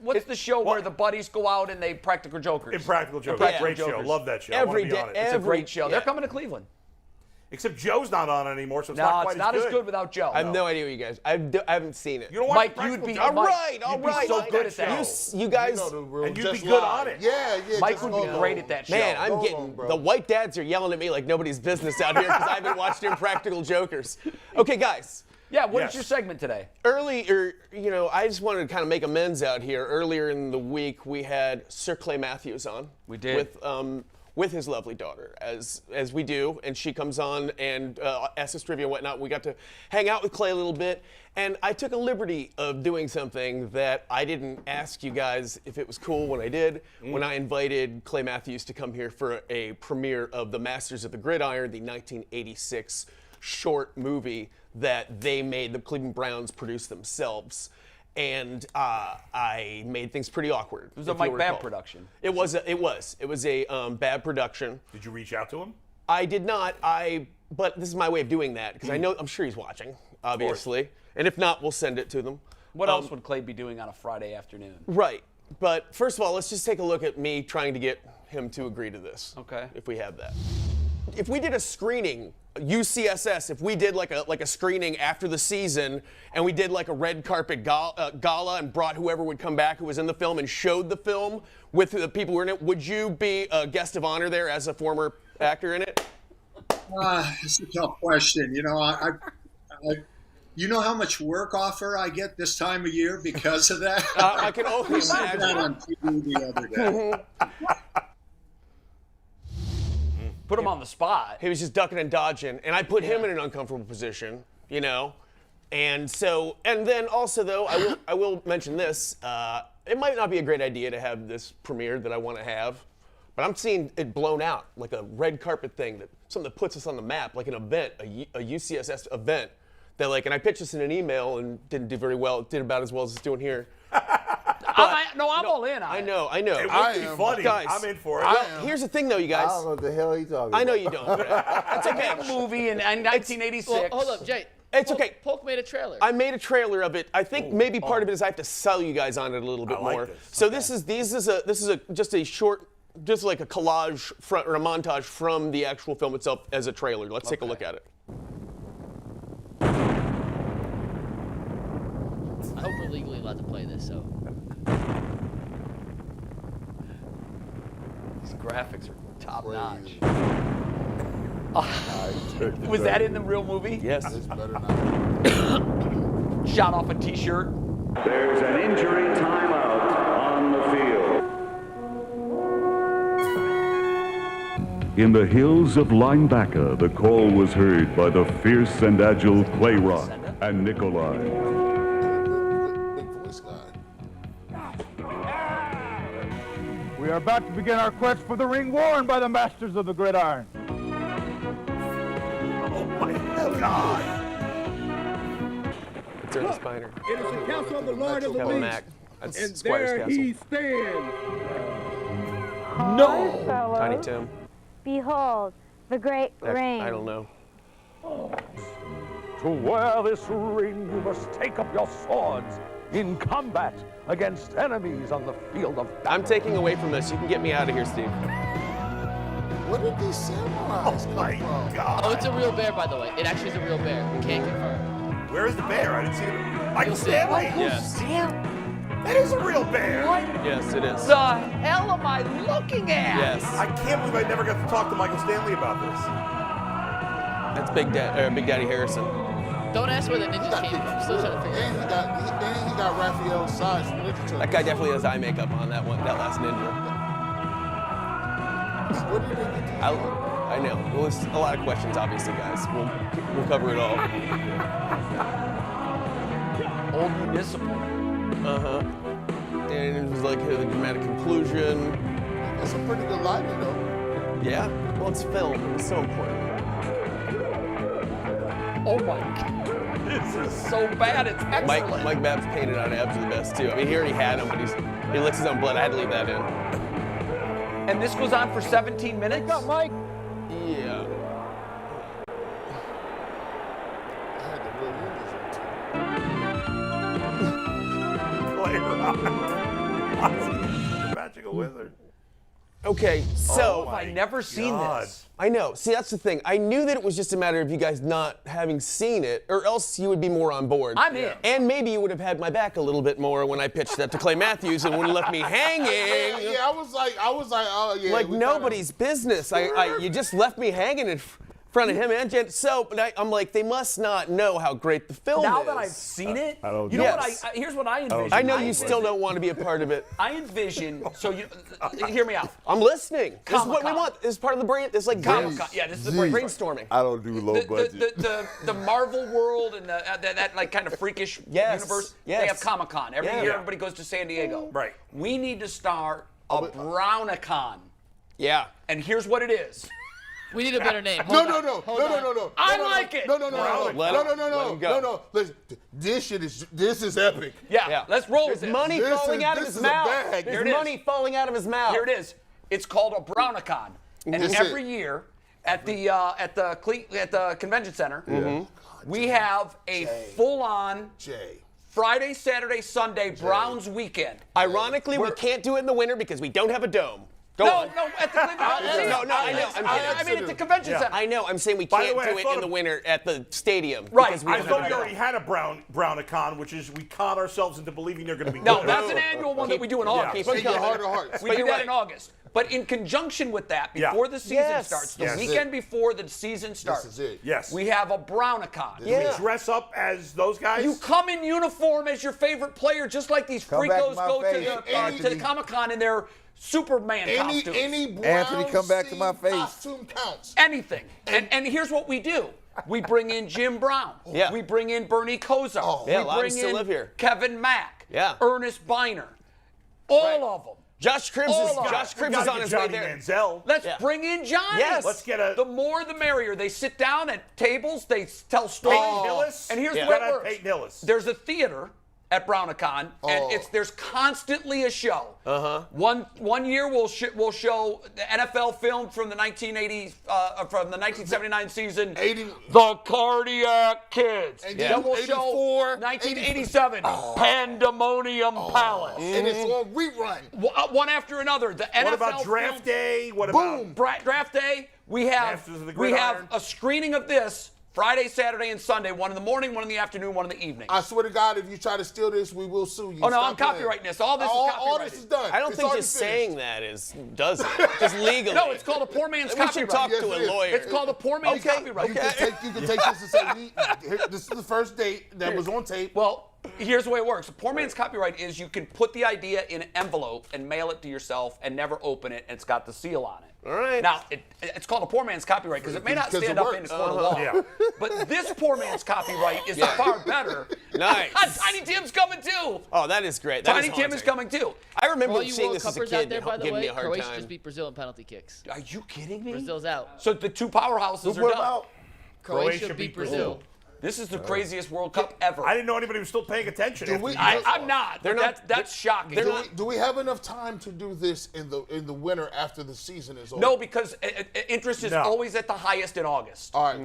what's the show where the buddies go out and they practical jokers? Impractical Jokers. Impractical Great show. Jokers. Love that show. I Every want to be day- on it. It's a great show. Yeah. They're coming to Cleveland. Except Joe's not on it anymore, so it's No, not it's quite not as as good without Joe. I have no idea what you guys. I haven't seen it. You don't watch Mike, Practical you'd be Jokers? all Mike, right, all you'd be right. so Like good that at that. show. You guys, And you'd just be good lie. on it. Yeah. Mike just would go be on. great at that show. man, I'm Go getting on, bro. the white dads are yelling at me like nobody's business out here because I haven't watched Impractical Jokers. Okay, guys. Yeah, what is Yes. your segment today? Earlier, I just wanted to kind of make amends out here. Earlier in the week, we had Sir Clay Matthews on. We did. With his lovely daughter, as we do, and she comes on and asks us trivia and whatnot. We got to hang out with Clay a little bit, and I took a liberty of doing something that I didn't ask you guys if it was cool when I did. When I invited Clay Matthews to come here for a premiere of The Masters of the Gridiron, the 1986 short movie that they made, the Cleveland Browns produced themselves. And I made things pretty awkward. It was a Mike Babb production. It was a Babb production. Did you reach out to him? I did not. But this is my way of doing that because I'm sure he's watching, obviously. And if not, we'll send it to them. What else would Clay be doing on a Friday afternoon? Right. But first of all, let's just take a look at me trying to get him to agree to this. Okay. If we have that. If we did a screening, UCSS, if we did like a screening after the season and we did like a red carpet gala and brought whoever would come back who was in the film and showed the film with the people who were in it, would you be a guest of honor there as a former actor in it? It's a tough question. You know how much work offer I get this time of year because of that? I can only I said that imagine. on TV the other day. Put him on the spot. He was just ducking and dodging, and I put him in an uncomfortable position, And then also though, I will mention this. It might not be a great idea to have this premiere that I want to have, but I'm seeing it blown out like a red carpet thing, something that puts us on the map, like an event, a UCSS event. That and I pitched this in an email and didn't do very well. It did about as well as it's doing here. I'm all in on it. I know. It would be funny. Guys, I'm in for it. Well, here's the thing though, you I guys. don't know what the hell he's talking about. I know you don't. But that's okay. Movie in 1986. Well, hold up, Jay. It's okay. Polk made a trailer. I made a trailer of it. I think maybe part of it is I have to sell you guys on it a little bit I like more. this. So this is just a short, just like a collage or a montage from the actual film itself as a trailer. Let's take a look at it. I hope we're legally allowed to play this. So These graphics are top notch. Was that in the real movie? Yes. It's better not. Shot off a T-shirt. There's an injury timeout on the field. In the hills of Linebacker, the call was heard by the fierce and agile Clay Rock and Nikolai. Big voice guy. We are about to begin our quest for the ring worn by the masters of the gridiron. Oh my God! It's Ernest Spiner. It is the council of the Lord of the Kevin Rings, Mack. That's and Squire's there Castle. he stands. No! Tiny Tim. Behold, the great ring. I don't know. To wear this ring, you must take up your swords in combat against enemies on the field of battle. I'm taking away from this. You can get me out of here, Steve. Where did these samurais come from? God. Oh, it's a real bear, by the way. It actually is a real bear. We can't confirm. Where is the bear? I didn't see it. Michael You'll see. Stanley. Yes. That is a real bear. Yes, it is. The hell am I looking at? Yes. I can't believe I never got to talk to Michael Stanley about this. That's Big Daddy Harrison. Don't ask where the ninja came from. I'm still trying to figure it And out. he got Raphael's size from Ninja Turtles. That guy definitely has eye makeup on that one. That last ninja. What did they get to? I know. Well, there's a lot of questions, obviously, guys. We'll cover it all. Old Municipal. Uh-huh. And it was like a dramatic conclusion. That's a pretty good lighting, though. Yeah. Well, it's film. It's so important. Oh my God. This is so bad. It's excellent. Mike Babb's painted on abs are the best, too. I mean, he already had them, but he licks his own blood. I had to leave that in. And this goes on for 17 minutes? Wake up, Mike. Yeah. I had the real The magical wizard. Okay, so Oh, I've never seen this. I know. See, that's the thing. I knew that it was just a matter of you guys not having seen it, or else you would be more on board. I'm in. And maybe you would have had my back a little bit more when I pitched that to Clay Matthews and wouldn't have left me hanging. Yeah, I was like, oh yeah. Like we nobody's business. You just left me hanging in front of him and Jen. So, but I'm like, they must not know how great the film Now is. that I've seen it, I don't you know know. what here's what I envision. I know you still don't want to be a part of it. I envision, so you, hear me out. I'm listening. This is what we Comic-Con. want. This is part of the brain. This is like Comic-Con. Yeah, this is the brainstorming. I don't do low budget. The Marvel world and that like kind of freakish universe. Yes. They have Comic-Con. Every Yeah. year everybody goes to San Diego. Right. We need to start a Brownacon. Yeah. And here's what it is. We need a better name. No. I like it. No. Listen, this is epic. Yeah. Let's roll with There's it. money This falling is- out of this his is a mouth. bag. Here it There's is. money falling out of his mouth. Here it is. It's called a Brownacon. And That's every it. year at the convention center, we have a full-on Jay. Friday, Saturday, Sunday Browns weekend. Ironically, we can't do it in the winter because we don't have a dome. Go No, on. at the convention No, I know. I mean, at the convention center. I know. I'm saying we By the can't way, I do it thought in the of- winter at the stadium. Right. Because we I don't thought have we a already had a Brownacon, which is we con ourselves into believing they're going to be No, good. that's an annual one that we do in August. Keep Take your heart to heart. We do that in August. But in conjunction with that, before the season starts, the Yes. weekend before the season starts, This is it. Yes. we have a Brownacon. Do we dress up as those guys? You come in uniform as your favorite player, just like these Come back to freakos my go face, to the Anthony. Comic-Con in their Superman costumes. Any Brown Anthony, come back to my face. costume counts. Anything. And here's what we do. We bring in Jim Brown. Yeah. We bring in Bernie Kosar. Yeah, a we lot of bring them still in live here. Kevin Mack. Yeah. Ernest Biner. All of them. Josh Cribbs All is of Josh them. Cribbs is on his way Johnny there. Manziel. Let's bring in Johnny. Yes. Let's get a. The more the merrier. They sit down at tables, they tell stories. Peyton Hillis. And here's You the way it gotta have works. Peyton Hillis. There's a theater at Brownacon, and there's constantly a show. One year we'll show the NFL film from the 1979 season, The Cardiac Kids. And Then we'll 84, show 1987, Pandemonium Palace. And it's on rerun. One after another. The NFL What about Draft films. Day? What Boom. about Draft Day? We have Masters of the we have Gridiron. a screening of this Friday, Saturday, and Sunday. One in the morning, one in the afternoon, one in the evening. I swear to God, if you try to steal this, we will sue you. Oh, no, Stop I'm playing. copyrighting this. All this is All copyrighted. this is done. I don't It's think already just finished. saying that does it. Just legally. No, it's called a poor man's We should copyright. talk Yes, to it a is. lawyer. It's called a poor man's copyright. You can take this and say, this is the first date that was on tape. Well, here's the way it works. Poor man's copyright is you can put the idea in an envelope and mail it to yourself and never open it, and it's got the seal on it. All right. Now, it's called a poor man's copyright because it may not stand up in the court of law. Yeah. But this poor man's copyright is far better. Nice. Tiny Tim's coming too. Oh, that is great. Tiny Tim is coming too. I remember For all you seeing World this as a Cuppers kid out there, by the giving me way, a hard Croatia time. just beat Brazil in penalty kicks. Are you kidding me? Brazil's out. So the two powerhouses Who are put 'em done. out? Croatia beat Brazil. This is the craziest World Cup ever. I didn't know anybody was still paying attention. I'm not. That's shocking. Do we have enough time to do this in the winter after the season is over? No, because interest is always at the highest in August. All right.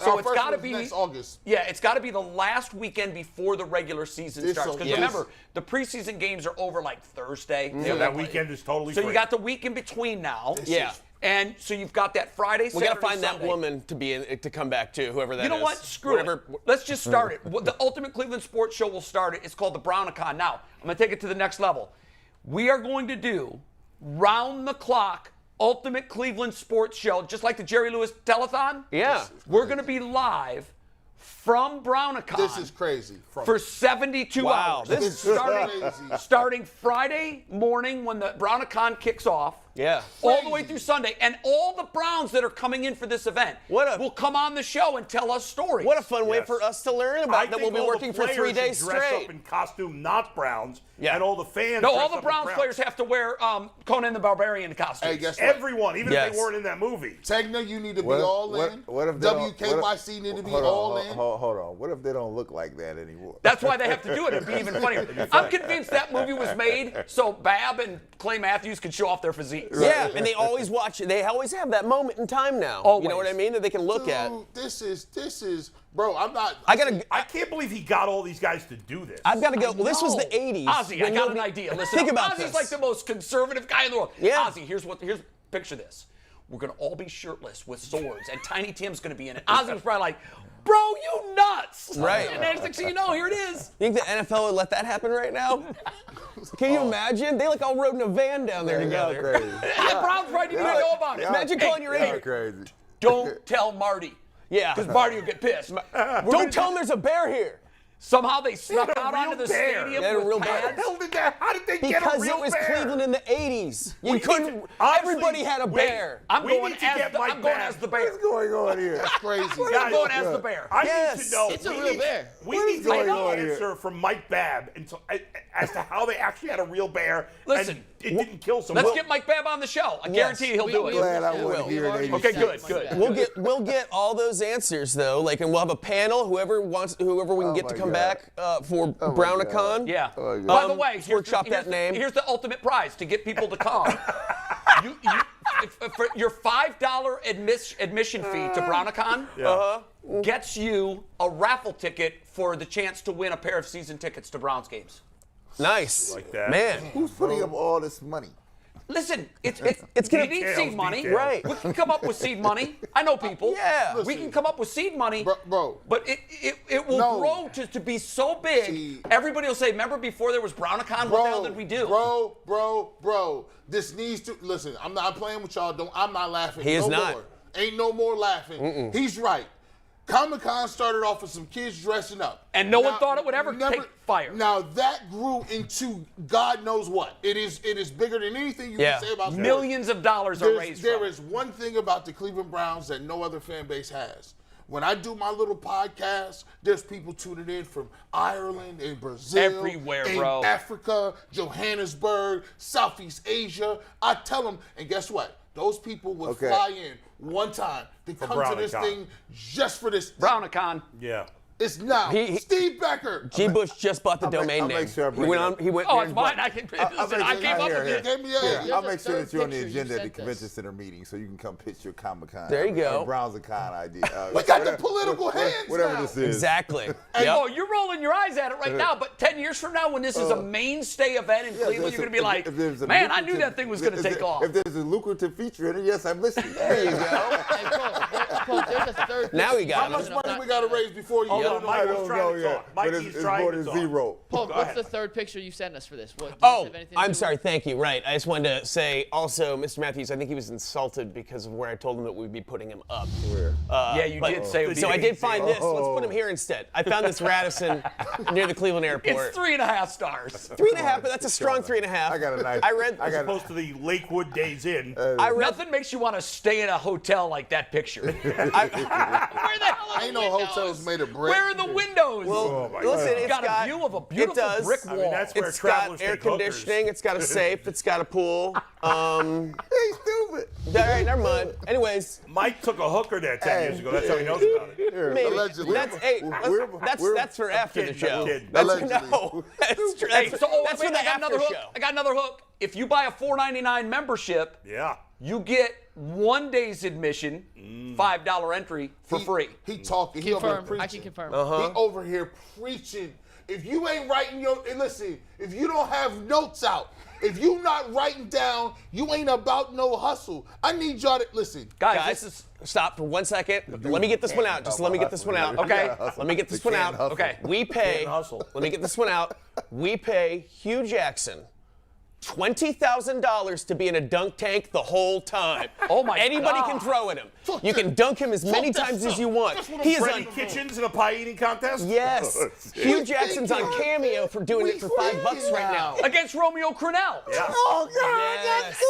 So it's got to be next August. Yeah, it's got to be the last weekend before the regular season starts. Because remember, the preseason games are over like Thursday. Yeah, that weekend is totally So free. you got the week in between now. Yeah. And so you've got that Friday, Saturday, We got to find Sunday. that woman to come back too, whoever that is. You know what? Screw it. Let's just start it. The Ultimate Cleveland Sports Show will start it. It's called the Brownacon. Now, I'm going to take it to the next level. We are going to do round-the-clock Ultimate Cleveland Sports Show, just like the Jerry Lewis Telethon. Yeah. We're going to be live from Brownacon. This is crazy. For 72 hours. This is starting Friday morning when the Brownacon kicks off. Yeah. All the way through Sunday. And all the Browns that are coming in for this event will come on the show and tell us stories. What a fun way for us to learn about that. We'll be working for 3 days dress straight. up in costume, not Browns, and all the fans. No, dress all the up Browns in players have to wear Conan the Barbarian costumes. Hey, guess what? Everyone, even if they weren't in that movie. Tegna, you need to be all in. What if they WKYC need to be all in. Hold on. What if they don't look like that anymore? That's why they have to do it. It'd be even funnier. I'm convinced that movie was made so Bab and Clay Matthews could show off their physiques. Yeah, and they always watch it. They always have that moment in time now. Always. You know what I mean? That they can look at. This is, bro. I'm not. I can't believe he got all these guys to do this. I've got to go. Well, this was the 80s. Ozzy, I got an idea. Listen, think about Ozzy's this. like the most conservative guy in the world. Yeah. Ozzy, here's picture this. We're gonna all be shirtless with swords, and Tiny Tim's gonna be in it. Ozzy was probably like, "Bro, you nuts!" Right. And then next thing you know, here it is. You think the NFL would let that happen right now? Can you imagine? They all rode in a van down there together. The Browns right didn't even know about it. Imagine calling your agent. Crazy. Don't tell Marty. Yeah. Because Marty will get pissed. Don't tell them there's a bear here. Somehow they snuck out onto the stadium They had a with real pads. How did they get a Because real it was bear? Cleveland in the 80s. You couldn't. Honestly, Everybody had a bear. I'm We going need to get Mike I'm going back. as the bear. What's going on here? That's crazy. I'm going as the bear. I need Yes. to know. It's a real bear. We need to going get on an here? answer from Mike Babb as to how they actually had a real bear. Listen, and it didn't kill someone. Let's get Mike Babb on the show. I guarantee he'll do it. Glad I wasn't here in already 86. Okay, good. We'll get all those answers though, and we'll have a panel. Whoever we can get to come back for Brownacon. Yeah. Oh, By the way, workshop that name. Here's the ultimate prize to get people to come. For your $5 admission fee to Brownacon gets you a raffle ticket for the chance to win a pair of season tickets to Browns games. Nice. Like that. Man. Who's putting up all this money? Listen, it's gonna- you need seed money. details. Right. We can come up with seed money. I know people. Yeah. We can come up with seed money. Bro. But it will grow to be so big. See. Everybody will say, remember before there was Brownacon, what the hell did we do? Bro. This needs to listen. I'm playing with y'all. I'm not laughing. He is no not. More. Ain't no more laughing. He's right. Comic-Con started off with some kids dressing up. And no one thought it would ever take fire. Now that grew into God knows what. It is bigger than anything you can say about sports. Millions of dollars are raised There from it. is one thing about the Cleveland Browns that no other fan base has. When I do my little podcast, there's people tuning in from Ireland and Brazil, Everywhere, and bro. Africa, Johannesburg, Southeast Asia. I tell them, and guess what? Those people will fly in one time to come to this Brownacon. thing just for this. Brownacon. Yeah. It's now. Steve Becker. G. Bush just bought the domain I'll name. make sure I He bring went it on. up. He went. Oh, there it's and mine. bought- I came up with it. I'll make sure that you're on the There's a agenda at the picture you convention sent center us. meeting so you can come pitch your Comic-Con. There you go. Browns-a-con idea. We got the political hands Whatever now. this is. Exactly. Hey, Yep. oh, you're rolling your eyes at it right now, but 10 years from now, when this is a mainstay event in Cleveland, you're going to be like, man, I knew that thing was going to take off. If there's a lucrative feature in it, yes, I'm listening. There you go. Hey, bro, Polk, there's a third. Now we got How much money we got to raise before you Hold get on, it? Mike was trying to talk. But Mikey's it's trying more to than talk. zero. Polk, Go what's ahead. the third picture you sent us for this? What, I'm sorry. Thank you. Right. I just wanted to say also, Mr. Matthews, I think he was insulted because of where I told him that we'd be putting him up. Where? Yeah, you did say it would be So I did find this. Let's Oh. put him here instead. I found this Radisson near the Cleveland airport. It's 3.5 stars. 3.5, but that's a strong 3.5. I got a nice. I read. As opposed to the Lakewood Days Inn. Nothing makes you want to stay in a hotel like that picture. Where the hell are Ain't the no windows? hotels made of brick. Where are the windows? Well, my listen, God. it's got a view of a beautiful does. brick wall. I mean, that's where It's travelers got air take hookers. conditioning. It's got a safe. It's got a pool. He's stupid. All right, never mind. Anyways, Mike took a hooker there 10 years ago. That's how he knows about it. maybe. Allegedly. That's for after the show. kidding. No, that's true. Hey, That's, so that's wait, for the I got another after hook. show. I got another hook. If you buy a $4.99 membership, Yeah. you get 1 day's admission, $5 entry for free. He talking. He over here Confirm. preaching. I can confirm. He over here preaching. If you ain't writing and listen, if you don't have notes out, if you not writing down, you ain't about no hustle. I need y'all to listen. Guys, this is Stop for 1 second. Let me get this one out. Just let me get this one out. Okay. Let me get this one out. Okay. We pay. Can't hustle. Let me get this one out. We pay Hugh Jackson $20,000 to be in a dunk tank the whole time. Oh my Anybody God. can throw at him. You can dunk him as many times as you want. He is Freddie on. Kitchens in a pie eating contest? Yes. Hugh Jackson's on Cameo for doing it for $5 right now. against Romeo Crennel. Yeah. Oh God, Yes.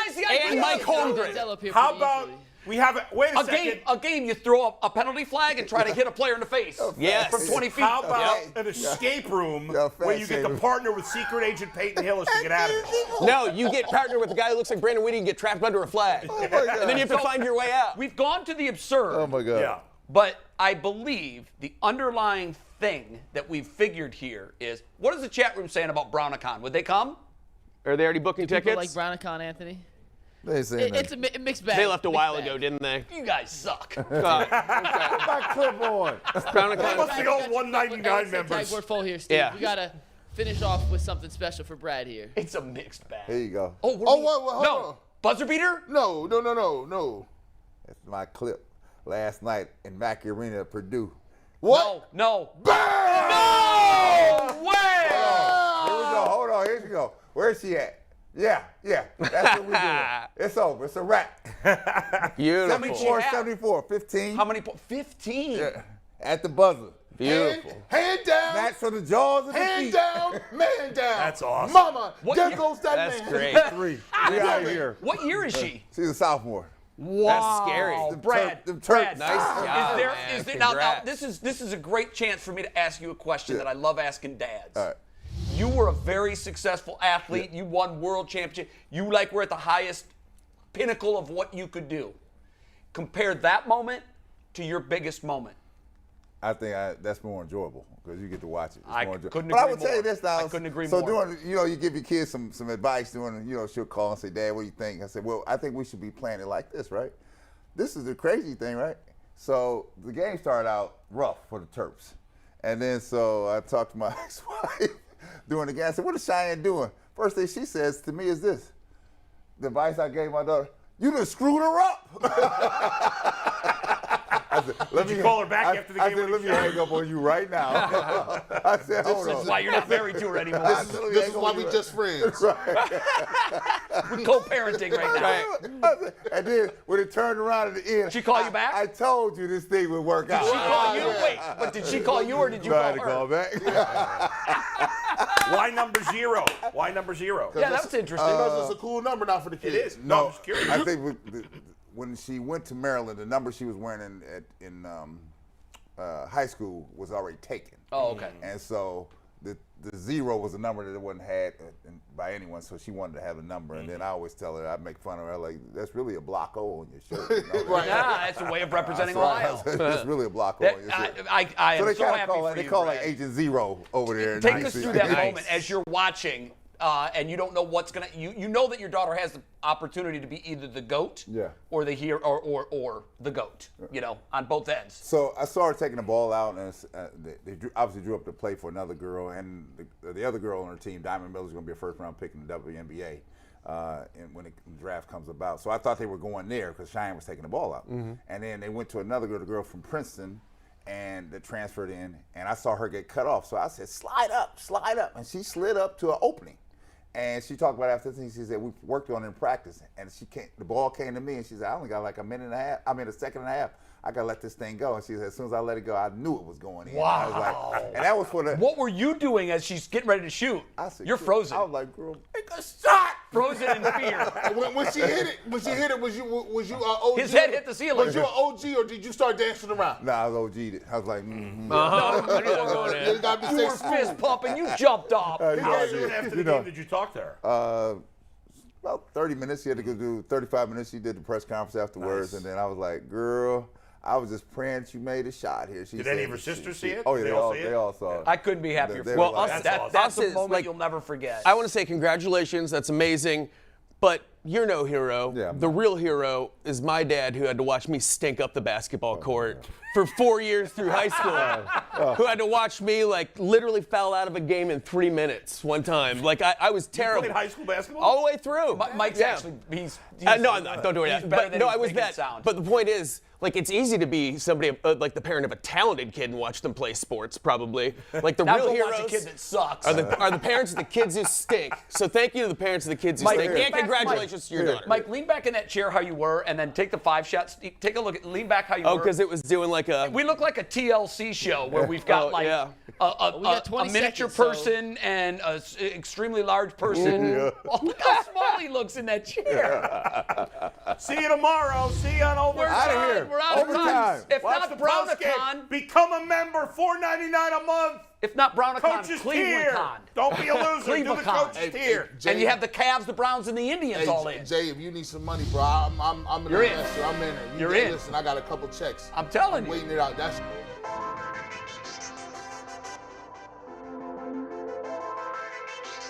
Guys, the idea And Mike is- Holmgren. How about we have it? Wait a second. a game you throw up a penalty flag and try to hit a player in the face. Yes. From 20 feet. How about an escape room Yeah, fat where you get to shaming. partner with secret agent Peyton Hillis to get out of it? No, you get partnered with a guy who looks like Brandon Whitty and get trapped under a flag. And then you have to find your way out. We've gone to the absurd. Oh my God. Yeah. But I believe the underlying thing that we've figured here is, what is the chat room saying about Brownacon? Would they come? Are they already booking People tickets? like Brownacon, Anthony. They saying It's a mixed bag. They left a Mixed while bag. ago, didn't they? You guys suck. my clipboard. That must be all 199 members. Tag board full here, Steve. Yeah. We gotta finish off with something special for Brad here. It's a mixed bag. Here you go. Oh, what Oh, do we- wait, hold no. on. Buzzer beater? No. That's my clip last night in Mackey Arena at Purdue. What? No. Bam! No way! Here we go. Hold on. Here you go. Where's she at? Yeah. That's what we doing. It's over. It's a wrap. Beautiful. 74, 15. How many points? 15. Yeah. At the buzzer. Beautiful. Hand down. Match for the jaws of the Hand feet. down. Man down. That's awesome. Mama, What there year- goes that That's man. great. 3. We out here. What year is she? She's a sophomore. Wow. scary. Brad, Them Terps. Brad, Nice job, is there, man. is there, now, Congrats. this is a great chance for me to ask you a question that I love asking dads. All right. You were a very successful athlete. You won world championship. You were at the highest pinnacle of what you could do. Compare that moment to your biggest moment. I think that's more enjoyable because you get to watch it. It's I more enjoyable. couldn't But I agree would tell you more. this now. I couldn't agree so more. doing, you give your kids some advice doing, she'll call and say, Dad, what do you think? I said, well, I think we should be playing it like this, right? This is the crazy thing, right? So the game started out rough for the Terps. And then so I talked to my ex-wife during the game. I said, what is Cheyenne doing? First thing she says to me is this. The advice I gave my daughter, you done screwed her up. I said, Did you call her back after the game? I said, let me hang up on you right now. I said, hold on. This is why you're not married to her anymore. This is why we just friends. We're co-parenting right now. And then when it turned around at the end, She call you back? I told you this thing would work out. Did she call you? Wait, but did she call you or did you No, I call had to her? call back. Why number 0? Why number 0? Yeah, that's interesting. Because it's a cool number now for the kids. It is. No, I'm just curious. I think when she went to Maryland, the number she was wearing in high school was already taken. Oh, okay. And so the 0 was a number that it wasn't had by anyone, so she wanted to have a number. And then I always tell her, I make fun of her, like, that's really a block O on your shirt. Right. Yeah, that's a way of representing Ohio. It's really a block O on your shirt. I am So they so kinda happy call for it, they you, call Brad. like Agent Zero over there. in Take us DC. through that Nice. moment as you're watching, and you don't know what's gonna. You know that your daughter has the opportunity to be either the GOAT, Yeah. or the hero, or the GOAT. On both ends. So I saw her taking the ball out, and they obviously drew up the play for another girl, and the other girl on her team, Diamond Miller's going to be a first-round pick in the WNBA. when the draft comes about. So I thought they were going there because Cheyenne was taking the ball out. And then they went to another girl from Princeton, and that transferred in, and I saw her get cut off. So I said, slide up. And she slid up to an opening. And she talked about after this, she said, we worked on it in practice. And the ball came to me, and she said, I only got like a second and a half. I got to let this thing go. And she said, as soon as I let it go, I knew it was going in. Wow. I was like, and that was for the. What were you doing as she's getting ready to shoot? I said, you're frozen. I was like, girl, make a shot. Frozen in fear. When she hit it, was you OG? His head hit the ceiling. Was you an OG or did you start dancing around? Nah, I was OG'd it. I was like, You were fist pumping. You jumped off. How soon after the game did you talk to her? About 30 minutes. She had to go do 35 minutes. She did the press conference afterwards, and then I was like, girl, I was just praying that you made a shot here. Did any of her sisters see it? Oh, yeah, they all saw it. I couldn't be happier. Well, that's a moment you'll never forget. I want to say congratulations. That's amazing. But you're no hero. Yeah, the real hero is my dad, who had to watch me stink up the basketball court for 4 years through high school, who had to watch me literally foul out of a game in 3 minutes one time. I was terrible. You played high school basketball? All the way through. Mike's actually, he's no, I'm not. Don't do it. But no, I was that. But the point is, it's easy to be somebody like the parent of a talented kid and watch them play sports, probably. The real heroes watch a kid that sucks. are the parents of the kids who stink. So thank you to the parents of the kids who stink. And congratulations to your daughter. Mike, lean back in that chair how you were, and then take the 5 shots. Take a look at, lean back how you were. Oh, because it was doing We look like a TLC show where we've got a miniature person and an extremely large person. Oh, look how small he looks in that chair. See you tomorrow. See you on Overtime. Out of here. We're out of time. If Watch not the Brownacon, become a member. $4.99 a month. If not Brownacon, Coach's tier. Cleveland-con. Don't be a loser. Do the coach's tier. And you have the Cavs, the Browns, and the Indians all in. Jay, if you need some money, bro, I'm an investor. I'm in it. You're in. Listen, I got a couple checks. I'm telling you. Waiting it out. That's.